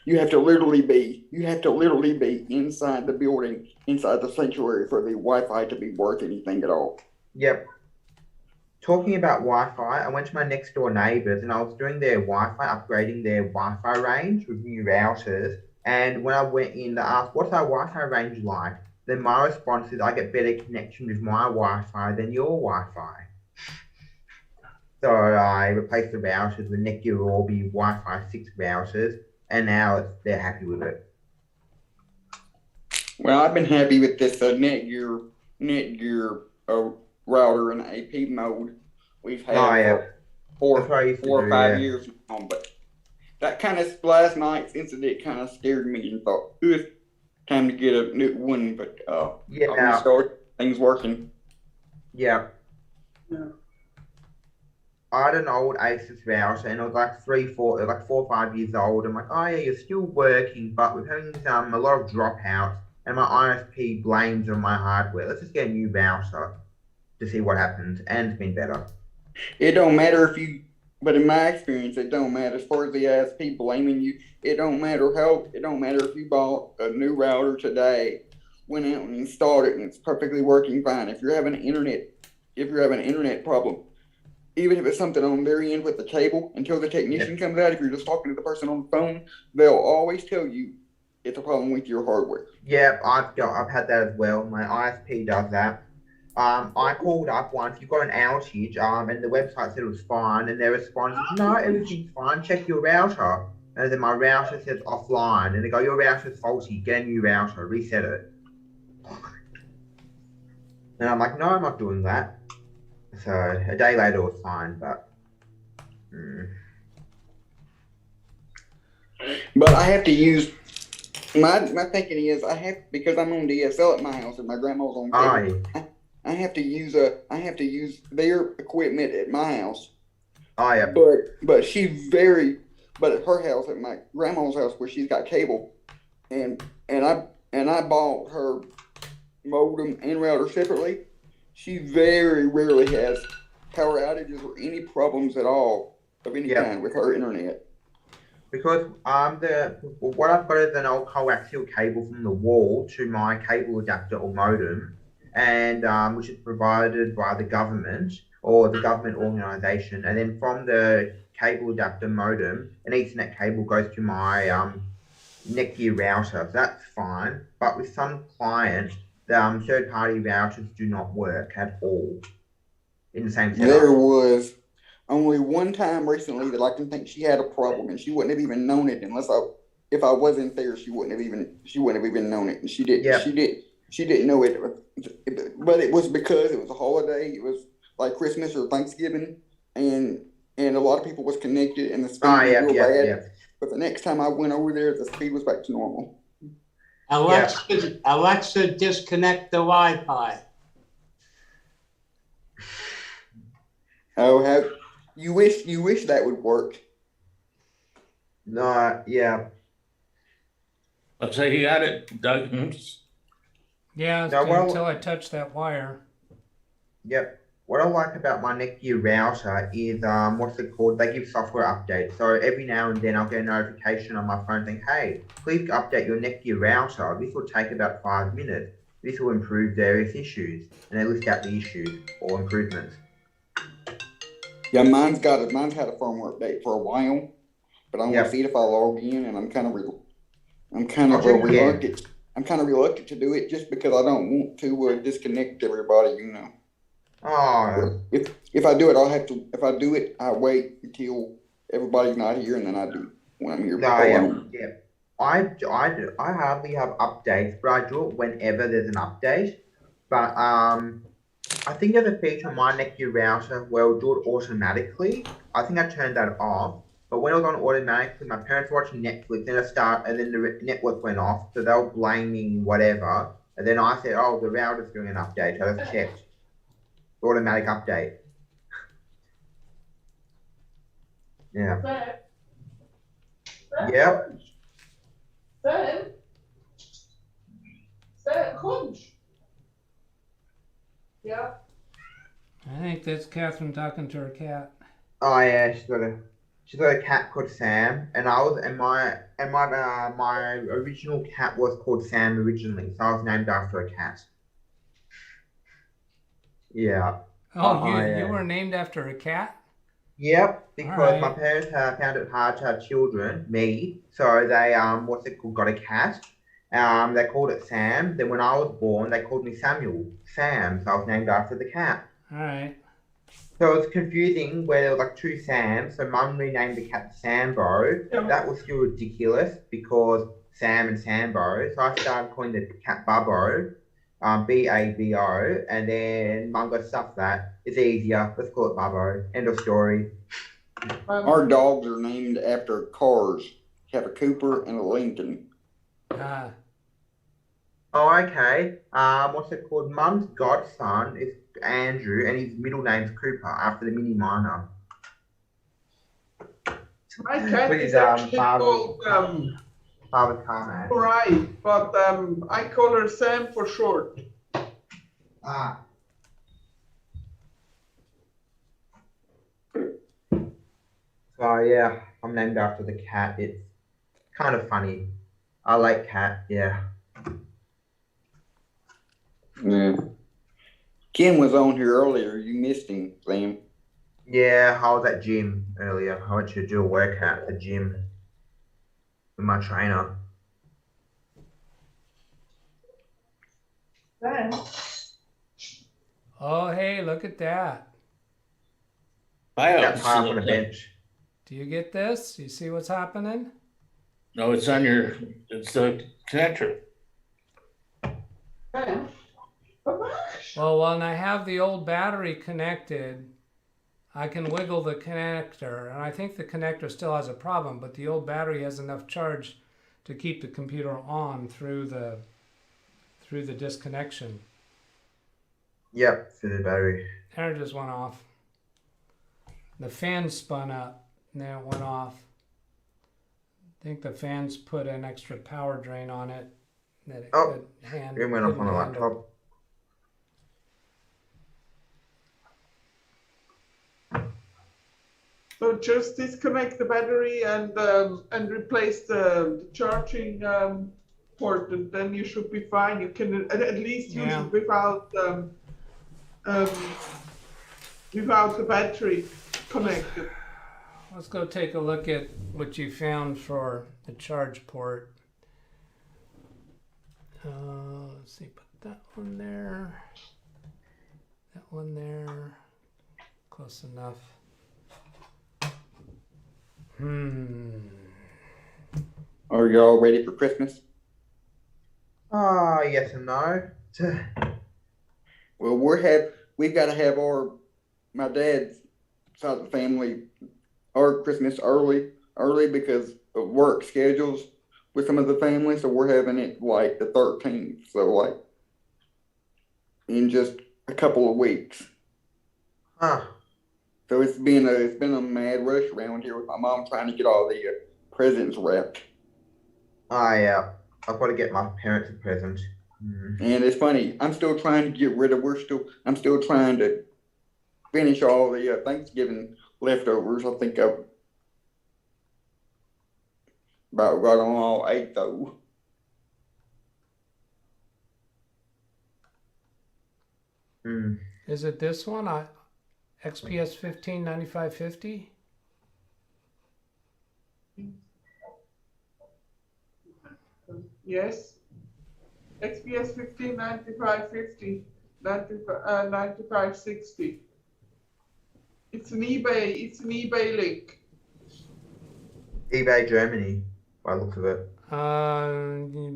You have to literally be inside the building, inside the sanctuary for the Wi-Fi to be worth anything at all. Yep. Talking about Wi-Fi, I went to my next door neighbors and I was doing their Wi-Fi, upgrading their Wi-Fi range with new routers. And when I went in to ask, what's our Wi-Fi range like? Then my response is, I get better connection with my Wi-Fi than your Wi-Fi. So I replaced the routers with Netgear Orbi Wi-Fi 6 routers, and now they're happy with it. Well, I've been happy with this Netgear router in AP mode. We've had for 4 or 5 years now, but that kind of last night's incident kind of scared me and thought, it's time to get a new one. But things working. Yeah. I had an old Asus router and it was like 4 or 5 years old. I'm like, oh yeah, you're still working, but we're having a lot of dropouts and my ISP blames on my hardware. Let's just get a new router to see what happens, and it's been better. It don't matter but in my experience, it don't matter as far as the ISP blaming you. It don't matter if you bought a new router today, went out and installed it, and it's perfectly working fine. If you're having an internet problem, even if it's something on their end with the cable, until the technician comes out, if you're just talking to the person on the phone, they'll always tell you it's a problem with your hardware. Yeah, I've had that as well. My ISP does that. I called up once, you got an outage, and the website said it was fine, and their response is, no, everything's fine, check your router. And then my router says offline, and they go, your router's faulty, get a new router, reset it. And I'm like, no, I'm not doing that. So a day later it was fine, but. But I have to use, my thinking is, because I'm on DSL at my house and my grandma's on cable, I have to use their equipment at my house. Oh yeah. But at her house, at my grandma's house where she's got cable, and I bought her modem and router separately. She very rarely has power outages or any problems at all of any kind with her internet. Because what I've got is an old coaxial cable from the wall to my cable adapter or modem, and which is provided by the government or the government organization, and then from the cable adapter modem, an Ethernet cable goes to my Netgear router. So that's fine, but with some clients, the third-party routers do not work at all in the same setup. There was only one time recently that I can think she had a problem, and she wouldn't have even known it unless if I wasn't there, she wouldn't have even known it, and she didn't know it, but it was because it was a holiday. It was like Christmas or Thanksgiving, and a lot of people was connected, and the speed was real bad. But the next time I went over there, the speed was back to normal. Alexa, disconnect the Wi-Fi. Oh, you wish that would work. No, yeah. Let's say you got it, Doug. Yeah, No, well- until I touch that wire. Yep. What I like about my Netgear router is what's it called? They give software updates. So every now and then I'll get a notification on my phone saying, hey, please update your Netgear router. This will take about 5 minutes. This will improve various issues. And they list out the issues or improvements. Yeah, mine's had a firmware update for a while, but I want to see it if I log in, and I'm kind of reluctant. I'm kind of reluctant to do it just because I don't want to disconnect everybody, you know. Oh. If I do it, I'll have to. If I do it, I wait until everybody's not here, and then I do it when I'm here. I hardly have updates, but I do it whenever there's an update. But I think there's a feature on my Netgear router where it'll do it automatically. I think I turned that off. But when it was on automatically, my parents were watching Netflix, and then the network went off, so they were blaming whatever. And then I said, "Oh, the router's doing an update." I just checked. Automatic update. Yeah. Yep. Yeah. I think that's Catherine talking to her cat. Oh yeah, she's got a cat called Sam, and my original cat was called Sam originally, so I was named after a cat. Yeah. Oh, you were named after a cat? Yep, because my parents found it hard to have children, me, so they got a cat. They called it Sam. Then when I was born, they called me Samuel, Sam, so I was named after the cat. All right. So it was confusing where there were like two Sams. So Mum renamed the cat Sambo. That was still ridiculous because Sam and Sambo. So I started calling the cat Bubbo, Babo, and then Mum got stuff that. It's easier. Let's call it Bubbo. End of story. Our dogs are named after cars. We have a Cooper and a Lincoln. Oh, okay. What's it called? Mum's godson is Andrew, and his middle name's Cooper, after the Mini Minor. My cat is actually called Father Carman. right, but I call her Sam for short. Ah. So yeah, I'm named after the cat. It's kind of funny. I like cat, yeah. Yeah. Ken was on here earlier. You missed him, Sam. Yeah, I was at gym earlier. I went to do a workout at the gym with my trainer. Oh, hey, look at that. Got high up on a bench. Do you get this? You see what's happening? No, it's the connector. Well, when I have the old battery connected, I can wiggle the connector, and I think the connector still has a problem, but the old battery has enough charge to keep the computer on through the disconnection. Yep, through the battery. There it just went off. The fan spun up, and then it went off. I think the fans put an extra power drain on it that it could handle. It went off on the laptop. So just disconnect the battery and replace the charging port, and then you should be fine. You can at least use Yeah. it without the battery connected. Let's go take a look at what you found for the charge port. Let's see, put that one there, that one there, close enough. Are y'all ready for Christmas? Yes and no. Well, we've got to have my dad's side of the family, our Christmas early because of work schedules with some of the family. So we're having it like the 13th. So like in just a couple of weeks. Huh. So it's been a mad rush around here with my mom trying to get all the presents wrapped. Yeah. I've got to get my parents a present. And it's funny, I'm still trying to get rid of, I'm still trying to finish all the Thanksgiving leftovers. I think I've about got on all 8 though. Is it this one? XPS 159550? Yes. XPS 159550, 9560. It's an eBay link. eBay Germany, by the looks of it.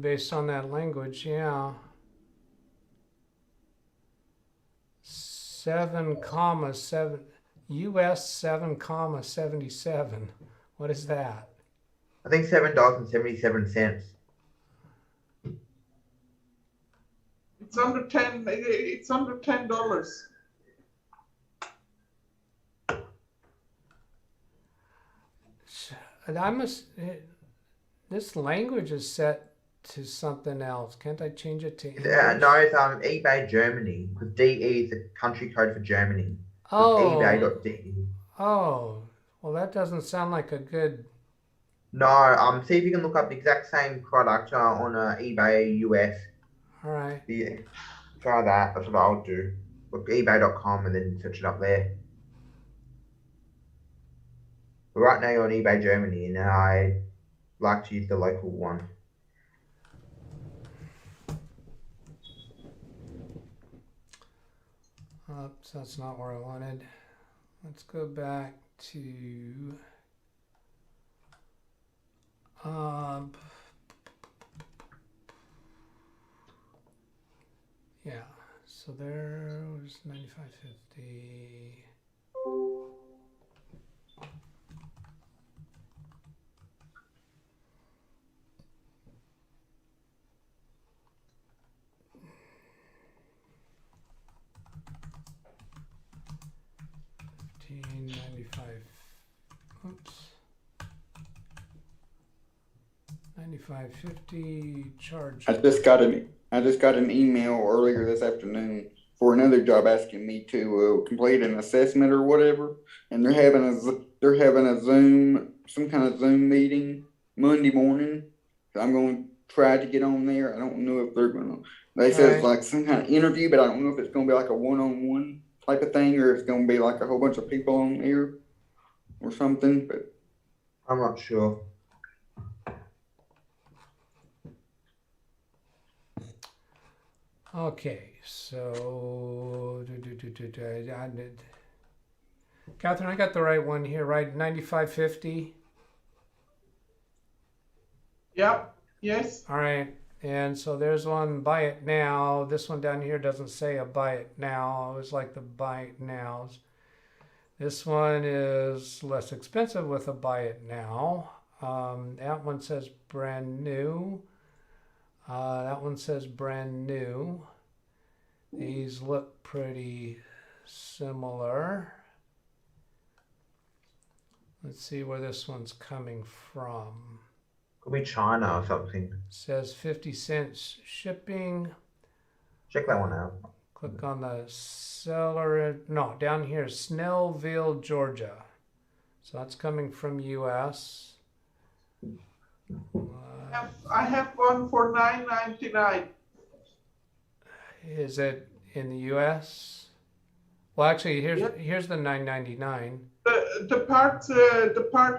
Based on that language, yeah. 7,7 US 7,77. What is that? I think $7.77. It's under $10. This language is set to something else. Can't I change it to English? No, it's eBay Germany, because DE is the country code for Germany. Oh. eBay.de. Oh, well, that doesn't sound like a good. No, see if you can look up the exact same product on eBay US. All right. Yeah, try that. That's what I'll do. Look eBay.com and then search it up there. But right now you're on eBay Germany, and I like to use the local one. Oops, that's not where I wanted. Let's go back to yeah, so there was 9550. Oops. 9550 charge. I just got an email earlier this afternoon for another job asking me to complete an assessment or whatever, and they're having a Zoom, some kind of Zoom meeting Monday morning. So I'm going to try to get on there. I don't know if they're going to. They said it's like some kind of interview, but I don't know if it's going to be like a one-on-one type of thing or if it's going to be like a whole bunch of people on there or something. But I'm not sure. Okay, so Catherine, I got the right one here, right? 9550. Yep. Yes. All right. And so there's one, buy it now. This one down here doesn't say a buy it now. It was like the buy it nows. This one is less expensive with a buy it now. That one says brand new. That one says brand new. These look pretty similar. Let's see where this one's coming from. Could be China or something. Says 50 cents shipping. Check that one out. Click on the seller. No, down here, Snellville, Georgia. So that's coming from US. I have one for $9.99. Is it in the US? Well, actually, Yep. here's the $9.99. The part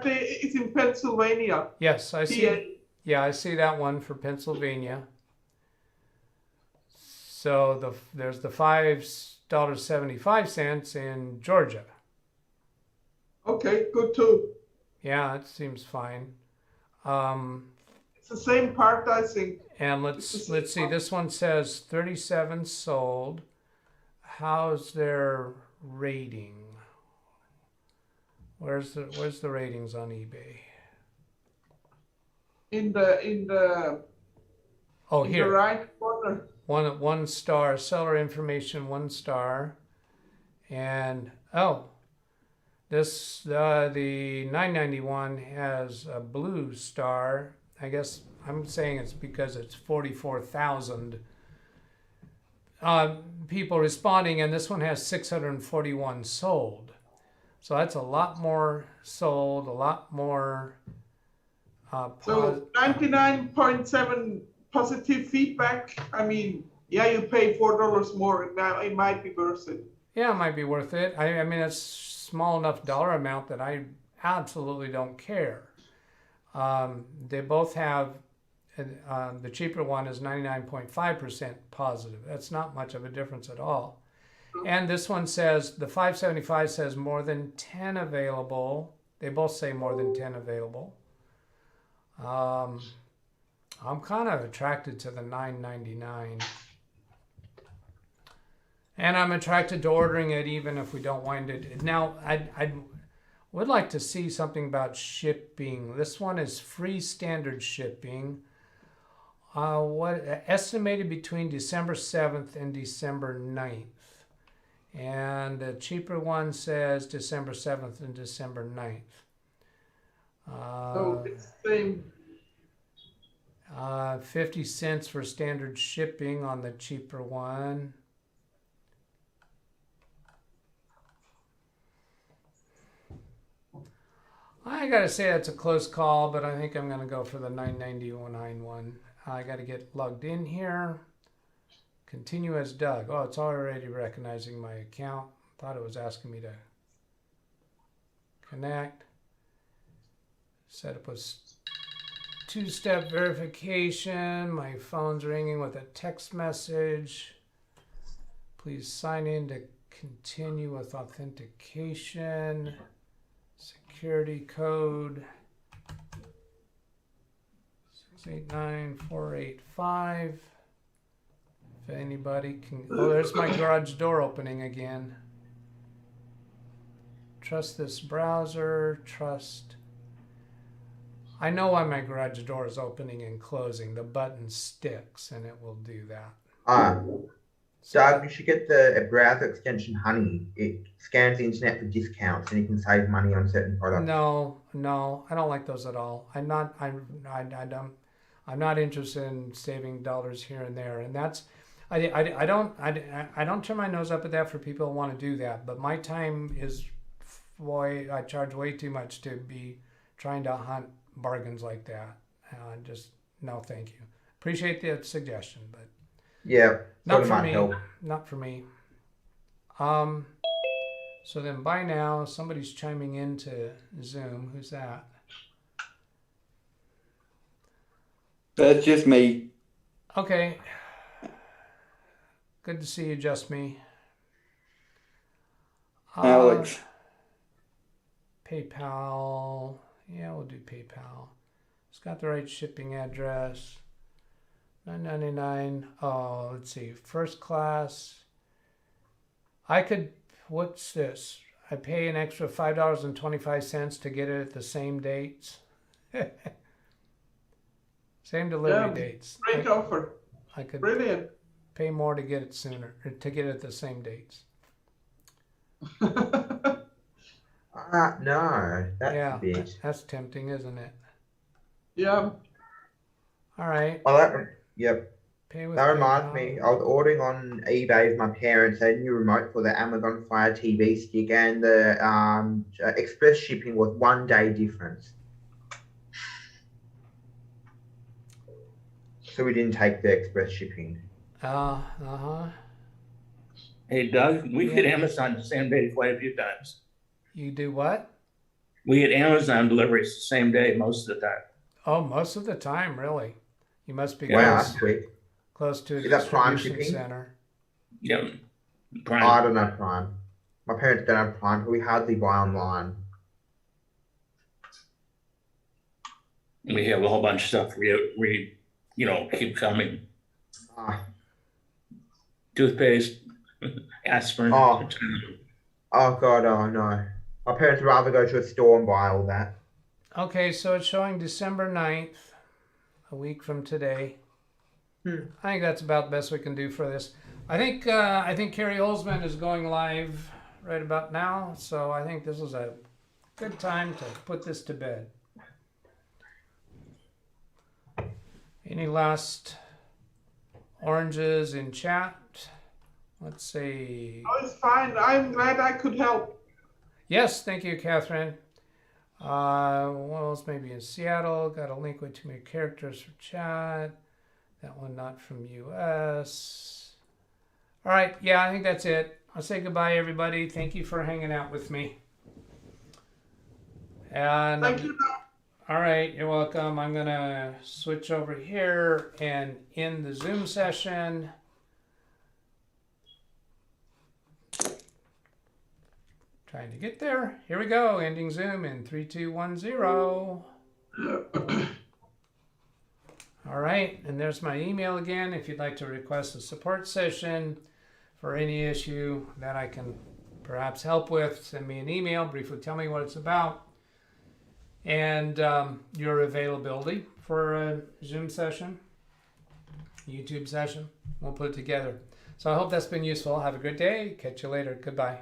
is in Pennsylvania. Yes, I see. PA. Yeah, I see that one for Pennsylvania. So there's the $5.75 in Georgia. Okay, good too. Yeah, it seems fine. It's the same part, I think. And let's see. This one says 37 sold. How's their rating? Where's the ratings on eBay? In the Oh, in here. the right corner. One star. Seller information 1 star. And this the 991 has a blue star. I guess I'm saying it's because it's 44,000 people responding, and this one has 641 sold. So that's a lot more sold, a lot more. So 99.7 positive feedback. I mean, yeah, you pay $4 more. It might be worth it. Yeah, it might be worth it. I mean, it's small enough dollar amount that I absolutely don't care. They both have, the cheaper one is 99.5% positive. That's not much of a difference at all. And this one says, the 575 says more than 10 available. They both say more than 10 available. I'm kind of attracted to the 999. And I'm attracted to ordering it even if we don't wind it. Now, I would like to see something about shipping. This one is free standard shipping. What estimated between December 7th and December 9th. And the cheaper one says December 7th and December 9th. So it's the same. 50 cents for standard shipping on the cheaper one. I gotta say that's a close call, but I think I'm gonna go for the 999 one. I gotta get logged in here. Continue as Doug. Oh, it's already recognizing my account. Thought it was asking me to connect. Set up a two-step verification. My phone's ringing with a text message. Please sign in to continue with authentication. Security code 689485. If anybody can, oh, there's my garage door opening again. Trust this browser, trust. I know why my garage door is opening and closing. The button sticks and it will do that. Doug, you should get a browser extension Honey. It scans the internet for discounts and you can save money on certain products. No, I don't like those at all. I'm not interested in saving dollars here and there. And that's, I don't turn my nose up at that for people who want to do that. But my time is, boy, I charge way too much to be trying to hunt bargains like that. Just no, thank you. Appreciate the suggestion, but yeah, not for me. Not for me. So then by now somebody's chiming into Zoom. Who's that? That's just me. Okay. Good to see you, just me. Alex. PayPal. Yeah, we'll do PayPal. It's got the right shipping address. $9.99. Oh, let's see. First class. I could, what's this? I pay an extra $5.25 to get it at the same dates. Same delivery dates. Great offer. I could Brilliant. pay more to get it sooner, or to get it at the same dates. No, that's Yeah, a bit. that's tempting, isn't it? Yeah. All right. Oh, that one. Yep. Pay with That reminds PayPal. me, I was ordering on eBay with my parents a new remote for the Amazon Fire TV stick, and the express shipping was 1 day difference. So we didn't take the express shipping. Hey, Doug, we Yeah. get Amazon the same day quite a few times. You do what? We get Amazon deliveries the same day most of the time. Oh, most of the time, really. You must be Wow, close, that's quick. close to a Is that Prime distribution shipping? center. Yeah. Oh, Prime. I don't know Prime. My parents don't have Prime, but we hardly buy online. We have a whole bunch of stuff we keep coming. Ah. Toothpaste, aspirin. Oh. Oh God, oh no. My parents would rather go to a store and buy all that. Okay, so it's showing December 9th, a week from today. I think that's about the best we can do for this. I think Carrie Holzman is going live right about now, so I think this is a good time to put this to bed. Any last oranges in chat? Let's see. Oh, it's fine. I'm glad I could help. Yes, thank you, Catherine. What else? Maybe in Seattle. Got a link with too many characters for chat. That one not from US. All right, yeah, I think that's it. I'll say goodbye, everybody. Thank you for hanging out with me. And Thank you. all right, you're welcome. I'm gonna switch over here and end the Zoom session. Trying to get there. Here we go. Ending Zoom in 3, 2, 1, 0. All right, and there's my email again. If you'd like to request a support session for any issue that I can perhaps help with, send me an email. Briefly tell me what it's about and your availability for a Zoom session, YouTube session. We'll put it together. So I hope that's been useful. Have a good day. Catch you later. Goodbye.